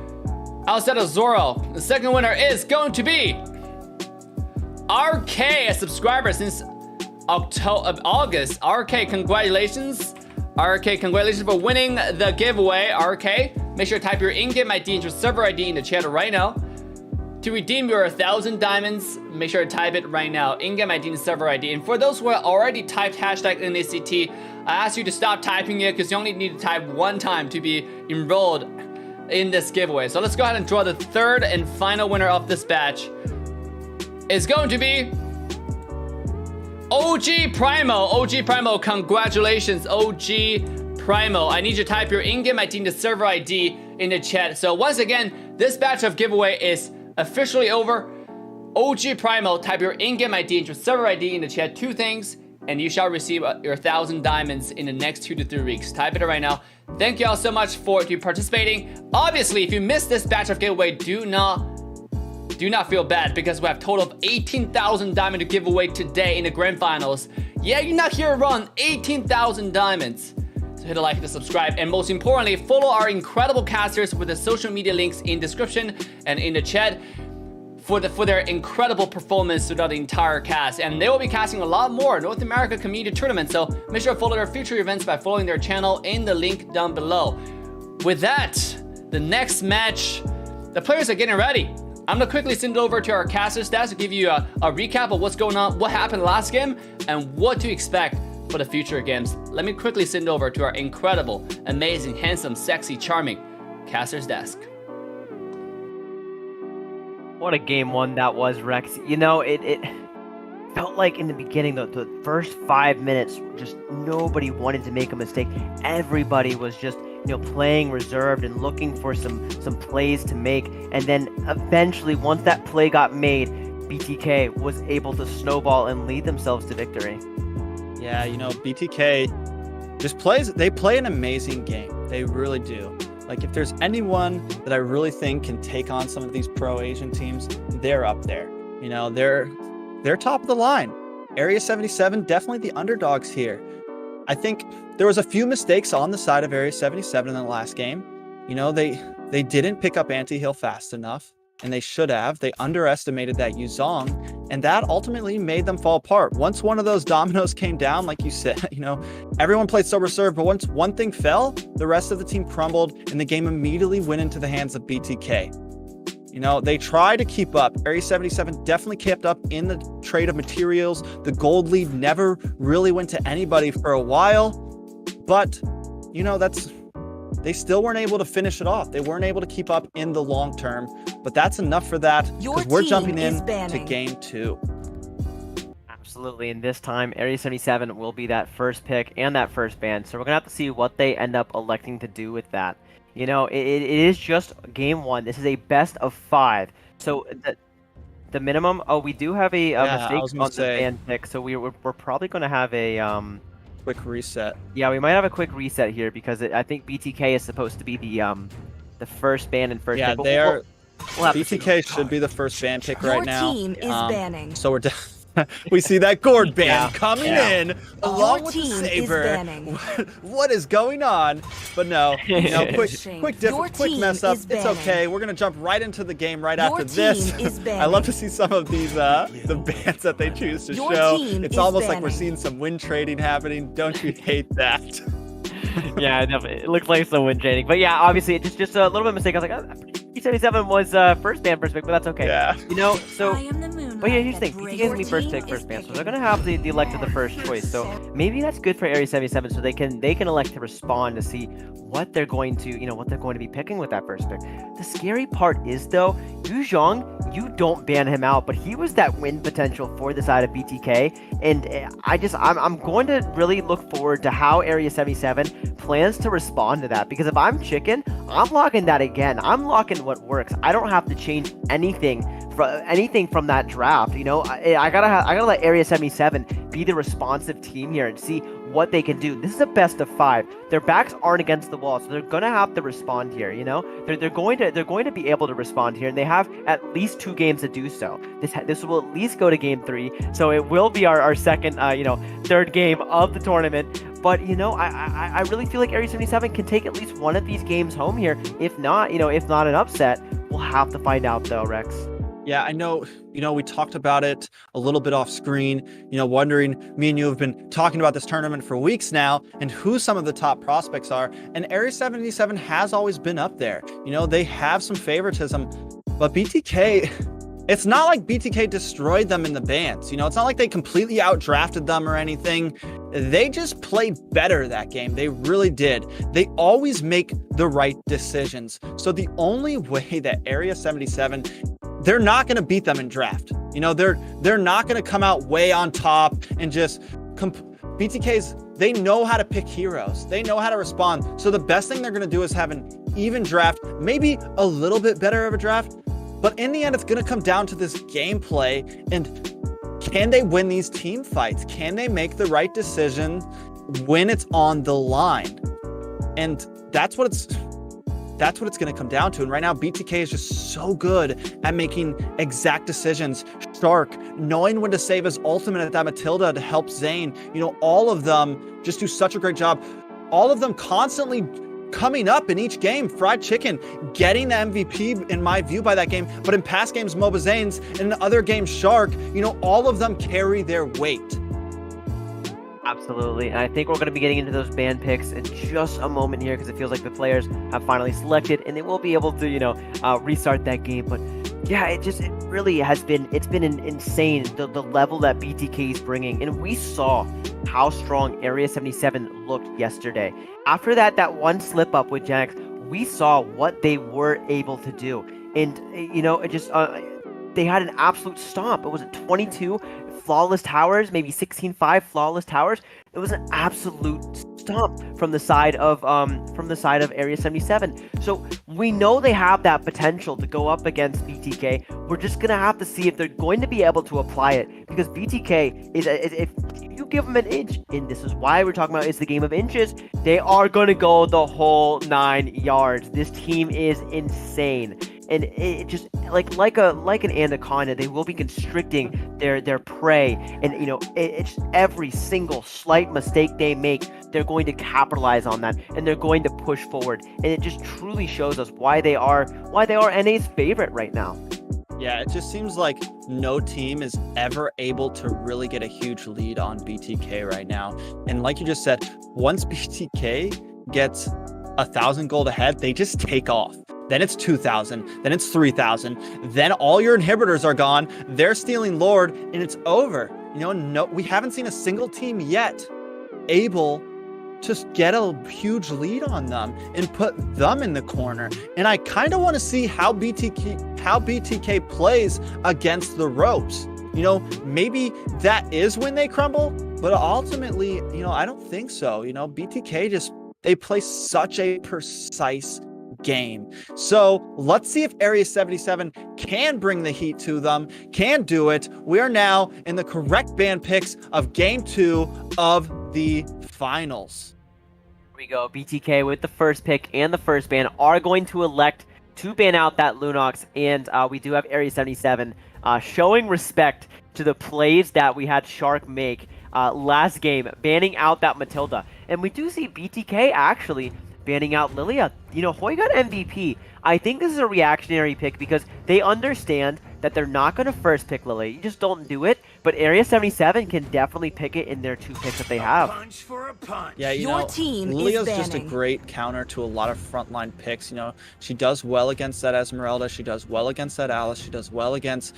Outside of Zoro, the second winner is going to be RK, a subscriber since August. RK, congratulations. RK, congratulations for winning the giveaway, RK. make sure to type your in-game ID and your server ID in the chat right now. To redeem your 1,000 diamonds, make sure to type it right now. In-game ID and server ID. And for those who have already typed hashtag NACT, I ask you to stop typing it because you only need to type one time to be enrolled in this giveaway. So let's go ahead and draw the third and final winner of this batch. It's going to be OG Primo. OG Primo, congratulations, OG Primo. I need you to type your in-game ID and the server ID in the chat. So once again, this batch of giveaway is officially over. OG Primo, type your in-game ID and your server ID in the chat, 2 things, and you shall receive your 1,000 diamonds in the next 2 to 3 weeks. Type it right now. Thank you all so much for participating. Obviously, if you missed this batch of giveaway, do not feel bad because we have a total of 18,000 diamond to give away today in the grand finals. Yeah, you're not here to run 18,000 diamonds. So hit a like and a subscribe, and most importantly, follow our incredible casters with the social media links in description and in the chat for their incredible performance throughout the entire cast. And they will be casting a lot more North America community tournaments, so make sure to follow their future events by following their channel in the link down below. With that, the next match, the players are getting ready. I'm gonna quickly send it over to our caster stats to give you a recap of what's going on, what happened last game, and what to expect for the future games. Let me quickly send over to our incredible, amazing, handsome, sexy, charming caster's desk. What a game one that was, Rex. You know, it felt like in the beginning, the first 5 minutes, just nobody wanted to make a mistake. Everybody was just, playing reserved and looking for some plays to make. And then eventually, once that play got made, BTK was able to snowball and lead themselves to victory. Yeah, BTK just they play an amazing game. They really do. Like, if there's anyone that I really think can take on some of these pro Asian teams, they're up there. They're top of the line. Area 77, definitely the underdogs here. I think there was a few mistakes on the side of Area 77 in the last game. They didn't pick up anti-heal fast enough, and they should have. They underestimated that Yuzong, and that ultimately made them fall apart. Once one of those dominoes came down, like you said, everyone played sober serve, but once one thing fell, the rest of the team crumbled, and the game immediately went into the hands of BTK. They tried to keep up. Area 77 definitely kept up in the trade of materials. The gold lead never really went to anybody for a while, but, they still weren't able to finish it off. They weren't able to keep up in the long term, but that's enough for that because we're jumping in to game 2. Absolutely, and this time Area 77 will be that first pick and that first ban, so we're gonna have to see what they end up electing to do with that. It is just game 1. This is a best of 5, so the minimum. Oh, we do have a mistake on the ban pick, so we're probably going to have a quick reset. Yeah, we might have a quick reset here because I think BTK is supposed to be the first ban and first. Yeah, pick, they are. BTK should be the first ban pick right now. Your team is banning. So we're we see that Gord ban coming in along with the Saber. What is going on? But no, quick mess up. It's okay. We're gonna jump right into the game right after this. I love to see some of these the bans that they choose to show. It's almost like we're seeing some win trading happening. Don't you hate that? Yeah, definitely. It looks like some win trading. But yeah, obviously it's just a little bit of mistake. I was like, P77 was first ban, first pick, but that's okay. Yeah. But yeah, here's the thing. BTK is gonna be first pick, first ban, so they're gonna have the elect of the first choice. So maybe that's good for Area 77, so they can elect to respond to see what they're going to be picking with that first pick. The scary part is though, Yuzong, you don't ban him out, but he was that win potential for the side of BTK, and I'm going to really look forward to how Area 77 plans to respond to that, because if I'm chicken, I'm locking that again. I'm locking what works. I don't have to change anything from that draft. I gotta let Area 77 be the responsive team here and see what they can do. This is a best of 5. Their backs aren't against the wall, so they're gonna have to respond here. They're going to be able to respond here, and they have at least 2 games to do so. This will at least go to game 3, so it will be our second third game of the tournament. But I really feel like Area 77 can take at least one of these games home here. If not an upset, we'll have to find out though, Rex. Yeah, I know, we talked about it a little bit off screen, wondering, me and you have been talking about this tournament for weeks now and who some of the top prospects are. And Area 77 has always been up there. They have some favoritism, but BTK, it's not like BTK destroyed them in the bans. It's not like they completely outdrafted them or anything. They just played better that game. They really did. They always make the right decisions. So the only way that Area 77, they're not going to beat them in draft. They're not going to come out way on top and just BTK's, they know how to pick heroes. They know how to respond. So the best thing they're going to do is have an even draft, maybe a little bit better of a draft. But in the end, it's going to come down to this gameplay and can they win these team fights? Can they make the right decision when it's on the line? And that's what it's going to come down to. And right now, BTK is just so good at making exact decisions. Shark, knowing when to save his ultimate at that Matilda to help Zane. All of them just do such a great job. All of them constantly coming up in each game. Fried Chicken getting the MVP in my view by that game. But in past games, Moba Zanes, and in other games, Shark, all of them carry their weight. Absolutely, and I think we're going to be getting into those ban picks in just a moment here because it feels like the players have finally selected and they will be able to, restart that game. But yeah, it really has been, it's been insane, the level that BTK is bringing. And we saw how strong Area 77 looked yesterday. After that one slip up with Jax, we saw what they were able to do. And, they had an absolute stomp. It was 22 flawless towers, maybe 16-5 flawless towers. It was an absolute stomp from the side of Area 77. So we know they have that potential to go up against BTK. We're just gonna have to see if they're going to be able to apply it, because BTK is if you give them an inch, and this is why we're talking about it's the game of inches, they are gonna go the whole 9 yards. This team is insane. And it just like an anaconda, they will be constricting their prey, and it's every single slight mistake they make, they're going to capitalize on that, and they're going to push forward. And it just truly shows us why they are NA's favorite right now. Yeah, it just seems like no team is ever able to really get a huge lead on BTK right now. And like you just said, once BTK gets 1,000 gold ahead, they just take off. Then it's 2,000, then it's 3,000, then all your inhibitors are gone, they're stealing Lord, and it's over. No, we haven't seen a single team yet able to get a huge lead on them and put them in the corner. And I kind of want to see how BTK plays against the ropes. Maybe that is when they crumble, but ultimately, I don't think so. BTK they play such a precise game. So let's see if Area 77 can bring the heat to them, can do it. We are now in the correct ban picks of game 2 of the finals. Here we go. BTK with the first pick and the first ban are going to elect to ban out that Lunox, and we do have Area 77 showing respect to the plays that we had Shark make last game, banning out that Matilda. And we do see BTK actually banning out Lilia. Hoi got MVP. I think this is a reactionary pick because they understand that they're not going to first pick Lilia. You just don't do it. But Area 77 can definitely pick it in their 2 picks that they have. Punch for a punch. Yeah, Your team Lilia's is just a great counter to a lot of frontline picks. She does well against that Esmeralda. She does well against that Alice. She does well against...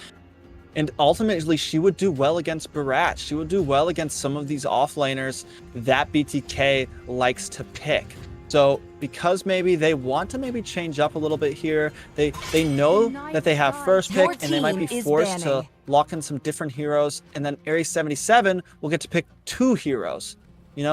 And ultimately, she would do well against Barat. She would do well against some of these offlaners that BTK likes to pick. So because maybe they want to change up a little bit here, they know that they have first pick and they might be forced to lock in some different heroes, and then Area 77 will get to pick 2 heroes.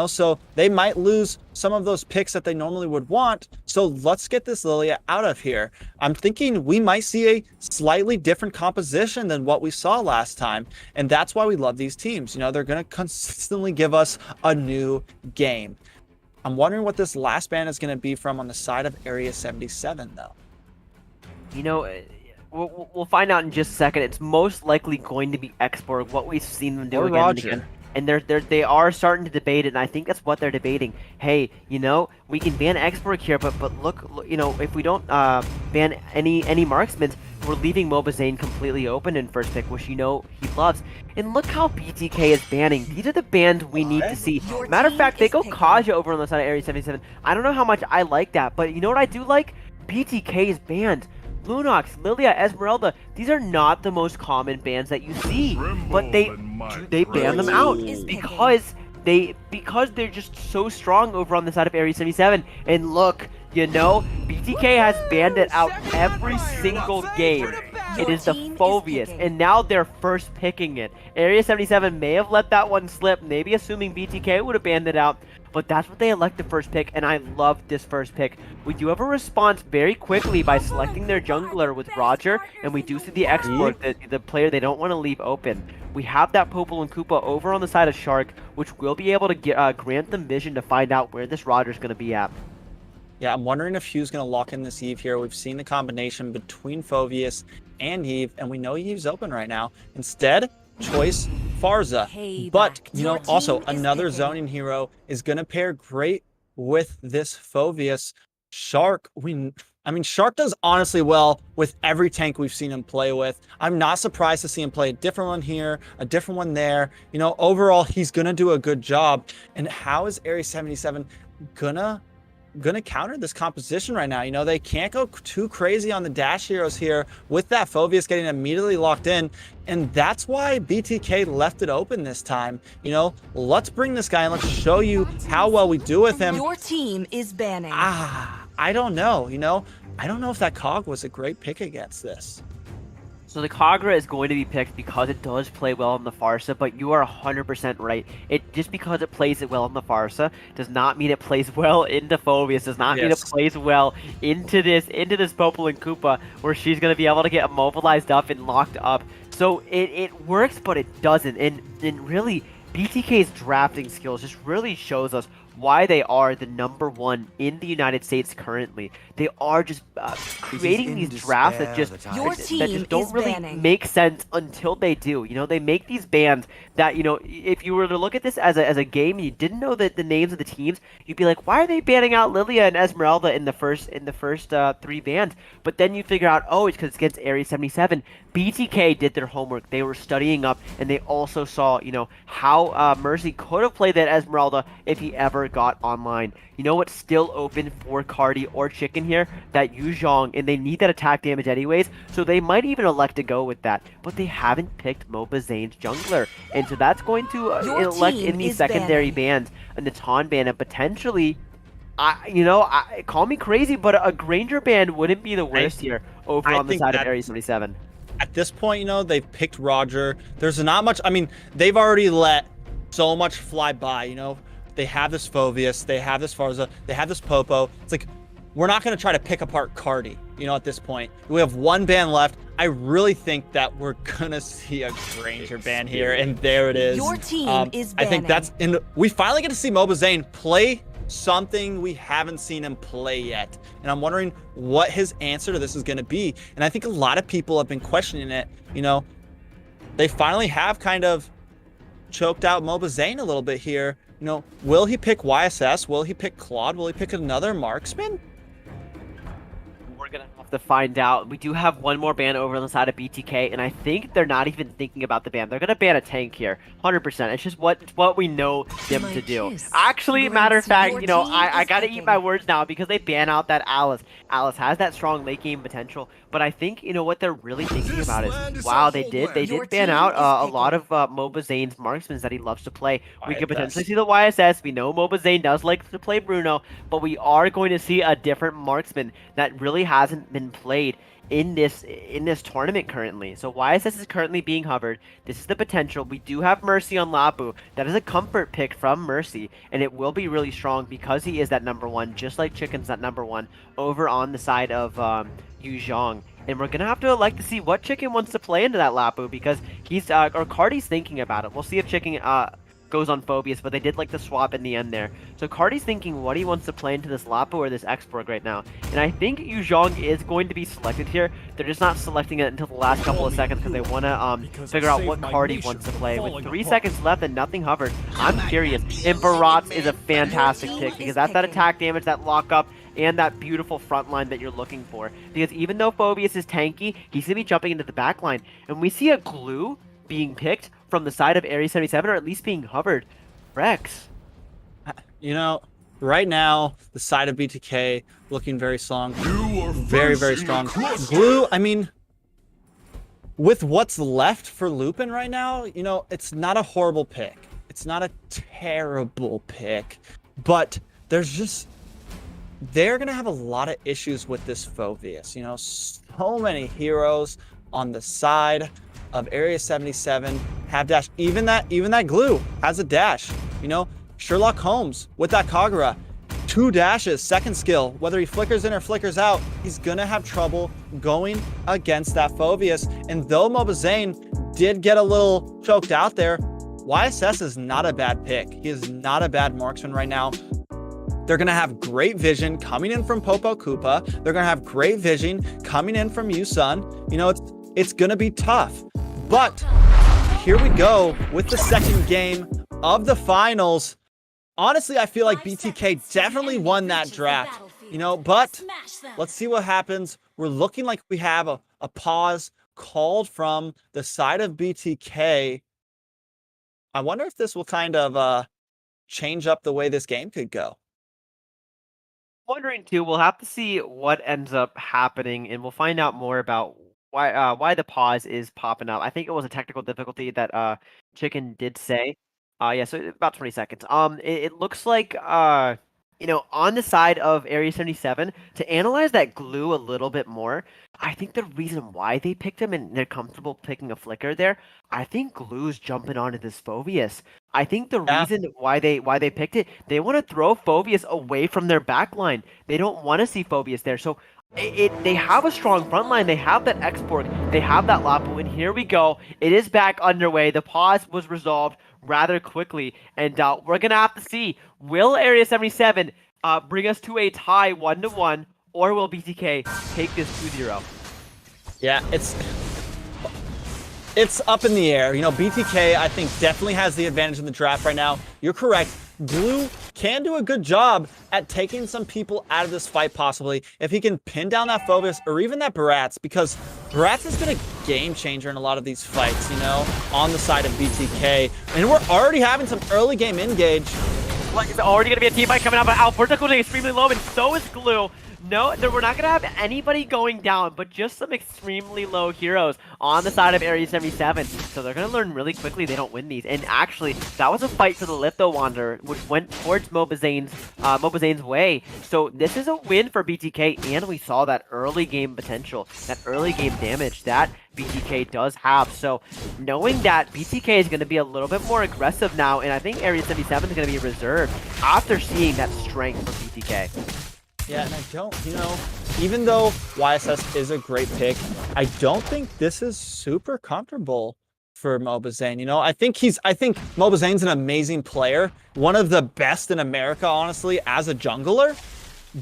So they might lose some of those picks that they normally would want. So let's get this Lilia out of here. I'm thinking we might see a slightly different composition than what we saw last time. And that's why we love these teams. They're going to consistently give us a new game. I'm wondering what this last ban is going to be from on the side of Area 77, though. We'll find out in just a second. It's most likely going to be Exborg, what we've seen them do or again Roger. and again. And they are starting to debate it, and I think that's what they're debating. Hey, we can ban Exborg here, but look, if we don't ban any marksmen, we're leaving Mobazane completely open in first pick, which you know he loves. And look how BTK is banning. These are the bans we need to see. Matter of fact, they go Kaja over on the side of Area 77. I don't know how much I like that, but you know what I do like? BTK is banned. Lunox, Lilia, Esmeralda, these are not the most common bans that you see, but they ban them out because they're just so strong over on the side of Area 77. And look, you know, BTK has banned it out every single game. It is the Phobius, and now they're first picking it. Area 77 may have let that one slip, maybe assuming BTK would have banned it out, but that's what they elect the first pick, and I love this first pick. We do have a response very quickly by selecting their jungler with Roger, and we do see the export, the player they don't want to leave open. We have that Popol and Koopa over on the side of Shark, which will be able to grant them vision to find out where this Roger's going to be at. Yeah, I'm wondering if Hugh's going to lock in this Eve here. We've seen the combination between Phobius and Eve, and we know Eve's open right now. Instead, choice Farza. But, you know, also another zoning hero is going to pair great with this Phobius. Shark, I mean, Shark does honestly well with every tank we've seen him play with. I'm not surprised to see him play a different one here, a different one there. You know, overall, he's going to do a good job. And how is Area 77 gonna counter this composition right now? You know, they can't go too crazy on the dash heroes here with that Phobius getting immediately locked in, and that's why BTK left it open this time. You know, let's bring this guy and let's show you how well we do with him. Your team is banning. I don't know. You know, I don't know if that Cog was a great pick against this. So the Kagura is going to be picked because it does play well in the Farsa, but you are 100% right. Just because it plays it well in the Farsa does not mean it plays well into Phobius, does not mean it plays well into this Popol and Koopa, where she's going to be able to get immobilized up and locked up. So it works, but it doesn't. And really, BTK's drafting skills just really shows us why they are the #1 in the United States currently. They are just creating these drafts that just don't really make sense until they do. You know, they make these bans that, you know, if you were to look at this as a game and you didn't know the names of the teams, you'd be like, why are they banning out Lilia and Esmeralda in the first 3 bans? But then you figure out, oh, it's because it's against Area 77. BTK did their homework. They were studying up, and they also saw, you know, how Mercy could have played that Esmeralda if he ever got online. You know what's still open for Cardi or Chicken here? That Yu Zhong, and they need that attack damage anyways, so they might even elect to go with that. But they haven't picked Mobazane's jungler, and so that's going to elect in these secondary bans a Natan ban, and potentially, call me crazy, but a Granger ban wouldn't be the worst here over on the side of Area 77. At this point, you know, they've picked Roger. There's not much, I mean, they've already let so much fly by, you know. They have this Phobius, they have this Farza, they have this Popo. It's like, we're not going to try to pick apart Cardi, you know, at this point. We have one ban left. I really think that we're going to see a Granger ban here, and there it is. Your team is banning. I think that's, we finally get to see Mobazane play something we haven't seen him play yet. And I'm wondering what his answer to this is going to be. And I think a lot of people have been questioning it. You know, they finally have kind of choked out Mobazane a little bit here. You know, will he pick YSS? Will he pick Claude? Will he pick another marksman? We're going to have to find out. We do have one more ban over on the side of BTK, and I think they're not even thinking about the ban. They're going to ban a tank here, 100%. It's just what we know them to do. Actually, matter of fact, you know, I got to eat my words now because they ban out that Alice. Alice has that strong late game potential, but I think, you know, what they're really thinking about is, wow, they did ban out a lot of Mobazane's marksmen that he loves to play. We could potentially see the YSS. We know Mobazane does like to play Bruno, but we are going to see a different marksman that really hasn't been played in this tournament currently. So YSS is currently being hovered. This is the potential. We do have Mercy on Lapu. That is a comfort pick from Mercy, and it will be really strong because he is that #1, just like Chicken's that #1 over on the side of Yu Zhong. And we're gonna have to elect to see what Chicken wants to play into that Lapu, because he's or Cardi's thinking about it. We'll see if Chicken goes on Phobius, but they did like to swap in the end there. So Cardi's thinking what he wants to play into this Lapu or this Exborg right now. And I think Yu Zhong is going to be selected here. They're just not selecting it until the last couple of seconds because they want to figure out what Cardi wants to play. With 3 seconds left and nothing hovered, I'm curious. And Baratz is a fantastic pick because that's that attack damage, that lockup, and that beautiful front line that you're looking for. Because even though Phobius is tanky, he's going to be jumping into the back line. And we see a glue being picked from the side of Area 77, or at least being hovered. Rex. You know, right now, the side of BTK looking very strong. Very, very strong. Glue, I mean, with what's left for Lupin right now, you know, it's not a horrible pick. It's not a terrible pick, but they're going to have a lot of issues with this Phobius. You know, so many heroes on the side of Area 77 have dash. Even that glue has a dash. You know, Sherlock Holmes with that Kagura, 2 dashes, second skill. Whether he flickers in or flickers out, he's going to have trouble going against that Phobius. And though Mobazane did get a little choked out there, YSS is not a bad pick. He is not a bad marksman right now. They're going to have great vision coming in from Popo Koopa. They're going to have great vision coming in from Yusun. You know, it's going to be tough. But here we go with the second game of the finals. Honestly, I feel like BTK definitely won that draft, you know, but let's see what happens. We're looking like we have a pause called from the side of BTK. I wonder if this will kind of change up the way this game could go. Wondering too, we'll have to see what ends up happening, and we'll find out more about why the pause is popping up. I think it was a technical difficulty that Chicken did say. Yeah, so about 20 seconds. It looks like you know, on the side of Area 77, to analyze that glue a little bit more, I think the reason why they picked him and they're comfortable picking a flicker there, I think glue's jumping onto this Phobius. I think the reason why they picked it, they want to throw Phobius away from their backline. They don't want to see Phobius there. So they have a strong front line. They have that export. They have that Lapu. And here we go. It is back underway. The pause was resolved rather quickly. And we're going to have to see, will Area 77 bring us to a tie 1-1, or will BTK take this 2-0? Yeah, it's up in the air. You know, BTK, I think, definitely has the advantage in the draft right now. You're correct. Glue can do a good job at taking some people out of this fight, possibly, if he can pin down that Phobius or even that Baratz, because Baratz has been a game changer in a lot of these fights, you know, on the side of BTK. And we're already having some early game engage. Like, it's already going to be a team fight coming out, but Alberto going extremely low, and so is Glue. No, we're not going to have anybody going down, but just some extremely low heroes on the side of Area 77. So they're going to learn really quickly they don't win these. And actually, that was a fight for the Litho Wanderer, which went towards Mobazane's way. So this is a win for BTK, and we saw that early game potential, that early game damage that BTK does have. So knowing that BTK is going to be a little bit more aggressive now, and I think Area 77 is going to be reserved after seeing that strength from BTK. Yeah, and I don't, you know, even though YSS is a great pick, I don't think this is super comfortable for Mobazane. You know, I think Mobazane's an amazing player, one of the best in America, honestly, as a jungler,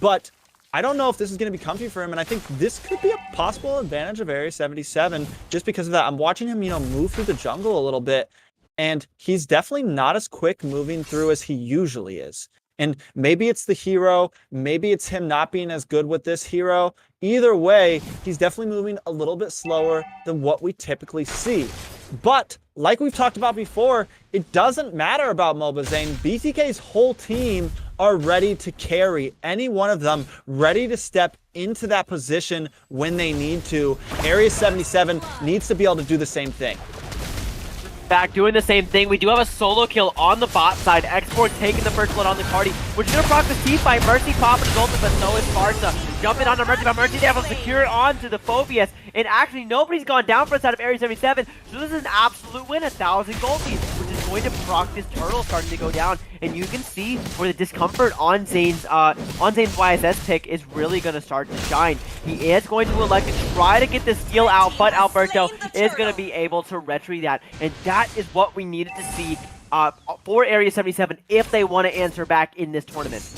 but I don't know if this is going to be comfy for him, and I think this could be a possible advantage of Area 77 just because of that. I'm watching him, you know, move through the jungle a little bit, and he's definitely not as quick moving through as he usually is. And maybe it's the hero, maybe it's him not being as good with this hero. Either way, he's definitely moving a little bit slower than what we typically see. But like we've talked about before, it doesn't matter about Mobazane. BTK's whole team are ready to carry, any one of them ready to step into that position when they need to. Area 77 needs to be able to do the same thing. Back doing the same thing. We do have a solo kill on the bot side. Export taking the first blood on the party, which is going to proc the team fight. Mercy popping his ultimate, but so is Sparta. Jumping onto Mercy, but Mercy's able to secure it onto the Phobius. And actually, nobody's gone down for us out of Area 77. So this is an absolute win, 1,000 goldies, which is going to proc this turtle starting to go down. And you can see where the discomfort on Zane's YSS pick is really going to start to shine. He is going to elect to try to get the steal out, but Alberto is going to be able to retry that. And that is what we needed to see for Area 77 if they want to answer back in this tournament.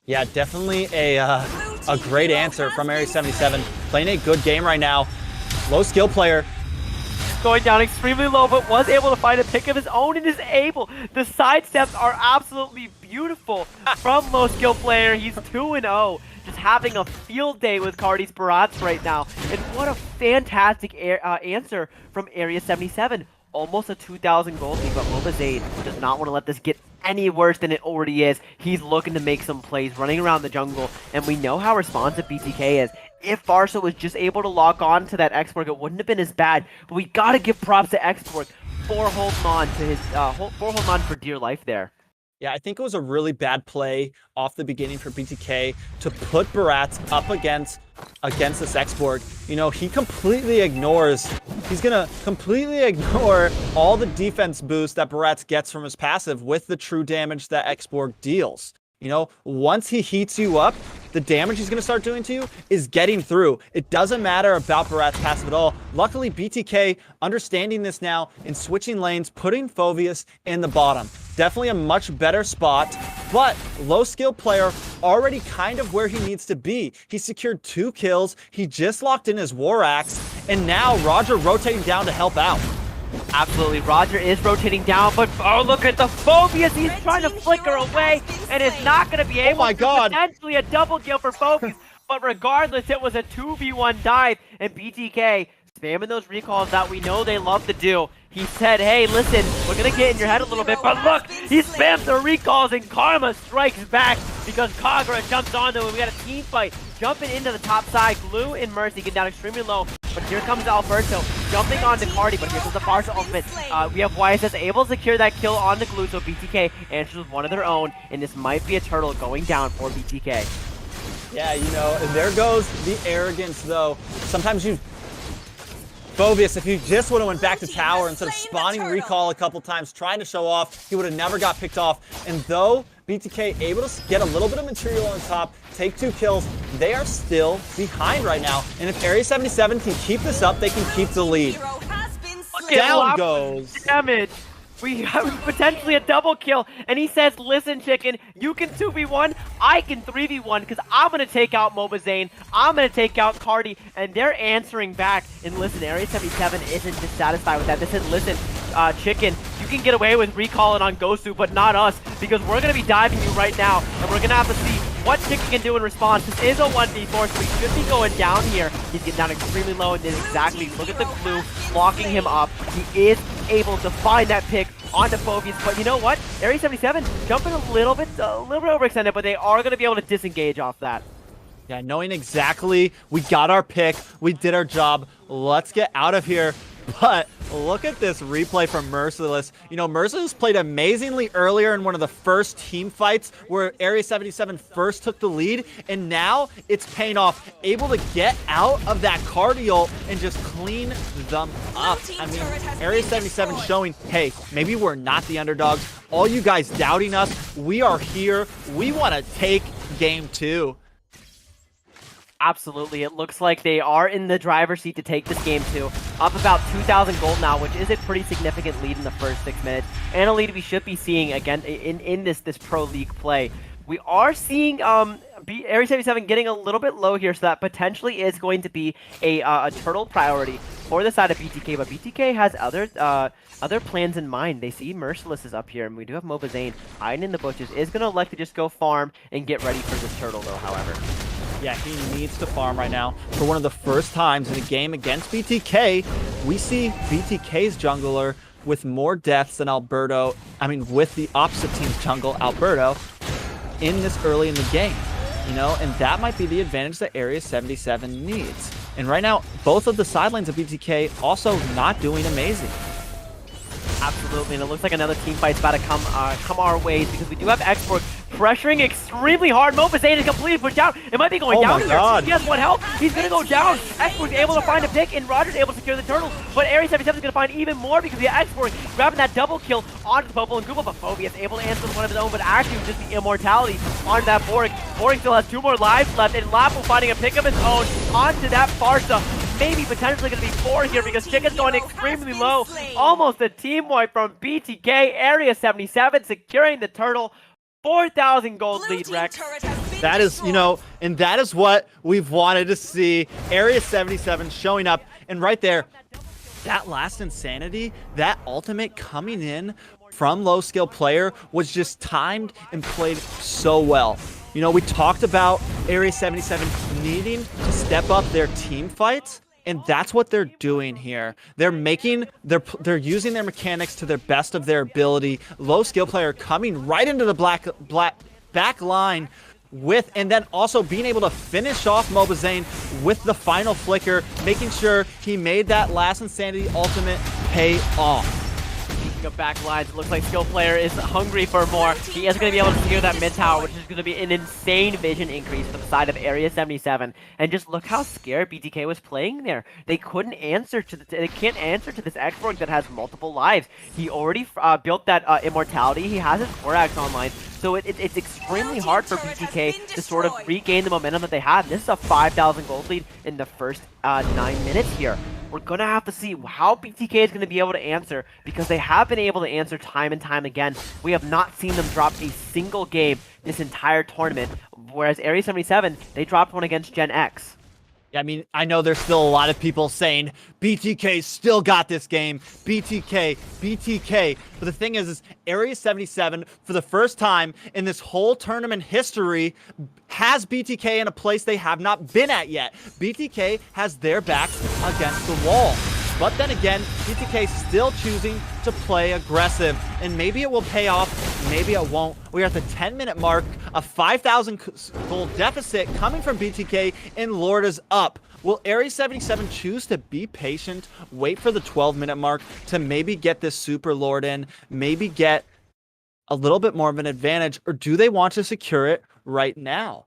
Yeah, definitely a great answer from Area 77. Playing a good game right now. Low skill player. Going down extremely low, but was able to find a pick of his own and is able. The sidesteps are absolutely beautiful from low skill player. He's 2-0. just having a field day with Cardi's Barats right now. And what a fantastic answer from Area 77. Almost a 2,000 gold lead, but mlbb does not want to let this get any worse than it already is. He's looking to make some plays, running around the jungle, and we know how responsive BTK is. If Farsa was just able to lock on to that X-Borg, it wouldn't have been as bad, but we gotta give props to X-Borg for holding on to his, holding on for dear life there. Yeah, I think it was a really bad play off the beginning for BTK to put Barats up against this X-Borg. You know, he completely ignores, he's gonna completely ignore all the defense boost that Barats gets from his passive with the true damage that X-Borg deals. You know, once he heats you up, the damage he's going to start doing to you is getting through. It doesn't matter about Barats' passive at all. Luckily, BTK understanding this now and switching lanes, putting Phoveus in the bottom. Definitely a much better spot, but low skill player already kind of where he needs to be. He secured 2 kills. He just locked in his War Axe, and now Roger rotating down to help out. Absolutely, Roger is rotating down, but oh, look at the Phoveus. He's trying to flicker away and is not going to be able to. Potentially a double kill for Phoveus, but regardless, it was a 2v1 dive, and BTK spamming those recalls that we know they love to do. He said, hey, listen, we're going to get in your head a little bit, but look, he spams the recalls and Karma strikes back because Kagura jumps onto him. We got a team fight jumping into the top side. Glue and Mercy get down extremely low, but here comes Alberto jumping onto Cardi, but here comes the Farsa ultimate. We have YSS able to secure that kill on the Glue, so BTK answers with one of their own, and this might be a turtle going down for BTK. Yeah, you know, and there goes the arrogance, though. Sometimes you... Phoveus, if you just would have went back to tower instead of spawning recall a couple times, trying to show off, he would have never got picked off. And though BTK able to get a little bit of material on top, take 2 kills, they are still behind right now. And if Area 77 can keep this up, they can keep the lead. Down goes. Damage. We have potentially a double kill, and he says, listen, chicken, you can 2v1, I can 3v1, because I'm going to take out mlbb, I'm going to take out Cardi, and they're answering back. And listen, Area 77 isn't dissatisfied with that. They said, listen, chicken, you can get away with recalling on Gosu, but not us, because we're going to be diving you right now, and we're going to have to see what Chicken can do in response. This is a 1v4, so he should be going down here. He's getting down extremely low, and then exactly, look at the Glue blocking him up. He is able to find that pick onto Phoveus, but you know what? Area 77 jumping a little bit overextended, but they are going to be able to disengage off that. Yeah, knowing exactly, we got our pick, we did our job, let's get out of here. But look at this replay from Merciless. You know, Merciless played amazingly earlier in one of the first team fights where Area 77 first took the lead, and now it's paying off. Able to get out of that cardio and just clean them up. I mean, Area 77 showing, hey, maybe we're not the underdogs. All you guys doubting us, we are here. We want to take game 2. Absolutely. It looks like they are in the driver's seat to take this game 2. Up about 2,000 gold now, which is a pretty significant lead in the first 6 minutes. And a lead we should be seeing again in this Pro League play. We are seeing Area 77 getting a little bit low here, so that potentially is going to be a turtle priority for the side of BTK. But BTK has other plans in mind. They see Merciless is up here, and we do have mlbb hiding in the bushes. Is going to elect to just go farm and get ready for this turtle, though, however. Yeah, he needs to farm right now. For one of the first times in a game against BTK, we see BTK's jungler with more deaths than Alberto, with the opposite team's jungle, Alberto, in this early in the game. You know, and that might be the advantage that Area 77 needs. And right now, both of the sidelines of BTK also not doing amazing. Absolutely, and it looks like another team fight's about to come our ways, because we do have X-Borg pressuring extremely hard. mlbb is completely pushed out. It might be going down here. He has 1 health. He's going to go down. X-Borg's able to find a pick, and Roger's able to secure the turtle. But Area 77 is going to find even more, because we have X-Borg grabbing that double kill onto the Popo and Google, but Phoveus able to answer one of his own, but actually just the immortality onto that Borg. Borg still has 2 more lives left, and Lapo finding a pick of his own onto that Farsa. Maybe potentially going to be 4 here, because Chicken's going extremely low. Almost a team wipe from BTK. Area 77 securing the turtle. 4,000 gold lead, Rex. That is, you know, and that is what we've wanted to see. Area 77 showing up, and right there, that last Insanity, that ultimate coming in from low skill player was just timed and played so well. You know, we talked about Area 77 needing to step up their team fights, and that's what they're doing here. They're using their mechanics to their best of their ability. Low skill player coming right into the back line and then also being able to finish off Mobazane with the final flicker, making sure he made that last Insanity ultimate pay off. Speaking of back lines, it looks like skill player is hungry for more. He is going to be able to secure that mid tower, which is going to be an insane vision increase for the side of Area 77. And just look how scared BTK was playing there. They couldn't answer to they can't answer to this X-Borg that has multiple lives. He already built that immortality. He has his Borax online. So it's extremely hard for BTK to sort of regain the momentum that they had. This is a 5,000 gold lead in the first 9 minutes here. We're going to have to see how BTK is going to be able to answer, because they have been able to answer time and time again. We have not seen them drop a single game this entire tournament, whereas Area 77, they dropped one against Gen X. I mean, I know there's still a lot of people saying BTK still got this game, BTK. But the thing is Area 77, for the first time in this whole tournament history, has BTK in a place they have not been at yet. BTK has their backs against the wall. But then again, BTK still choosing to play aggressive, and maybe it will pay off, maybe it won't. We are at the 10-minute mark, a 5,000 gold deficit coming from BTK, and Lord is up. Will Area 77 choose to be patient, wait for the 12-minute mark to maybe get this Super Lord in, maybe get a little bit more of an advantage, or do they want to secure it right now?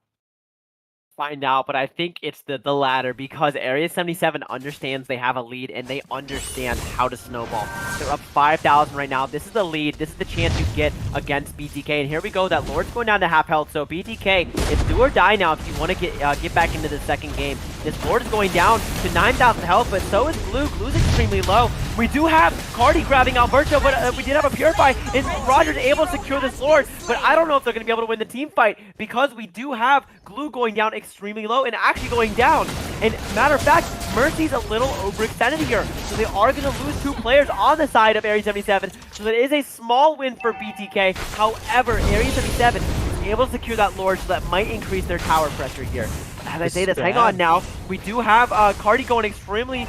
Find out, but I think it's the latter, because Area 77 understands they have a lead and they understand how to snowball. They're up 5,000 right now. This is the lead. This is the chance you get against BTK. And here we go. That Lord's going down to half health. So BTK, it's do or die now if you want to get back into the second game. This Lord is going down to 9,000 health, but so is Blue. Blue's extremely low. We do have Cardi grabbing Alberto, but we did have a Purify, and Roger's able to secure this Lord. But I don't know if they're going to be able to win the team fight, because we do have Glue going down extremely low and actually going down. And matter of fact, Mercy's a little overextended here, so they are going to lose 2 players on the side of Area 77. So that is a small win for BTK. However, Area 77 is able to secure that Lord, so that might increase their tower pressure here. As I say this, hang on now. We do have Cardi going extremely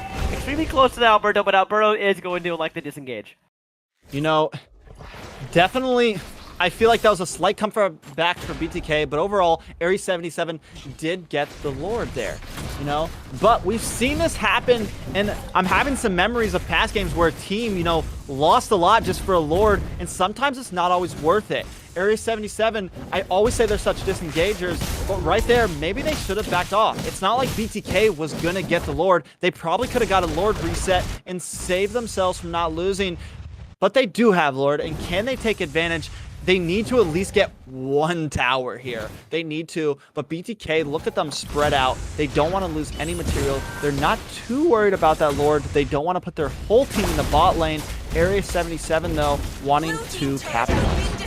close to the Alberto, but Alberto is going to elect to disengage. You know, definitely, I feel like that was a slight comfort back for BTK, but overall, Area 77 did get the Lord there, you know? But we've seen this happen, and I'm having some memories of past games where a team, you know, lost a lot just for a Lord, and sometimes it's not always worth it. Area 77, I always say they're such disengagers, but right there, maybe they should have backed off. It's not like BTK was going to get the Lord. They probably could have got a Lord reset and saved themselves from not losing, but they do have Lord, and can they take advantage? They need to at least get one tower here. They need to, but BTK, look at them spread out. They don't want to lose any material. They're not too worried about that Lord. They don't want to put their whole team in the bot lane. Area 77, though, wanting to capitalize.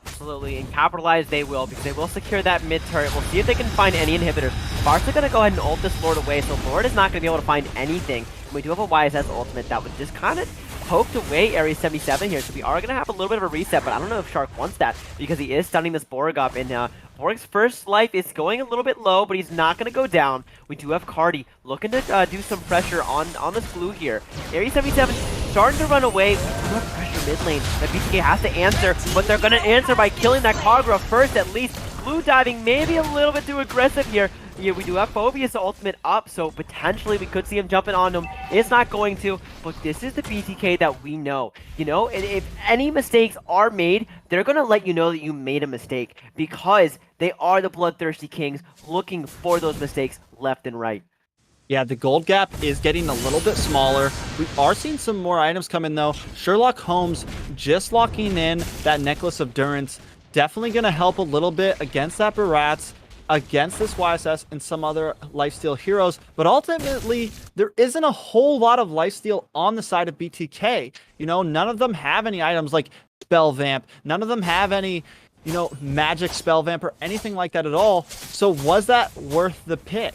Absolutely, and capitalize they will, because they will secure that mid turret. We'll see if they can find any inhibitors. Bart's are going to go ahead and ult this Lord away, so Lord is not going to be able to find anything. And we do have a YSS ultimate that would just kind of poked away Area 77 here, so we are going to have a little bit of a reset, but I don't know if Shark wants that, because he is stunning this Borg up, and Borg's first life is going a little bit low, but he's not going to go down. We do have Cardi looking to do some pressure on this Blue here. Area 77 starting to run away. We do have pressure mid lane that BTK has to answer, but they're going to answer by killing that Kagura first at least. Blue diving maybe a little bit too aggressive here. Yeah, we do have Phobia's ultimate up, so potentially we could see him jumping on him. It's not going to, but this is the BTK that we know. You know, and if any mistakes are made, they're going to let you know that you made a mistake, because they are the Bloodthirsty Kings looking for those mistakes left and right. Yeah, the gold gap is getting a little bit smaller. We are seeing some more items come in, though. Sherlock Holmes just locking in that Necklace of Durance. Definitely going to help a little bit against that Barats, against this YSS and some other lifesteal heroes, but ultimately there isn't a whole lot of lifesteal on the side of BTK. You know, none of them have any items like Spell Vamp. None of them have any, you know, magic Spell Vamp or anything like that at all. So was that worth the pick?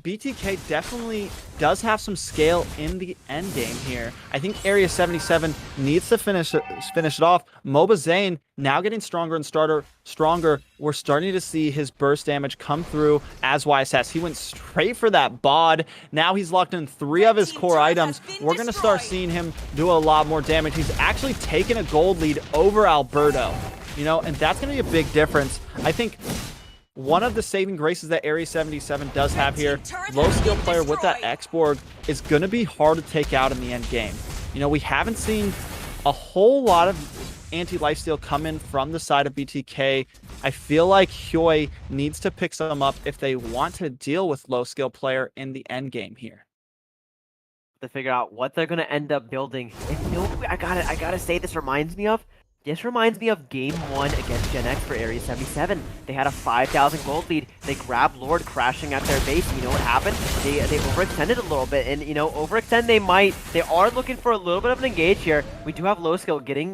BTK definitely does have some scale in the end game here. I think Area 77 needs to finish it off. Moba Zane now getting stronger and stronger. We're starting to see his burst damage come through as YSS. He went straight for that bod. Now he's locked in 3 of his core items. We're going to start seeing him do a lot more damage. He's actually taken a gold lead over Alberto, and that's going to be a big difference. I think one of the saving graces that Area 77 does have here, low skill player with that X-Borg, is going to be hard to take out in the end game. We haven't seen a whole lot of anti-lifesteal come in from the side of BTK. I feel like Hyoy needs to pick some up if they want to deal with low skill player in the end game here. To figure out what they're going to end up building. And I gotta say, this reminds me of Game 1 against Gen X for Area 77. They had a 5,000 gold lead. They grabbed Lord crashing at their base. You know what happened? They overextended a little bit. And, overextend they are looking for a little bit of an engage here. We do have low skill getting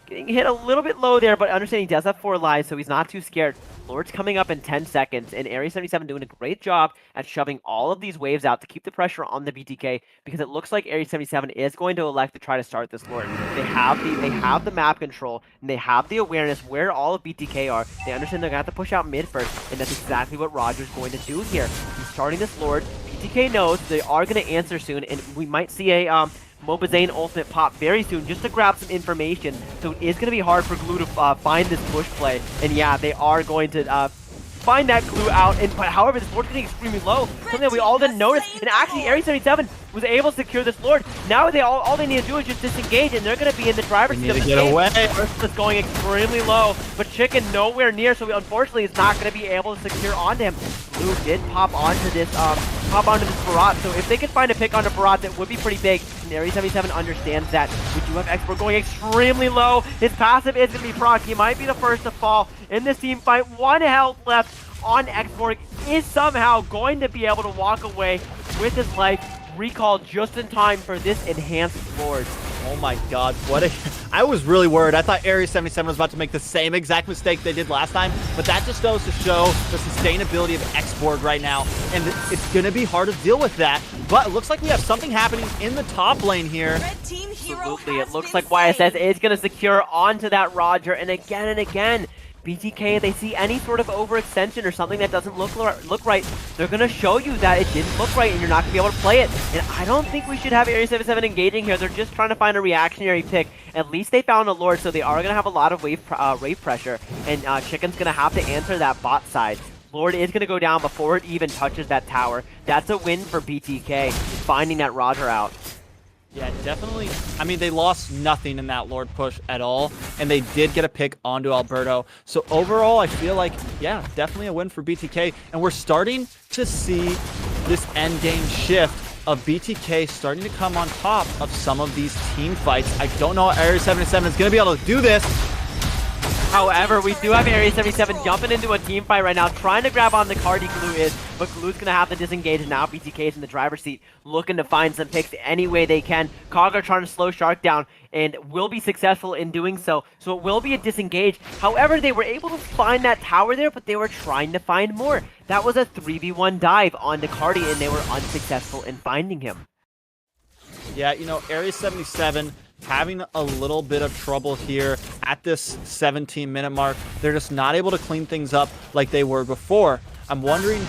hit a little bit low there, but understanding he does have 4 lives, so he's not too scared. Lord's coming up in 10 seconds, and Area 77 doing a great job at shoving all of these waves out to keep the pressure on the BTK, because it looks like Area 77 is going to elect to try to start this Lord. They have the map control, and they have the awareness where all of BTK are. They understand they're going to have to push out mid first, and that's exactly what Roger's going to do here. He's starting this Lord. BTK knows they are going to answer soon, and we might see a Moba Zane ultimate pop very soon just to grab some information. So it is going to be hard for Glue to find this push play. And yeah, they are going to find that Glue out. But however, this Lord's getting extremely low. Something that we all didn't notice. And actually, Area 77 was able to secure this Lord. Now all they need to do is just disengage, and they're going to be in the driver's seat of the game. First is going extremely low, but Chicken nowhere near, so unfortunately is not going to be able to secure onto him. Blue did pop onto this Barat, so if they could find a pick onto Barat, that would be pretty big. And Area 77 understands that. We do have Export going extremely low. His passive is going to be proc. He might be the first to fall in this team fight. 1 health left on Export. Is somehow going to be able to walk away with his life. Recall just in time for this enhanced Lord. Oh my god, I was really worried. I thought Area 77 was about to make the same exact mistake they did last time, but that just goes to show the sustainability of X-Borg right now, and it's going to be hard to deal with that, but it looks like we have something happening in the top lane here. Absolutely, it looks like YSS is going to secure onto that Roger, and again, BTK, they see any sort of overextension or something that doesn't look right, they're going to show you that it didn't look right and you're not going to be able to play it. And I don't think we should have Area 77 engaging here. They're just trying to find a reactionary pick. At least they found a Lord, so they are going to have a lot of wave pressure. And Chicken's going to have to answer that bot side. Lord is going to go down before it even touches that tower. That's a win for BTK, finding that Roger out. Yeah, definitely. I mean, they lost nothing in that Lord push at all, and they did get a pick onto Alberto. So overall, I feel like, yeah, definitely a win for BTK. And we're starting to see this end game shift of BTK starting to come on top of some of these team fights. I don't know how Area 77 is going to be able to do this. However, we do have Area 77 jumping into a team fight right now, trying to grab on the Cardi Glue is, but Glue's going to have to disengage, and now BTK is in the driver's seat, looking to find some picks any way they can. Cog are trying to slow Shark down, and will be successful in doing so, so it will be a disengage. However, they were able to find that tower there, but they were trying to find more. That was a 3v1 dive onto Cardi, and they were unsuccessful in finding him. Yeah, Area 77 having a little bit of trouble here at this 17-minute mark. They're just not able to clean things up like they were before. I'm wondering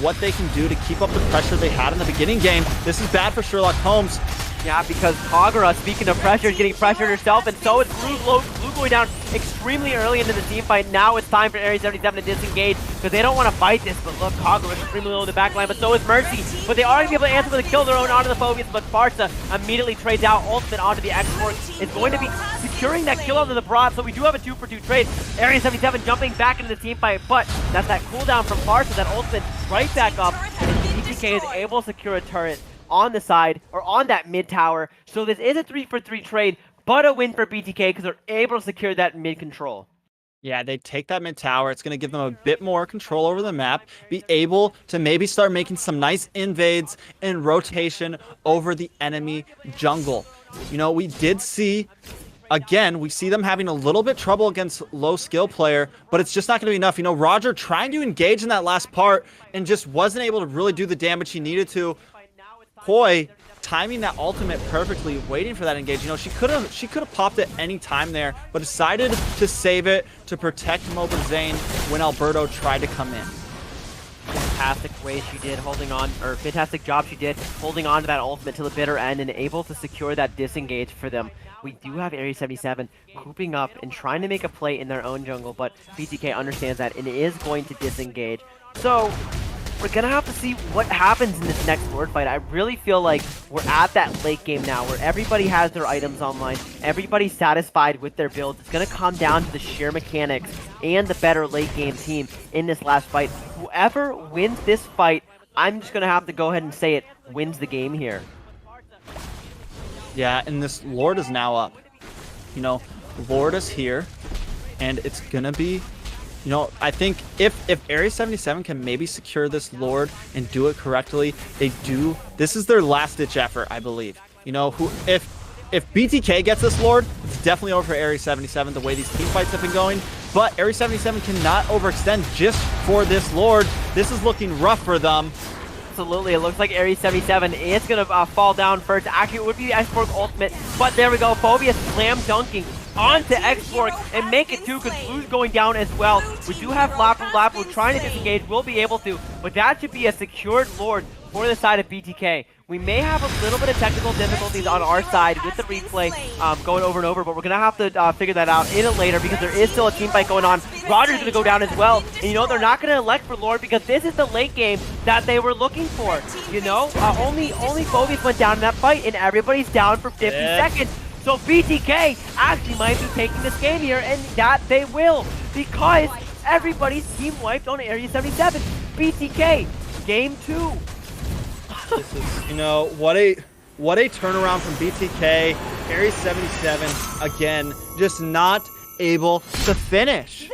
what they can do to keep up the pressure they had in the beginning game. This is bad for Sherlock Holmes. Yeah, because Kagura, speaking of pressure, is getting pressured herself, and so is Blue going down extremely early into the team fight. Now it's time for Area 77 to disengage, because they don't want to fight this, but look, Kagura is extremely low in the backline, but so is Mercy. But they are going to be able to answer with a kill of their own onto the Phobians, but Farsa immediately trades out ultimate onto the Export. It's going to be securing that kill onto the Broad, so we do have a 2-for-2 trade. Area 77 jumping back into the team fight, but that's that cooldown from Farsa, that ultimate right back up, and BTK is able to secure a turret on the side, or on that mid tower. So this is a 3-for-3 trade, but a win for BTK because they're able to secure that mid control. Yeah, they take that mid tower. It's going to give them a bit more control over the map, be able to maybe start making some nice invades and rotation over the enemy jungle. We did see again, we see them having a little bit trouble against low skill player, but it's just not going to be enough. You know, Roger trying to engage in that last part and just wasn't able to really do the damage he needed to. Poi timing that ultimate perfectly, waiting for that engage. You know, she could have popped it any time there, but decided to save it to protect Mobazane when Alberto tried to come in. Fantastic way she did holding on, or fantastic job she did holding on to that ultimate to the bitter end and able to secure that disengage for them. We do have Area 77 cooping up and trying to make a play in their own jungle, but BTK understands that and is going to disengage. So we're gonna have to see what happens in this next Lord fight. I really feel like we're at that late game now where everybody has their items online, everybody's satisfied with their builds. It's gonna come down to the sheer mechanics and the better late game team in this last fight. Whoever wins this fight, I'm just gonna have to go ahead and say it, wins the game here. Yeah, and this Lord is now up. You know, Lord is here, and it's gonna be, you know, I think if Area 77 can maybe secure this Lord and do it correctly, they do. This is their last-ditch effort, I believe. You know, if BTK gets this Lord, it's definitely over for Area 77, the way these team fights have been going. But Area 77 cannot overextend just for this Lord. This is looking rough for them. Absolutely, it looks like Area 77 is going to fall down first. Actually, it would be X-Borg ultimate, but there we go. Phobia slam dunking onto X-Borg and make it 2 because Blue's going down as well. We do have Lapu trying to disengage, will be able to, but that should be a secured Lord for the side of BTK. We may have a little bit of technical difficulties on our side with the replay going over and over, but we're going to have to figure that out in a later because there is still a team fight going on. Roger's going to go down as well. And you know, they're not going to elect for Lord because this is the late game that they were looking for. You know, only Phobius went down in that fight and everybody's down for 50 seconds. So BTK actually might be taking this game here, and that they will because everybody's team wiped on Area 77. BTK, game 2. This is, you know, what a turnaround from BTK. Area 77 again, just not able to finish.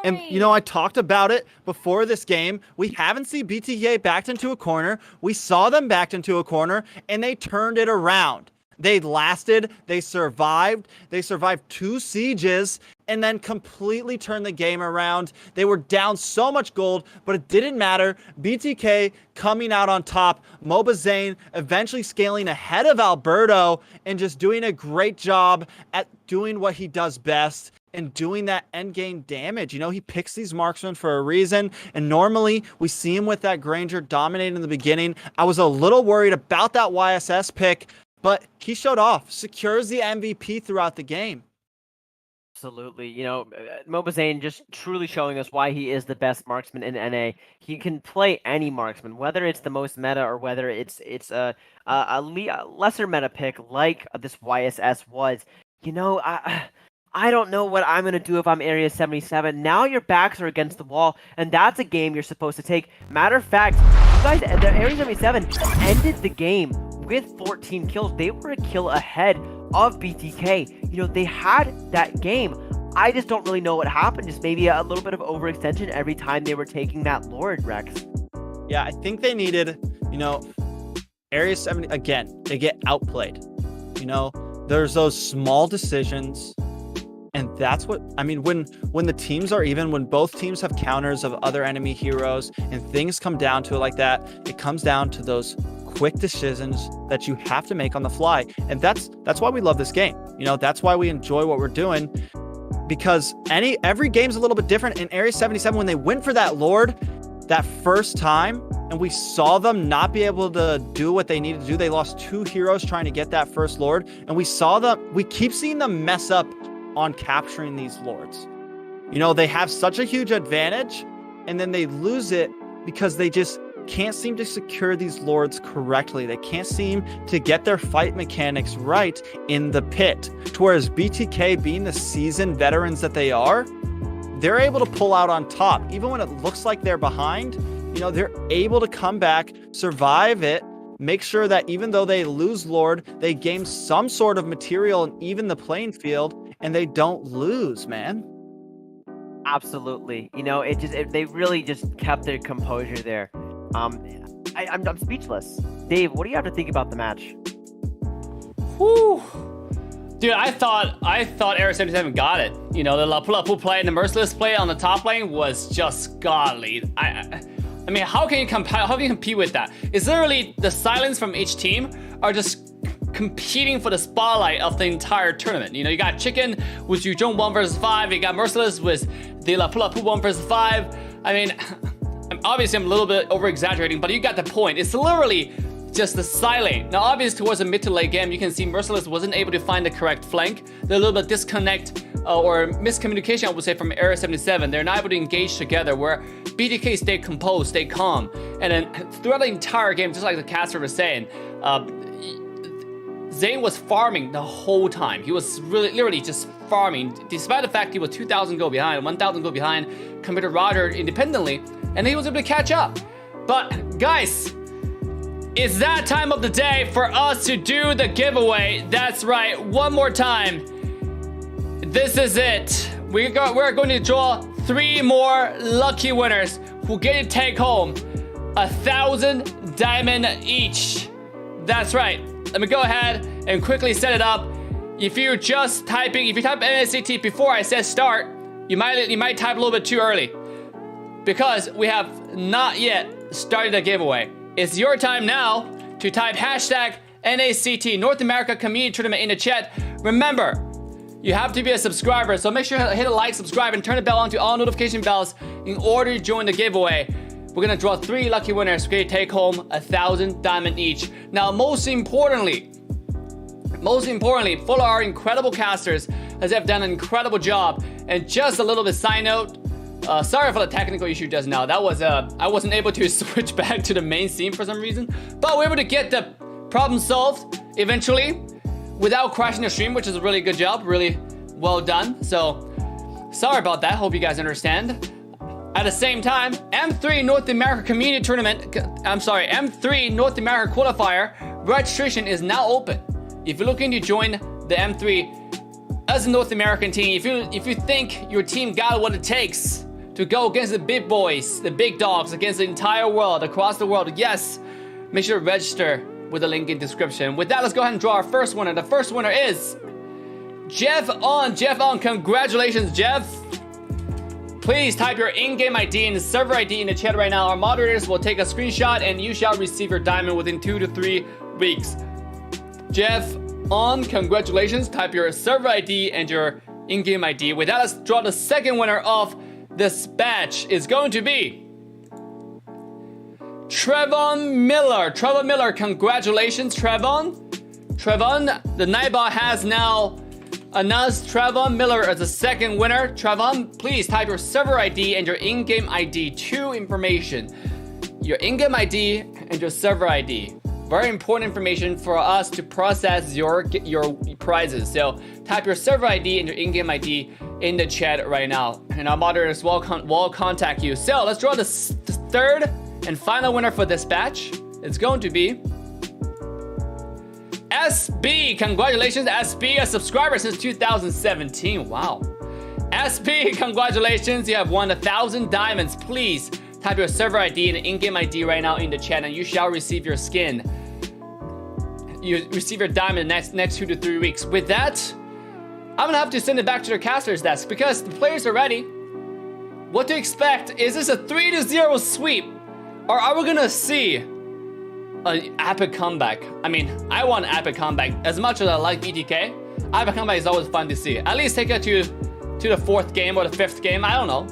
And you know, I talked about it before this game. We haven't seen BTK backed into a corner. We saw them backed into a corner, and they turned it around. They lasted, they survived 2 sieges, and then completely turned the game around. They were down so much gold, but it didn't matter. BTK coming out on top. Mobazane eventually scaling ahead of Alberto and just doing a great job at doing what he does best and doing that end game damage. You know, he picks these marksmen for a reason, and normally we see him with that Granger dominating in the beginning. I was a little worried about that YSS pick, but he showed off, secures the MVP throughout the game. Absolutely. You know, Mobazane just truly showing us why he is the best marksman in NA. He can play any marksman, whether it's the most meta or whether it's a lesser meta pick like this YSS was. You know, I don't know what I'm going to do if I'm Area 77. Now your backs are against the wall, and that's a game you're supposed to take. Matter of fact, you guys, the Area 77 ended the game with 14 kills. They were a kill ahead of BTK. You know, they had that game. I just don't really know what happened. Just maybe a little bit of overextension every time they were taking that Lord, Rex. Yeah, I think they needed, you know, Area 70, again, they get outplayed. You know, there's those small decisions. And that's what, I mean, when the teams are even, when both teams have counters of other enemy heroes and things come down to it like that, it comes down to those quick decisions that you have to make on the fly. And that's why we love this game. You know, that's why we enjoy what we're doing, because every game's a little bit different. In Area 77, when they went for that Lord that first time, and we saw them not be able to do what they needed to do, they lost 2 heroes trying to get that first Lord, and we keep seeing them mess up on capturing these Lords. You know, they have such a huge advantage, and then they lose it because they just can't seem to secure these Lords correctly. They can't seem to get their fight mechanics right in the pit. Whereas BTK, being the seasoned veterans that they are, they're able to pull out on top. Even when it looks like they're behind, you know, they're able to come back, survive it, make sure that even though they lose Lord, they gain some sort of material and even the playing field, and they don't lose, man. Absolutely. You know, they really just kept their composure there. I'm speechless. Dave, what do you have to think about the match? Whew. Dude, I thought Area 77 got it. You know, the Lapu play and the Merciless play on the top lane was just godly. I mean, how can you compete with that? It's literally the silence from each team are just competing for the spotlight of the entire tournament. You know, you got Chicken with Yuzhong 1 versus 5. You got Merciless with the Lapu 1 versus 5. I mean, obviously I'm a little bit over exaggerating, but you got the point. It's literally just the silent. Now, obviously, towards the mid to late game, you can see Merciless wasn't able to find the correct flank. There's a little bit disconnect or miscommunication, I would say, from Area 77. They're not able to engage together, where BTK stayed composed, stayed calm. And then throughout the entire game, just like the caster was saying, Zane was farming the whole time. He was really, literally just farming, despite the fact he was 2,000 gold behind, 1,000 gold behind compared to Roger independently, and he was able to catch up. But guys, it's that time of the day for us to do the giveaway. That's right, one more time. This is it. We're going to draw 3 more lucky winners who get to take home 1,000 diamond each. That's right. Let me go ahead and quickly set it up. If you type NACT before I said start, you might type a little bit too early, because we have not yet started the giveaway. It's your time now to type hashtag NACT North America Community Tournament in the chat. Remember, you have to be a subscriber, so make sure to hit a like, subscribe, and turn the bell on to all notification bells in order to join the giveaway. We're gonna draw 3 lucky winners who can take home 1,000 diamond each. Now, most importantly, follow our incredible casters, as they've done an incredible job. And just a little bit side note, sorry for the technical issue just now. That was I wasn't able to switch back to the main scene for some reason, but we were able to get the problem solved eventually without crashing the stream, which is a really good job, really well done. So sorry about that. Hope you guys understand. At the same time, M3 North America Community Tournament, M3 North America Qualifier registration is now open. If you're looking to join the M3 as a North American team, if you think your team got what it takes to go against the big boys, the big dogs, against the entire world, across the world, yes, make sure to register with the link in description. With that, let's go ahead and draw our first winner. The first winner is Jeff On. Jeff On, congratulations, Jeff. Please type your in-game ID and server ID in the chat right now. Our moderators will take a screenshot and you shall receive your diamond within 2 to 3 weeks. Jeff On, congratulations. Type your server ID and your in-game ID. With that, let's draw the second winner of this batch. Is going to be Trevon Miller. Trevon Miller, congratulations, Trevon. Trevon, the Nightbot has now announced Trevon Miller as the second winner. Trevon, please type your server ID and your in-game ID. 2 information. Your in-game ID and your server ID. Very important information for us to process your prizes. So type your server ID and your in-game ID in the chat right now, and our moderators will contact you. So let's draw the third and final winner for this batch. It's going to be SB. Congratulations, SB, a subscriber since 2017. Wow. SB, congratulations. You have won 1,000 diamonds. Please type your server ID and in-game ID right now in the chat, and you shall receive your skin. You receive your diamond next 2 to 3 weeks. With that, I'm gonna have to send it back to the caster's desk because the players are ready. What to expect? Is this a 3-0 sweep, or are we gonna see an epic comeback? I mean, I want an epic comeback. As much as I like BTK, epic comeback is always fun to see. At least take it to the 4th game or the 5th game. I don't know.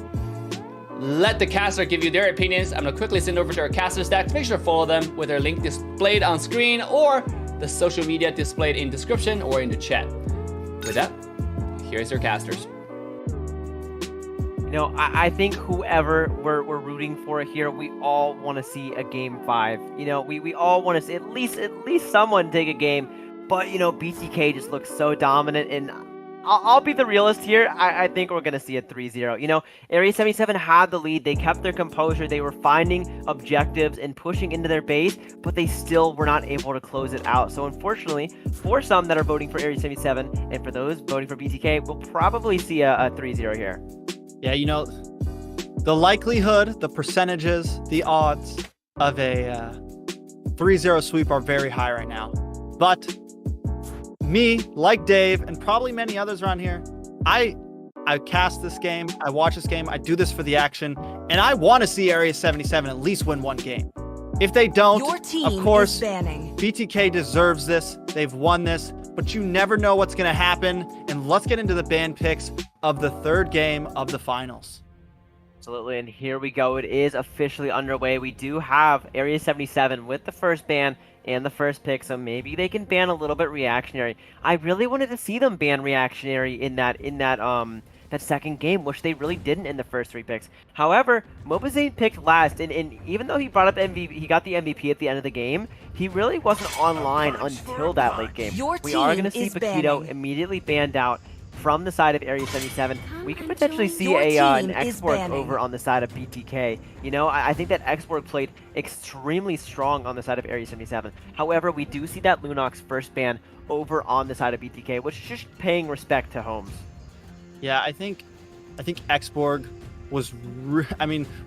Let the caster give you their opinions. I'm gonna quickly send over to our caster stats. Make sure to follow them with their link displayed on screen or the social media displayed in description or in the chat. With that, here's your casters. You know, I think whoever we're rooting for here, we all want to see a game 5. You know, we all want to see at least someone take a game. But you know, BTK just looks so dominant, and I'll be the realist here. I think we're gonna see a 3-0. You know, Area 77 had the lead. They kept their composure. They were finding objectives and pushing into their base, but they still were not able to close it out. So unfortunately, for some that are voting for Area 77, and for those voting for BTK, we'll probably see a 3-0 here. Yeah, you know, the likelihood, the percentages, the odds of a 3-0 sweep are very high right now. But me, like Dave, and probably many others around here, I cast this game, I watch this game, I do this for the action, and I want to see Area 77 at least win one game. If they don't, Your team of course, is banning. BTK deserves this. They've won this, but you never know what's going to happen. And let's get into the ban picks of the third game of the finals. Absolutely, and here we go. It is officially underway. We do have Area 77 with the first ban and the first pick, so maybe they can ban a little bit reactionary. I really wanted to see them ban reactionary in that second game, which they really didn't in the first 3 picks. However, Mobazane picked last, and even though he brought up MVP, he got the MVP at the end of the game, he really wasn't online until that late game. We are going to see Paquito immediately banned out from the side of Area 77. We could potentially see an Xborg over on the side of BTK. You know, I think that Xborg played extremely strong on the side of Area 77. However, we do see that Lunox first ban over on the side of BTK, which is just paying respect to Holmes. Yeah, I think Xborg was,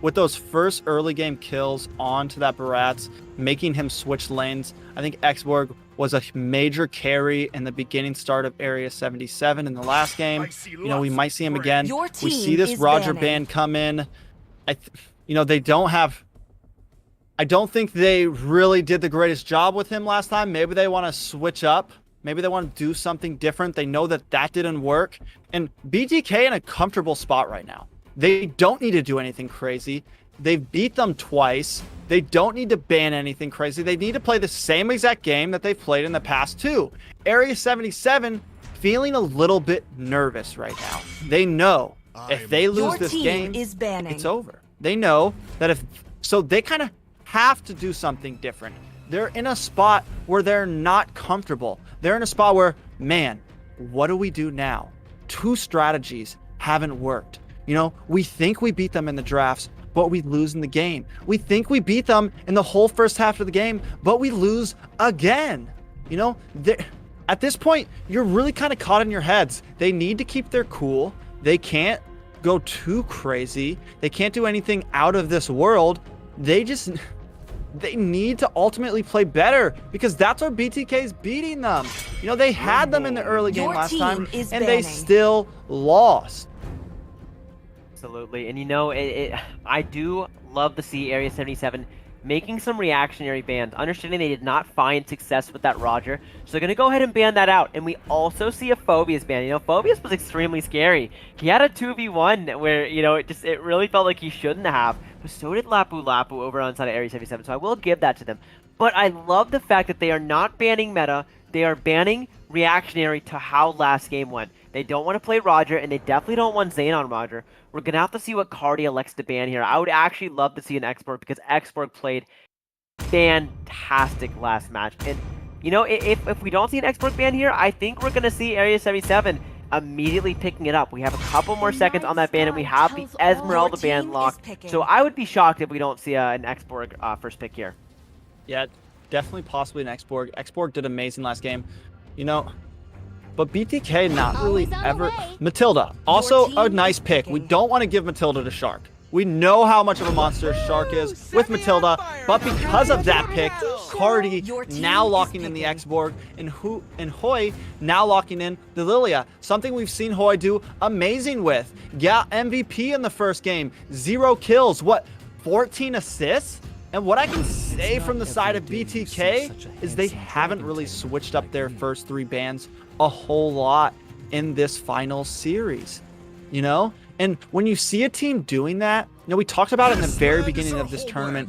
with those first early game kills onto that Baratz, making him switch lanes, I think Xborg was a major carry in the beginning start of Area 77 in the last game. You know, we might see him again. We see this Roger ban come in. They don't have... I don't think they really did the greatest job with him last time. Maybe they want to switch up. Maybe they want to do something different. They know that didn't work. And BTK in a comfortable spot right now. They don't need to do anything crazy. They've beat them twice. They don't need to ban anything crazy. They need to play the same exact game that they've played in the past 2. Area 77 feeling a little bit nervous right now. They know if they lose this game, it's over. They know that so they kind of have to do something different. They're in a spot where they're not comfortable. They're in a spot where, man, what do we do now? 2 strategies haven't worked. You know, we think we beat them in the drafts, but we lose in the game. We think we beat them in the whole first half of the game, but we lose again. You know, at this point, you're really kind of caught in your heads. They need to keep their cool. They can't go too crazy. They can't do anything out of this world. They need to ultimately play better, because that's where BTK is beating them. You know, they had them in the early game last time, and they still lost. Absolutely, and you know, I do love to see Area 77 making some reactionary bans, understanding they did not find success with that Roger, so they're going to go ahead and ban that out. And we also see a Phobias ban. You know, Phobias was extremely scary. He had a 2v1 where, you know, it really felt like he shouldn't have, but so did Lapu Lapu over on the side of Area 77, so I will give that to them. But I love the fact that they are not banning meta, they are banning reactionary to how last game went. They don't want to play Roger, and they definitely don't want Zane on Roger. We're going to have to see what Cardi elects to ban here. I would actually love to see an Xborg, because Xborg played fantastic last match. And, you know, if we don't see an Xborg ban here, I think we're going to see Area 77 immediately picking it up. We have a couple more seconds on that ban, and we have the Esmeralda ban locked. So I would be shocked if we don't see an Xborg first pick here. Yeah, definitely possibly an Xborg. Xborg did amazing last game. You know... But BTK not really ever... Matilda, also a nice pick. We don't want to give Matilda to Shark. We know how much of a monster Shark is with Matilda, but because of that pick, Cardi now locking in the Xborg, and Hoy now locking in the Lilia. Something we've seen Hoy do amazing with. Yeah, MVP in the first game. 0 kills. What, 14 assists? And what I can say from the side of BTK is they haven't really switched up their first 3 bans a whole lot in this final series, you know? And when you see a team doing that, you know, we talked about it in the very beginning of this tournament.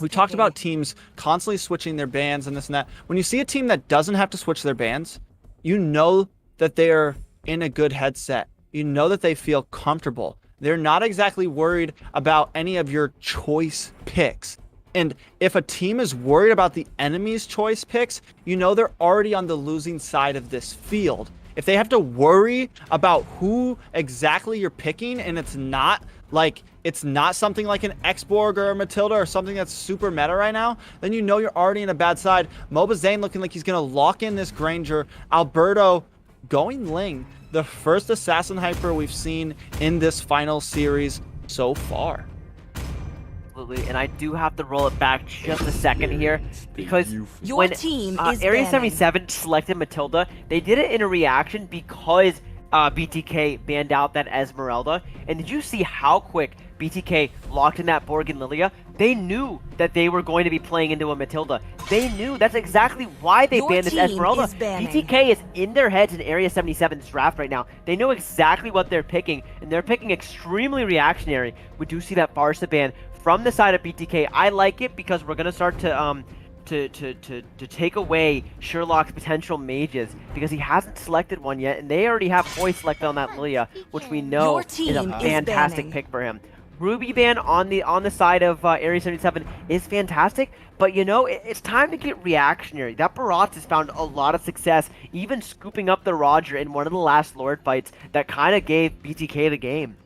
We talked about teams constantly switching their bans and this and that. When you see a team that doesn't have to switch their bans, you know that they're in a good headset. You know that they feel comfortable. They're not exactly worried about any of your choice picks. And if a team is worried about the enemy's choice picks, you know they're already on the losing side of this field. If they have to worry about who exactly you're picking, and it's not something like an Xborg or a Matilda or something that's super meta right now, then you know you're already in a bad side. Mobazane looking like he's going to lock in this Granger. Alberto going Ling, the first assassin hyper we've seen in this final series so far. Absolutely, and I do have to roll it back just a second here because Your when team is Area banning. 77 selected Matilda, they did it in a reaction because BTK banned out that Esmeralda. And did you see how quick BTK locked in that Borg and Lilia? They knew that they were going to be playing into a Matilda. They knew. That's exactly why they Your banned this team Esmeralda. is banning. BTK is in their heads in Area 77's draft right now. They know exactly what they're picking, and they're picking extremely reactionary. We do see that Barca ban from the side of BTK. I like it because we're gonna start to take away Sherlock's potential mages because he hasn't selected one yet, and they already have Boy selected on that Lilia, which we know Your is a team is fantastic banning. pick for him. Ruby ban on the side of Area 77 is fantastic, but you know, it's time to get reactionary. That Barat has found a lot of success, even scooping up the Roger in one of the last Lord fights that kind of gave BTK the game.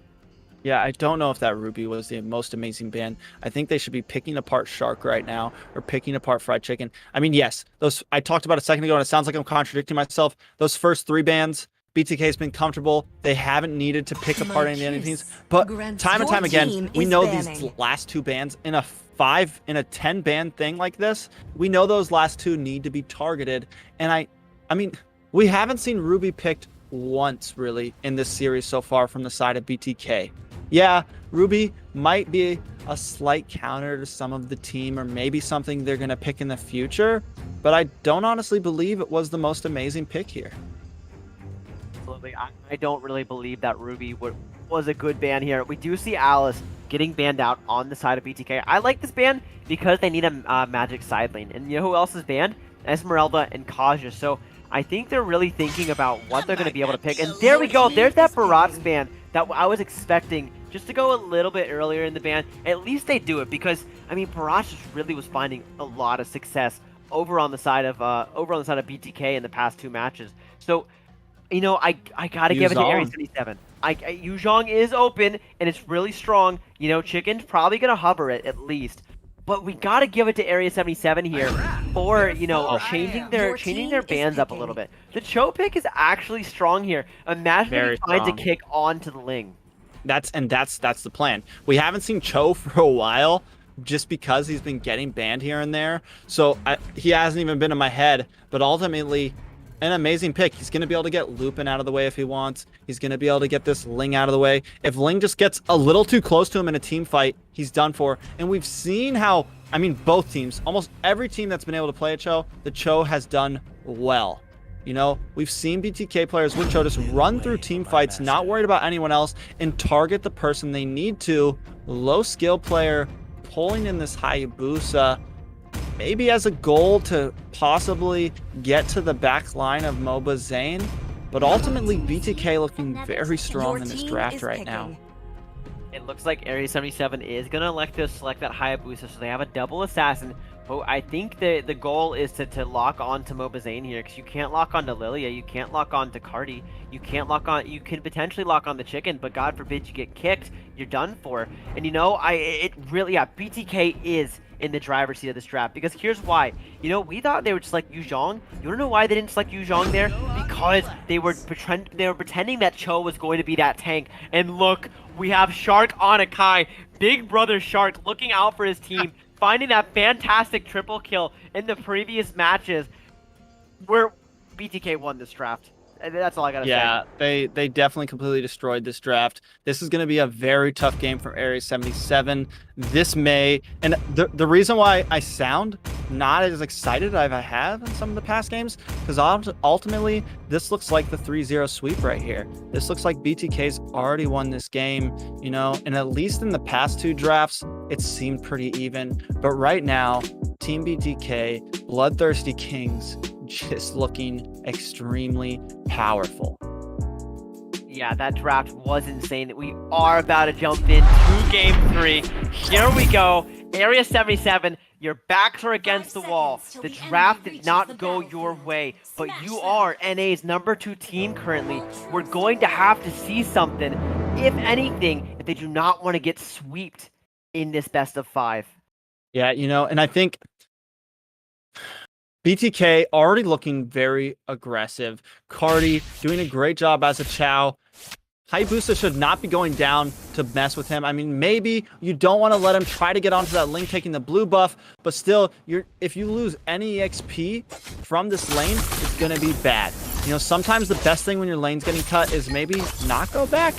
Yeah, I don't know if that Ruby was the most amazing ban. I think they should be picking apart Shark right now or picking apart Fried Chicken. I mean, yes, those I talked about a second ago, and it sounds like I'm contradicting myself. Those first 3 bans, BTK's been comfortable. They haven't needed to pick apart any of the teams. But time and time again, we know these last 2 bans in a 10 ban thing like this, we know those last 2 need to be targeted. And I mean, we haven't seen Ruby picked once really in this series so far from the side of BTK. Yeah, Ruby might be a slight counter to some of the team or maybe something they're going to pick in the future, but I don't honestly believe it was the most amazing pick here. Absolutely. I don't really believe that Ruby was a good ban here. We do see Alice getting banned out on the side of BTK. I like this ban because they need a magic side lane. And you know who else is banned? Esmeralda and Kaja. So I think they're really thinking about what they're going to be able to pick. And there we go. There's that Barat's ban that I was expecting just to go a little bit earlier in the ban. At least they do it because, I mean, Barat just really was finding a lot of success over on the side of BTK in the past 2 matches. So, you know, I gotta give it to Area 77. Yuzhong is open and it's really strong. You know, Chicken's probably gonna hover it at least, but we gotta give it to Area 77 here for changing their bans up a little bit. The Cho pick is actually strong here. Imagine if he finds a kick onto the Ling. That's the plan. We haven't seen Cho for a while, just because he's been getting banned here and there. So he hasn't even been in my head. But ultimately, an amazing pick. He's going to be able to get Lupin out of the way if he wants. He's going to be able to get this Ling out of the way. If Ling just gets a little too close to him in a team fight, he's done for. And we've seen how, I mean, both teams, almost every team that's been able to play a Cho, the Cho has done well. You know, we've seen BTK players with Cho just run through team fights, not worried about anyone else, and target the person they need to. Low skill player pulling in this Hayabusa, maybe as a goal to possibly get to the back line of MOBA Zane. But ultimately, BTK looking very strong in this draft right now. It looks like Area 77 is going to elect to select that Hayabusa, so they have a double assassin. But I think the goal is to lock on to MOBA Zane here, because you can't lock on to Lilia, you can't lock on to Cardi, you can potentially lock on the Chicken, but God forbid you get kicked, you're done for. And you know, BTK is in the driver's seat of this draft, because here's why. You know, we thought they would select Yuzhong. You wanna know why they didn't select Yuzhong there? Because they were pretending that Cho was going to be that tank. And look, we have Shark on Akai, big brother Shark looking out for his team, finding that fantastic triple kill in the previous matches where BTK won this draft. And that's all I gotta say. Yeah, they definitely completely destroyed this draft. This is going to be a very tough game for Area 77 this May. And the reason why I sound not as excited as I have in some of the past games, because ultimately, this looks like the 3-0 sweep right here. This looks like BTK's already won this game, you know, and at least in the past 2 drafts, it seemed pretty even. But right now, Team BTK, Bloodthirsty Kings, just looking extremely powerful. Yeah, that draft was insane. We are about to jump into Game 3. Here we go. Area 77, your backs are against the wall. The draft did not go your way, but you are NA's number 2 team currently. We're going to have to see something, if anything, if they do not want to get swept in this best of 5. Yeah, you know, and I think BTK already looking very aggressive. Cardi doing a great job as a Chow. Hayabusa should not be going down to mess with him. I mean, maybe you don't want to let him try to get onto that lane taking the blue buff, but still, if you lose any XP from this lane, it's going to be bad. You know, sometimes the best thing when your lane's getting cut is maybe not go back.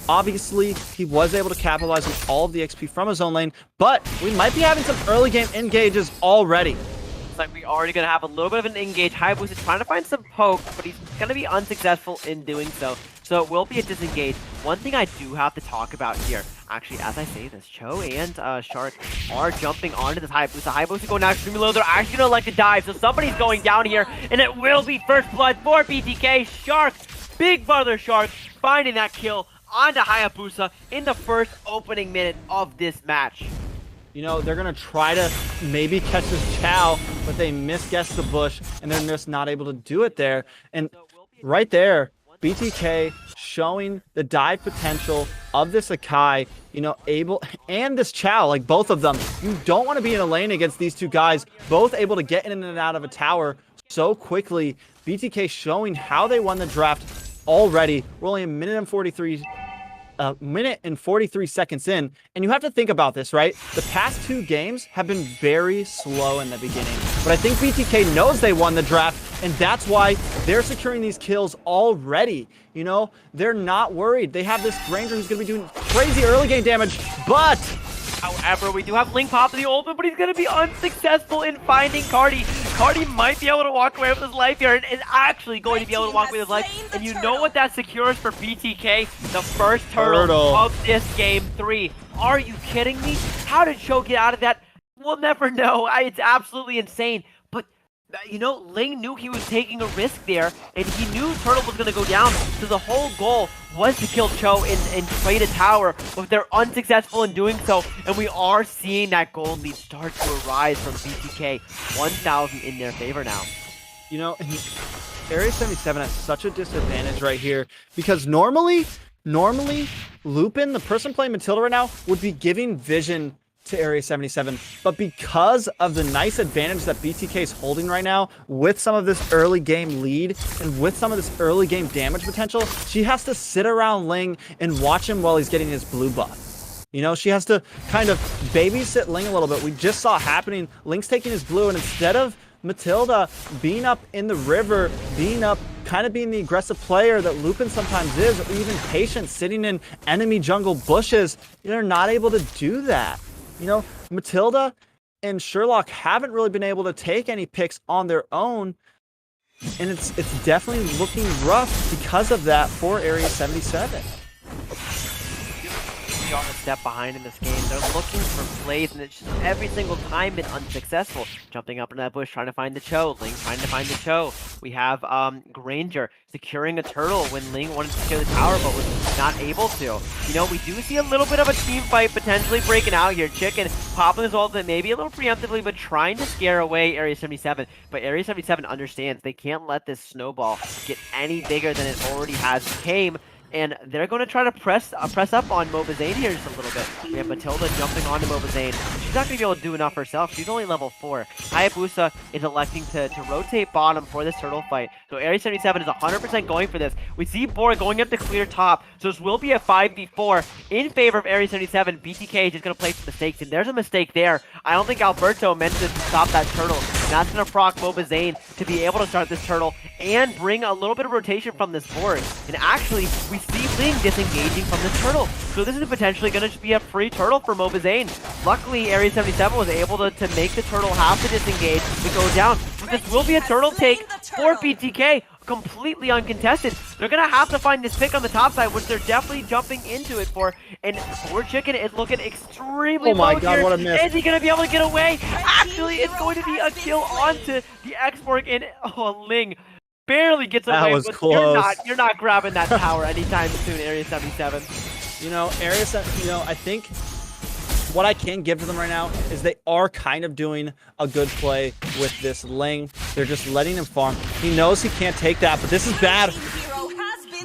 Obviously, he was able to capitalize on all of the XP from his own lane, but we might be having some early game engages already. Like we already gonna have a little bit of an engage. Hayabusa is trying to find some poke, but he's gonna be unsuccessful in doing so. So it will be a disengage. One thing I do have to talk about here, actually, as I say this, Cho and Shark are jumping onto this Hayabusa. Hayabusa going down extremely low. They're actually gonna like to dive, so somebody's going down here, and it will be first blood for BTK. Shark, big brother Shark, finding that kill onto Hayabusa in the first opening minute of this match. You know, they're going to try to maybe catch this Chow, but they misguessed the bush, and they're just not able to do it there. And right there, BTK showing the dive potential of this Akai, you know, and this Chow, like both of them. You don't want to be in a lane against these two guys, both able to get in and out of a tower so quickly. BTK showing how they won the draft already. We're only a minute and 43 seconds in, and you have to think about this, right? The past two games have been very slow in the beginning, but I think BTK knows they won the draft, and that's why they're securing these kills already. You know, they're not worried. They have this Granger who's going to be doing crazy early game damage, but however, we do have Link pop in the ultimate, but he's going to be unsuccessful in finding Cardi. Cardi might be able to walk away with his life here, and is actually going to be able to walk away with his life. And you know what that secures for BTK? The first turtle of this game 3. Are you kidding me? How did Cho get out of that? We'll never know. It's absolutely insane. But, you know, Ling knew he was taking a risk there, and he knew Turtle was going to go down. So the whole goal was to kill Cho and trade a tower, but they're unsuccessful in doing so. And we are seeing that gold lead start to arise from BTK. 1,000 in their favor now. You know, Area 77 has such a disadvantage right here, because normally, Lupin, the person playing Matilda right now, would be giving vision to Area 77, but because of the nice advantage that BTK is holding right now with some of this early game lead and with some of this early game damage potential, she has to sit around Ling and watch him while he's getting his blue buff. You know, she has to kind of babysit Ling a little bit. We just saw happening, Ling's taking his blue, and instead of Matilda being up in the river, being up, kind of being the aggressive player that Lupin sometimes is, or even patient, sitting in enemy jungle bushes, they're not able to do that. You know, Matilda and Sherlock haven't really been able to take any picks on their own, and it's definitely looking rough because of that for Area 77. We are a step behind in this game. They're looking for plays, and it's just every single time been unsuccessful. Jumping up in that bush, trying to find the Cho. Ling trying to find the Cho. We have Granger securing a turtle when Ling wanted to secure the tower, but was not able to. You know, we do see a little bit of a team fight potentially breaking out here. Chicken popping his ultimate, maybe a little preemptively, but trying to scare away Area 77. But Area 77 understands they can't let this snowball get any bigger than it already has became. And they're going to try to press up on Mobazane here just a little bit. We have Matilda jumping onto Mobazane. She's not going to be able to do enough herself. She's only level 4. Hayabusa is electing to rotate bottom for this turtle fight. So Area 77 is 100% going for this. We see Bor going up to clear top. So this will be a 5v4 in favor of Area 77. BTK is just going to play some mistakes. And there's a mistake there. I don't think Alberto meant to stop that turtle. And that's going to proc Mobazane to be able to start this turtle and bring a little bit of rotation from this board. And actually, we see Ling disengaging from this turtle. So this is potentially going to be a free turtle for Mobazane. Luckily, Area 77 was able to make the turtle have to disengage to go down. But this will be a turtle take for BTK. Completely uncontested. They're going to have to find this pick on the top side, which they're definitely jumping into it for. And Poor Chicken is looking extremely low my God, here. what a miss. Is he going to be able to get away? Actually, it's going to be a kill onto the X-Borg, and Ling barely gets away. That was but close. You're not grabbing that tower anytime soon, Area 77. You know, Area 7, you know, I think what I can give to them right now is they are kind of doing a good play with this Ling. They're just letting him farm. He knows he can't take that, but this is bad.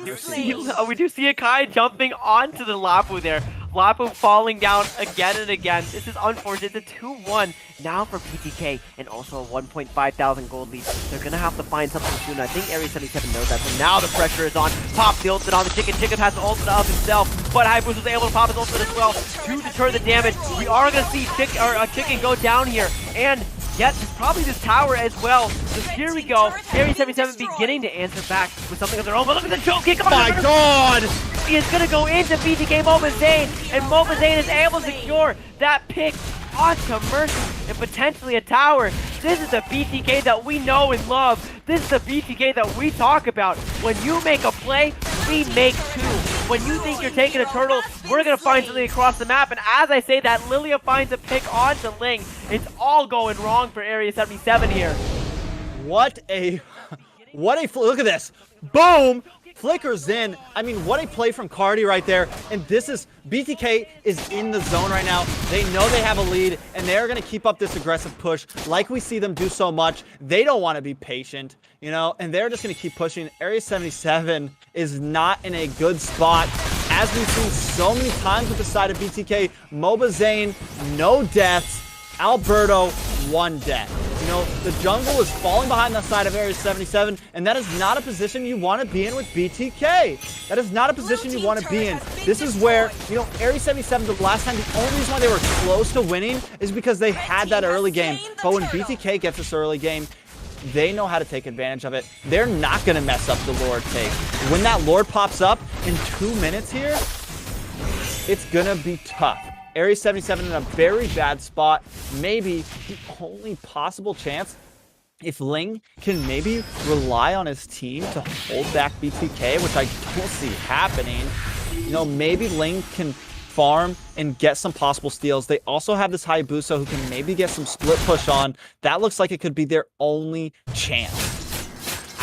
We do see Akai jumping onto the Lapu there. Lapu falling down again and again. This is unfortunate. It's a 2-1 now for BTK and also a 1.5 thousand gold lead. They're going to have to find something soon. I think Area 77 knows that. So now the pressure is on. Pop the ultimate on the Chicken. Chicken has the ultimate of himself, but Hypers was able to pop his ultimate as well to deter the damage. We are going to see Chicken go down here and get probably this tower as well. So here we go. Area 77 beginning to answer back with something of their own. But look at the choke kick. Oh my god! He is going to go into BTK Mobazane, and Mobazane is able to secure that pick onto Mercy and potentially a tower. This is the BTK that we know and love. This is the BTK that we talk about. When you make a play, we make two. When you think you're taking a turtle, we're going to find something across the map. And as I say that, Lilia finds a pick onto Ling. It's all going wrong for Area 77 here. Look at this. Boom! Flickers in. I mean, what a play from Cardi right there. And this is, BTK is in the zone right now. They know they have a lead, and they're going to keep up this aggressive push like we see them do so much. They don't want to be patient, you know, and they're just going to keep pushing. Area 77 is not in a good spot. As we've seen so many times with the side of BTK, Mobazane, no deaths. Alberto, 1 death. You know, the jungle is falling behind the side of Area 77, and that is not a position you want to be in with BTK. That is not a position you want to be in. This is where, you know, Area 77, the last time, the only reason why they were close to winning is because they had that early game. But when BTK gets this early game, they know how to take advantage of it. They're not going to mess up the Lord take. When that Lord pops up in 2 minutes here, it's going to be tough. Area 77 in a very bad spot. Maybe the only possible chance, if Ling can maybe rely on his team to hold back BTK, which I don't see happening. You know, maybe Ling can farm and get some possible steals. They also have this Hayabusa who can maybe get some split push on. That looks like it could be their only chance.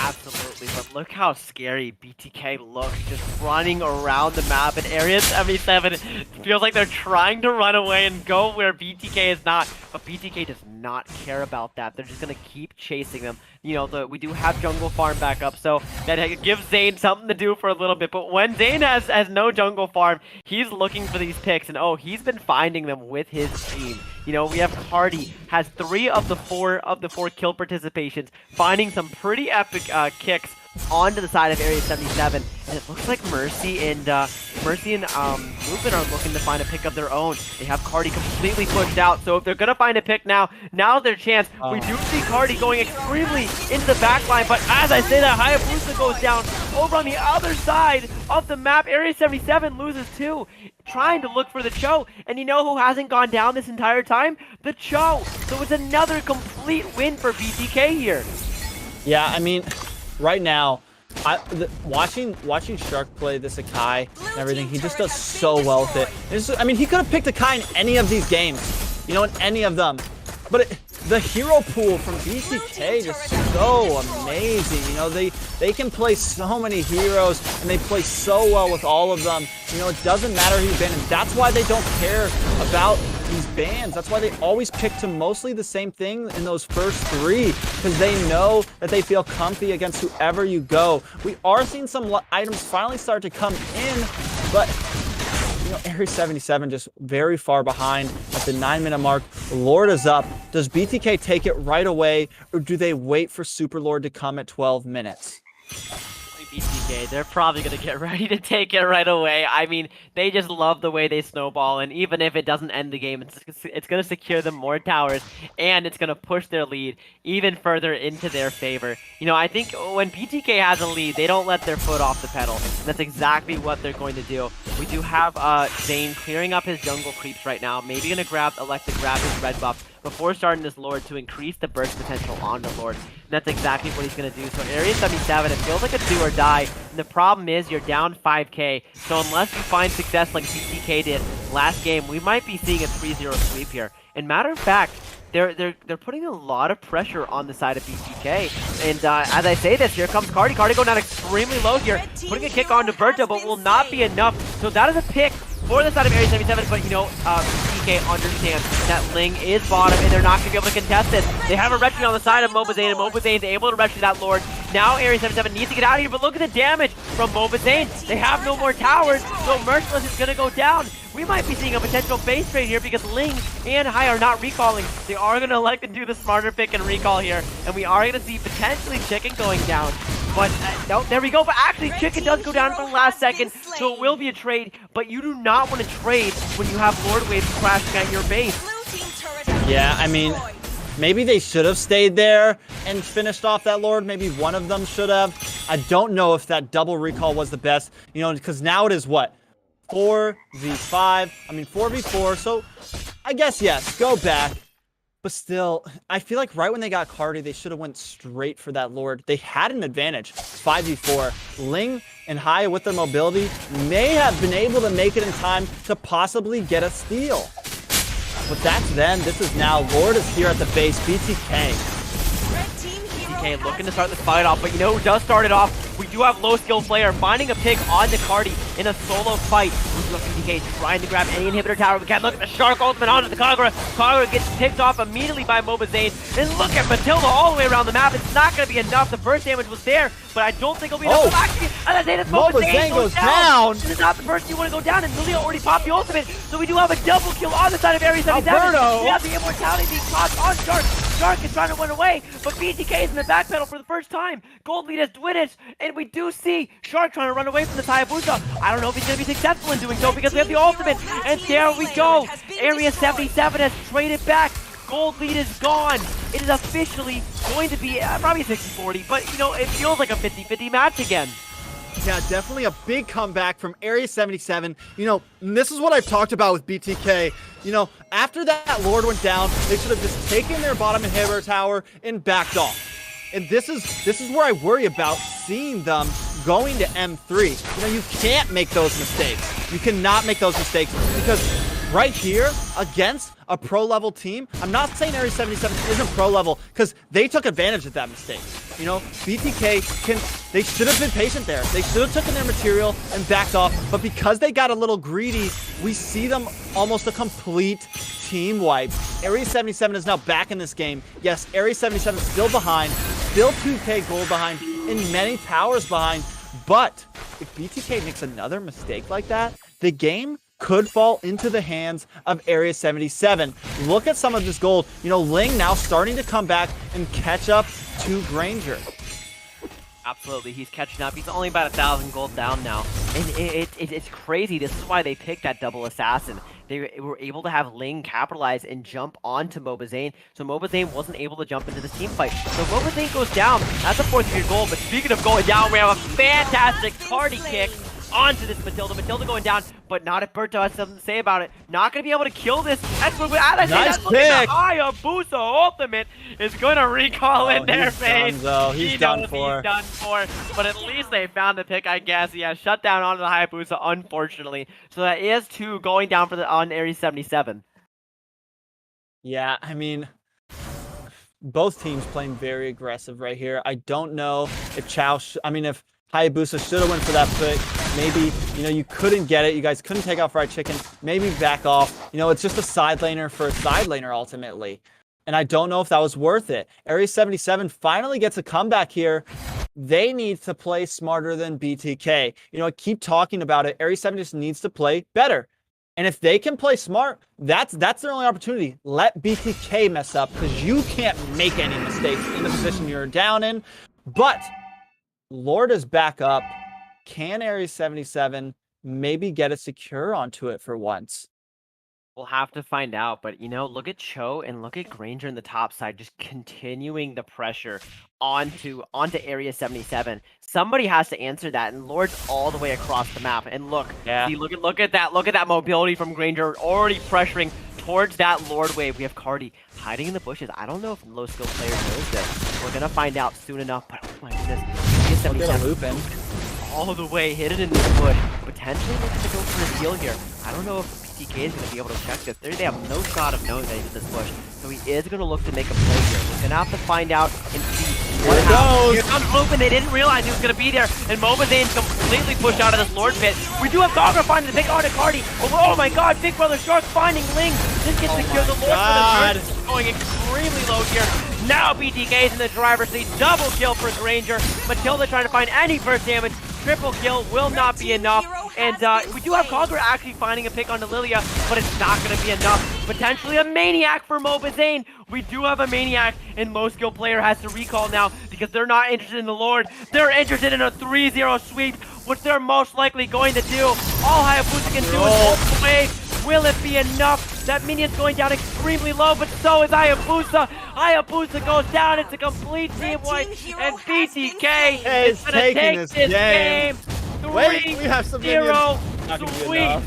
Absolutely, but look how scary BTK looks, just running around the map in Area 77. It feels like they're trying to run away and go where BTK is not, but BTK does not care about that. They're just going to keep chasing them. You know, we do have jungle farm back up, so that gives Zane something to do for a little bit, but when Zane has no jungle farm, he's looking for these picks, and oh, he's been finding them with his team. You know, we have Cardi, has 3 of the 4 kill participations, finding some pretty epic kicks onto the side of Area 77, and it looks like Mercy and Lupin are looking to find a pick of their own. They have Cardi completely pushed out, so if they're gonna find a pick now's their chance. We do see Cardi going extremely into the backline, but as I say that, Hayabusa goes down over on the other side of the map. Area 77 loses 2, trying to look for the Cho, and you know who hasn't gone down this entire time? The Cho. So it's another complete win for BTK here. Yeah, I mean, right now, watching Shark play this Akai and everything, he just does so well with it. I mean, he could have picked Akai in any of these games, you know, in any of them. But the hero pool from BTK is so amazing. You know, they can play so many heroes, and they play so well with all of them. You know, it doesn't matter who you've been, and that's why they don't care about these bans. That's why they always pick to mostly the same thing in those first 3, because they know that they feel comfy against whoever you go. We are seeing some items finally start to come in, but you know, Area 77 just very far behind at the 9-minute mark. Lord is up. Does BTK take it right away, or do they wait for Super Lord to come at 12 minutes? BTK, they're probably going to get ready to take it right away. I mean, they just love the way they snowball, and even if it doesn't end the game, it's going to secure them more towers, and it's going to push their lead even further into their favor. You know, I think when BTK has a lead, they don't let their foot off the pedal, and that's exactly what they're going to do. We do have Zane clearing up his jungle creeps right now, maybe going to elect to grab his red buff before starting this Lord to increase the burst potential on the Lord. And that's exactly what he's going to do. So Area 77, it feels like a do or die. And the problem is you're down 5k. So unless you find success like BTK did last game, we might be seeing a 3-0 sweep here. And matter of fact, they're putting a lot of pressure on the side of BTK. And as I say this, here comes Cardi. Cardi going down extremely low here, putting a kick on to Berto, but will not be enough. So that is a pick for the side of Area 77. But you know, BTK BTK understands that Ling is bottom and they're not going to be able to contest this. They have a retry on the side of Mobazane, and Mobazane's able to retry that Lord. Now Area 77 needs to get out of here, but look at the damage from Mobazane. They have no more towers, so Merciless is going to go down. We might be seeing a potential base trade here because Ling and Hai are not recalling. They are going to like to do the smarter pick and recall here, and we are going to see potentially Chicken going down. But no, there we go. But actually, Chicken does go down for the last second, so it will be a trade. But you do not want to trade when you have Lord Waves crashing at your base. Yeah, I mean, maybe they should have stayed there and finished off that Lord. Maybe one of them should have. I don't know if that double recall was the best, you know, because now it is what? 4v5. I mean, 4v4. So I guess, yes, go back. But still, I feel like right when they got Cardi, they should have went straight for that Lord. They had an advantage, 5v4. Ling and Hai with their mobility may have been able to make it in time to possibly get a steal. But that's then. This is now. Lord is here at the base. BTK. BTK looking to start this fight off, but you know who does start it off? We do have low skill player finding a pick on the Cardi in a solo fight. We look at BTK trying to grab any inhibitor tower we can. Look at the Shark ultimate onto the Conro. Conro gets picked off immediately by Mobazane. And look at Matilda all the way around the map. It's not going to be enough. The burst damage was there, but I don't think it'll be enough. Oh. Actually, Mobazane goes down. This is not the person you want to go down, and Lilia already popped the ultimate. So we do have a double kill on the side of Area 77. Alberto. We have the immortality being tossed on Shark. Shark is trying to run away, but BTK is in the back pedal for the first time. Gold lead has Dwinich, and we do see Shark trying to run away from the Hayabusa. I don't know if he's going to be successful in doing so because we have the ultimate, and there we go. Area 77 has traded back. Gold lead is gone. It is officially going to be probably 60-40, but you know, it feels like a 50-50 match again. Yeah, definitely a big comeback from Area 77. You know, this is what I've talked about with BTK. You know, after that Lord went down, they should have just taken their bottom inhibitor tower and backed off. And this is where I worry about seeing them going to M3. You know, you can't make those mistakes. You cannot make those mistakes because right here against a pro level team, I'm not saying Area 77 isn't pro level because they took advantage of that mistake. You know, BTK they should have been patient there. They should have taken their material and backed off, but because they got a little greedy, we see them almost a complete team wipe. Area 77 is now back in this game. Yes, Area 77 is still behind, still 2k gold behind, and many towers behind, but if BTK makes another mistake like that, the game could fall into the hands of Area 77. Look at some of this gold. You know, Ling now starting to come back and catch up to Granger. Absolutely, he's catching up. He's only about 1,000 gold down now. And it's crazy. This is why they picked that double assassin. They were able to have Ling capitalize and jump onto Mobazane, so Mobazane wasn't able to jump into this team fight. So Mobazane goes down. That's a 4th-year goal, but speaking of going down, we have a fantastic Cardi kick onto this Matilda. Matilda going down, but not if Berto has something to say about it. Not going to be able to kill this. Nice pick. Hayabusa ultimate is going to recall in their face. He's done for. He's done for. But at least they found the pick, I guess. Yeah, shut down onto the Hayabusa, unfortunately. So that is 2 going down for on Area 77. Yeah, I mean, both teams playing very aggressive right here. I don't know if if Hayabusa should have went for that pick. Maybe, you know, you couldn't get it. You guys couldn't take out fried chicken. Maybe back off. You know, it's just a side laner for a side laner ultimately. And I don't know if that was worth it. Area 77 finally gets a comeback here. They need to play smarter than BTK. You know, I keep talking about it. Area 7 just needs to play better. And if they can play smart, that's their only opportunity. Let BTK mess up because you can't make any mistakes in the position you're down in. But Lord is back up. Can Area 77 maybe get a secure onto it for once? We'll have to find out, but you know, look at Cho and look at Granger in the top side, just continuing the pressure onto Area 77. Somebody has to answer that, and Lord's all the way across the map. And look, see, look at that mobility from Granger, already pressuring towards that Lord wave. We have Cardi hiding in the bushes. I don't know if low skill player knows this. We're gonna find out soon enough. But oh my goodness, Area 77 all the way hidden in this bush, potentially looking to go for a steal here. I don't know if BTK is going to be able to check this. They have no shot of knowing that he did this push, so he is going to look to make a play here. We're going to have to find out and see what happens. Here comes Lupin. They didn't realize he was going to be there, and Mobazane's completely pushed out of this Lord pit. We do have Conro finding the pick on Cardi. Oh my god, Big Brother Shark finding Ling to just gets the kill. The Lord for the turn going extremely low here. Now BTK is in the driver's seat. Double kill for Granger. Matilda trying to find any first damage. Triple kill will not be enough. And we do have Conro actually finding a pick onto Lilia, but it's not going to be enough. Potentially a Maniac for Mobazane. We do have a Maniac, and low skill player has to recall now because they're not interested in the Lord. They're interested in a 3-0 sweep, which they're most likely going to do. All Hayabusa can do is hold away. Will it be enough? That minion's going down extremely low, but so is Hayabusa. Hayabusa goes down. It's a complete team wipe, and BTK is going to take this game. Wait, we have some minions. Sweep.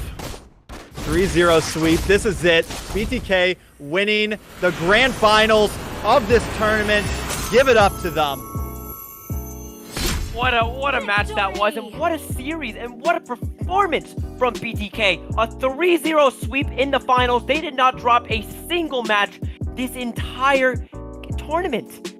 3-0 sweep. This is it. BTK winning the grand finals of this tournament. Give it up to them. What a match that was, and what a series, and what a performance from BTK. A 3-0 sweep in the finals. They did not drop a single match this entire tournament.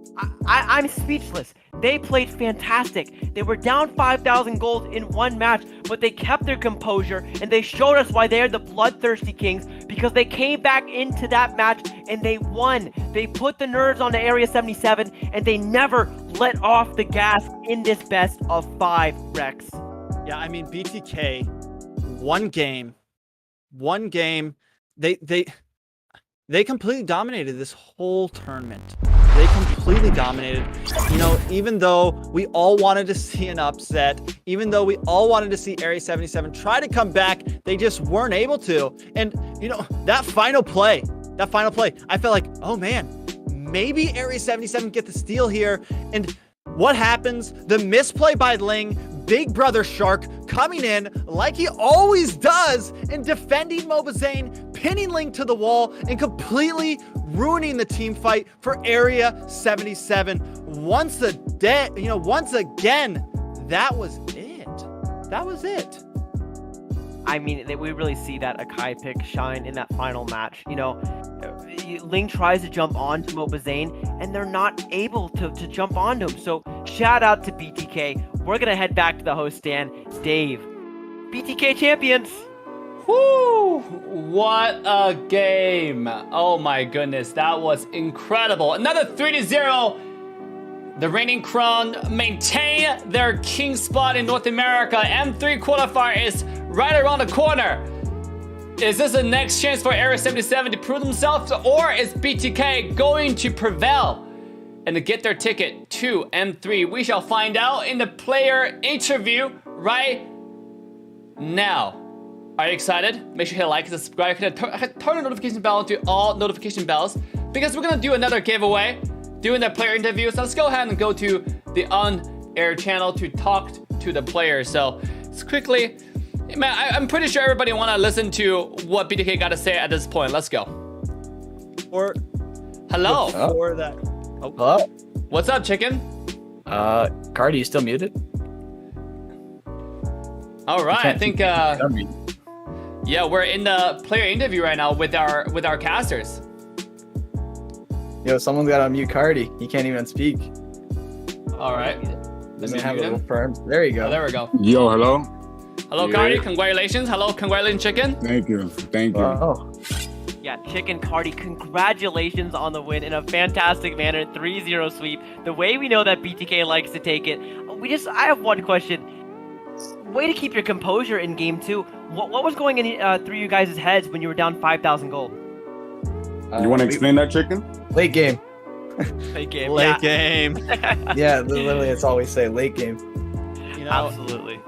I'm speechless. They played fantastic. They were down 5,000 gold in one match, but they kept their composure, and they showed us why they're the bloodthirsty kings, because they came back into that match and they won. They put the nerves on the Area 77, and they never let off the gas in this best of 5, Rex. Yeah, I mean, BTK, one game, they completely dominated this whole tournament. They completely dominated. You know, even though we all wanted to see an upset, even though we all wanted to see Area 77 try to come back, they just weren't able to. And, you know, that final play, I felt like, oh man, maybe Area 77 get the steal here. And what happens? The misplay by Ling, Big Brother Shark coming in like he always does and defending Mobazane, pinning Ling to the wall and completely ruining the team fight for Area 77. Once again, that was it. I mean, we really see that Akai pick shine in that final match. You know, Ling tries to jump onto Mobazane, and they're not able to jump onto him. So shout out to BTK. We're going to head back to the host stand. Dave, BTK champions. Whoo! What a game. Oh my goodness, that was incredible. Another 3-0. The reigning crown maintain their king spot in North America. M3 qualifier is right around the corner. Is this the next chance for Area 77 to prove themselves, or is BTK going to prevail and to get their ticket to M3? We shall find out in the player interview right now. Are you excited? Make sure you hit like and subscribe. Turn the notification bell to all notification bells, because we're gonna do another giveaway doing the player interview. So let's go ahead and go to the on-air channel to talk to the players. So let's quickly, man, I'm pretty sure everybody want to listen to what BTK got to say at this point. Let's go. Or hello. Before that. Oh. Hello. What's up, chicken? Cardi, you still muted? All right, I think yeah, we're in the player interview right now with our casters. Yo, someone's got to unmute Cardi. He can't even speak. All right. Doesn't have a little firm. There you go. Oh, there we go. Yo, hello. Hello, Yeah. Cardi. Congratulations. Hello, congratulations, chicken. Thank you. Thank you. Oh, Yeah, Chicken Cardi, congratulations on the win in a fantastic manner. 3-0 sweep. The way we know that BTK likes to take it. I have one question. Way to keep your composure in game 2. What was going in through you guys' heads when you were down 5,000 gold? You want to explain that, chicken? late game. Late game. Late game. Yeah, literally, it's always say late game. You know, Absolutely.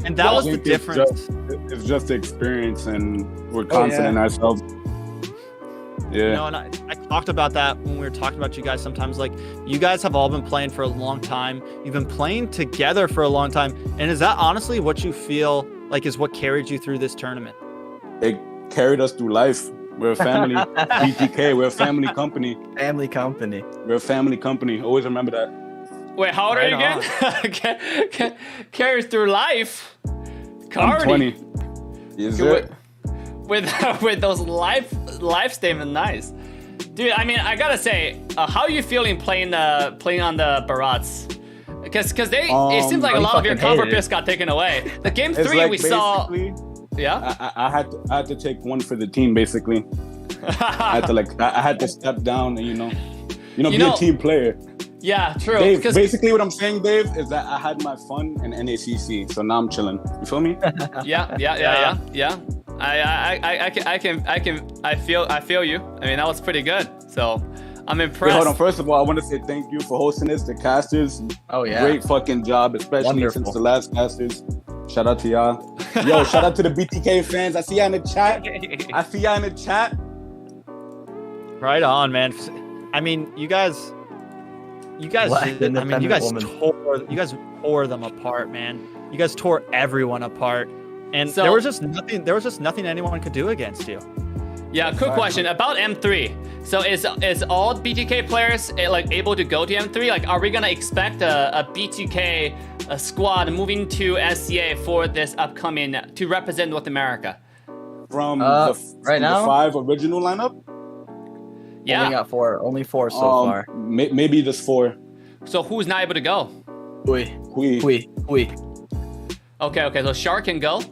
and that was the I think difference. It's just the experience, and we're confident in ourselves. Yeah. You know, and I talked about that when we were talking about you guys sometimes. Like, you guys have all been playing for a long time. You've been playing together for a long time. And is that honestly what you feel like is what carried you through this tournament? It carried us through life. We're a family. BTK, we're a family company. Family company. We're a family company. Always remember that. Wait, how old are you again? Carries through life. Cardi. I'm 20. Yes, sir. With those life statement, nice, dude. I mean, I gotta say, how are you feeling playing on the Barats? Because they it seems like a lot of your cover picks got taken away. The game 3 like we saw. basically, Yeah. I had to take one for the team, basically. I had to step down and be a team player. Yeah, true. Dave, basically what I'm saying, Dave, is that I had my fun in NACC, so now I'm chilling. You feel me? Yeah. I feel you. I mean, that was pretty good. So I'm impressed. Wait, hold on. First of all, I want to say thank you for hosting this. The casters, great fucking job, especially since the last casters. Shout out to y'all. Yo, shout out to the BTK fans. I see y'all in the chat. Right on, man. I mean, you guys tore them apart, man. You guys tore everyone apart, and there was just nothing anyone could do against you. Yeah, quick question about M3. So is all BTK players able to go to M3? Like, are we gonna expect a BTK squad moving to SCA for this upcoming to represent North America? From now, the 5 original lineup? Yeah, only four so far. Maybe just 4. So who's not able to go? We. Okay. So Shark can go.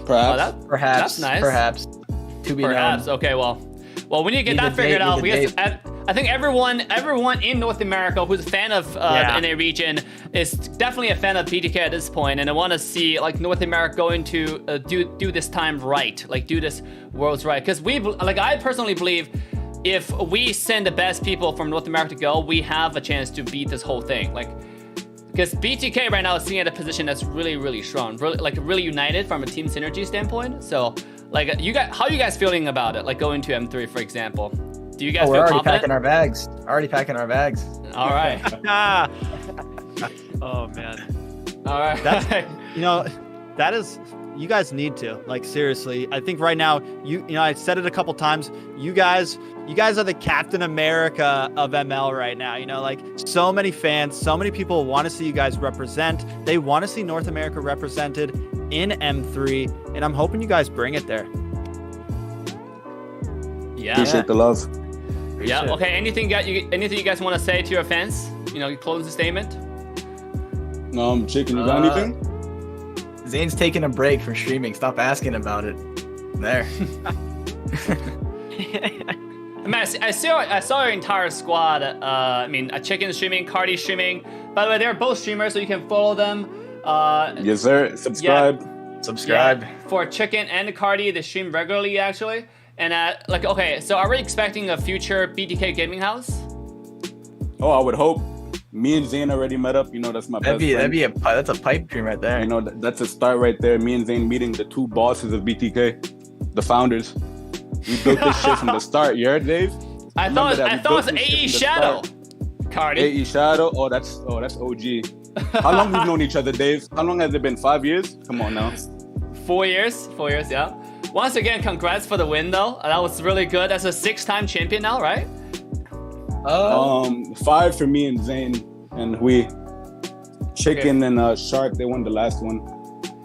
Perhaps. That's nice. Perhaps. To be known. Okay. Well, we need to get that figured out because I think everyone in North America who's a fan of the NA region is definitely a fan of BTK at this point, and I want to see North America going to do this time right, do this Worlds right, because I personally believe if we send the best people from North America to go, we have a chance to beat this whole thing. Because BTK right now is sitting at a position that's really, really strong, really united from a team synergy standpoint. So, how are you guys feeling about it? Going to M3, for example. Do you guys feel confident? Already packing our bags. All right. Oh man. All right. That is. You guys need to seriously. I think right now, I said it a couple times. You guys are the Captain America of ML right now. So many fans, so many people want to see you guys represent. They want to see North America represented in M3, and I'm hoping you guys bring it there. Yeah. Appreciate the love. Yeah. Okay. Anything you guys want to say to your fans? Closing statement. Chicken, you got anything? Zane's taking a break from streaming. Stop asking about it. There. Man, I saw your entire squad. Chicken streaming, Cardi streaming. By the way, they're both streamers, so you can follow them. Yes, sir. Subscribe. Subscribe. Yeah, for Chicken and Cardi, they stream regularly, actually. And okay, so are we expecting a future BTK gaming house? Oh, I would hope. Me and Zane already met up. That's my best friend. That's a pipe dream right there. That's a start right there. Me and Zane meeting the 2 bosses of BTK, the founders. We built this shit from the start. You heard, Dave? I thought it was AE Shadow. Cardi. AE Shadow. Oh, that's OG. How long we've known each other, Dave? How long has it been? 5 years? Come on now. 4 years. 4 years. Yeah. Once again, congrats for the win, though. That was really good. That's a 6-time champion now, right? 5 for me and Zane, and we. Chicken and Shark, they won the last one.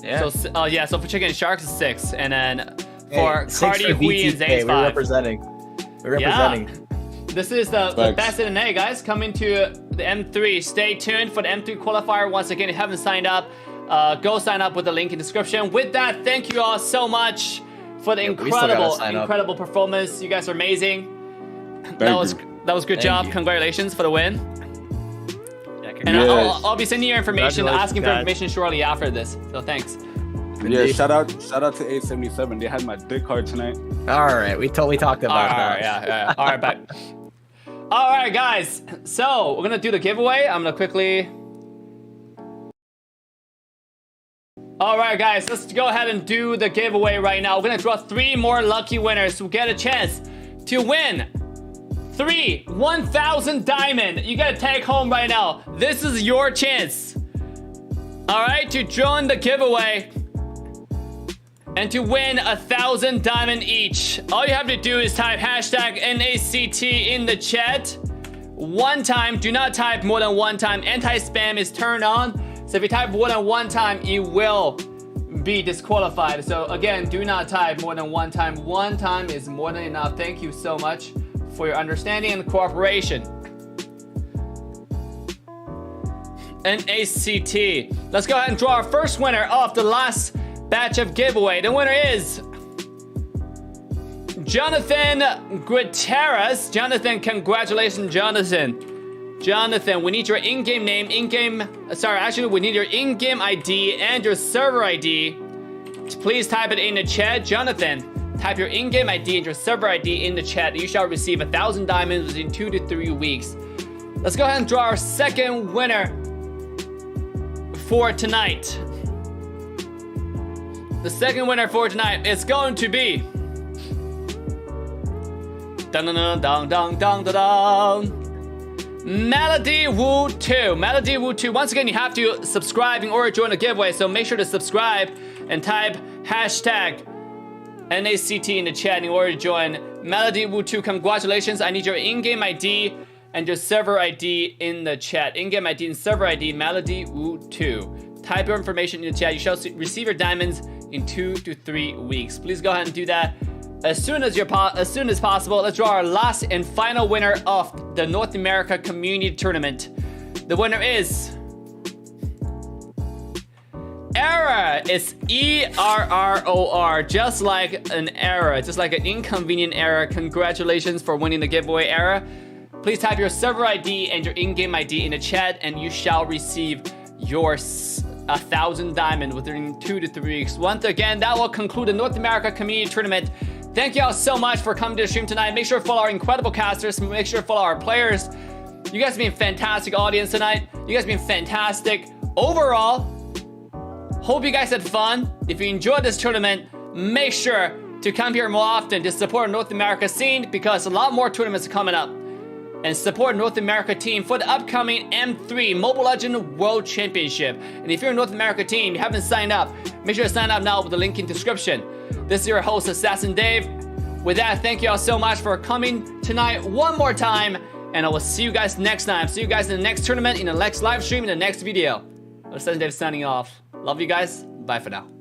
Yeah. So for Chicken and Shark is 6, and then for Cardi, Hui, BTK, and Zane's 5. We're representing. Yeah. This is the best in NA, guys. Coming to the M3. Stay tuned for the M3 qualifier. Once again, if you haven't signed up, go sign up with the link in the description. With that, thank you all so much for the incredible performance. You guys are amazing. That was good job. You. Congratulations for the win. And I'll be sending you information, asking for information shortly after this. So thanks. Yeah, shout out to 877. They had my dick hard tonight. All right, we totally talked about that. Yeah. All right, bye. All right, guys. So we're gonna do the giveaway. I'm gonna quickly. All right, guys. Let's go ahead and do the giveaway right now. We're gonna draw 3 more lucky winners who get a chance to win 1,000 diamond. You gotta take home right now. This is your chance. All right, to join the giveaway and to win 1,000 diamond each. All you have to do is type hashtag NACT in the chat. 1 time, do not type more than 1 time. Anti-spam is turned on. So if you type more than 1 time, you will be disqualified. So again, do not type more than 1 time. 1 time is more than enough. Thank you so much for your understanding and cooperation. NACT. Let's go ahead and draw our first winner of the last batch of giveaway. The winner is Jonathan Guterres. Jonathan, congratulations, Jonathan. Jonathan, we need your in-game name, we need your in-game ID and your server ID. Please type it in the chat. Jonathan, type your in-game ID and your server ID in the chat. You shall receive 1,000 diamonds within 2 to 3 weeks. Let's go ahead and draw our second winner for tonight. The second winner for tonight is going to be... Melody Woo 2. Melody Woo 2. Once again, you have to subscribe in order to join the giveaway, so make sure to subscribe and type hashtag NACT in the chat in order to join. Melody Woo 2, congratulations. I need your in-game ID and your server ID in the chat. In-game ID and server ID, Melody Woo 2. Type your information in the chat. You shall receive your diamonds in 2 to 3 weeks. Please go ahead and do that as soon as possible. Let's draw our last and final winner of the North America Community Tournament. The winner is Error. It's ERROR, just like an error, just like an inconvenient error. Congratulations for winning the giveaway, Error. Please type your server ID and your in-game ID in the chat, and you shall receive your 1,000 diamond within 2 to 3 weeks. Once again, that will conclude the North America Community Tournament. Thank you all so much for coming to the stream tonight. Make sure to follow our incredible casters. Make sure to follow our players. You guys have been a fantastic audience tonight. You guys have been fantastic overall. Hope you guys had fun. If you enjoyed this tournament, make sure to come here more often to support North America scene, because a lot more tournaments are coming up. And support North America team for the upcoming M3 Mobile Legends World Championship. And if you're a North America team, you haven't signed up, make sure to sign up now with the link in the description. This is your host, AssassinDave. With that, thank you all so much for coming tonight one more time. And I will see you guys next time. See you guys in the next tournament, in the next live stream, in the next video. AssassinDave signing off. Love you guys. Bye for now.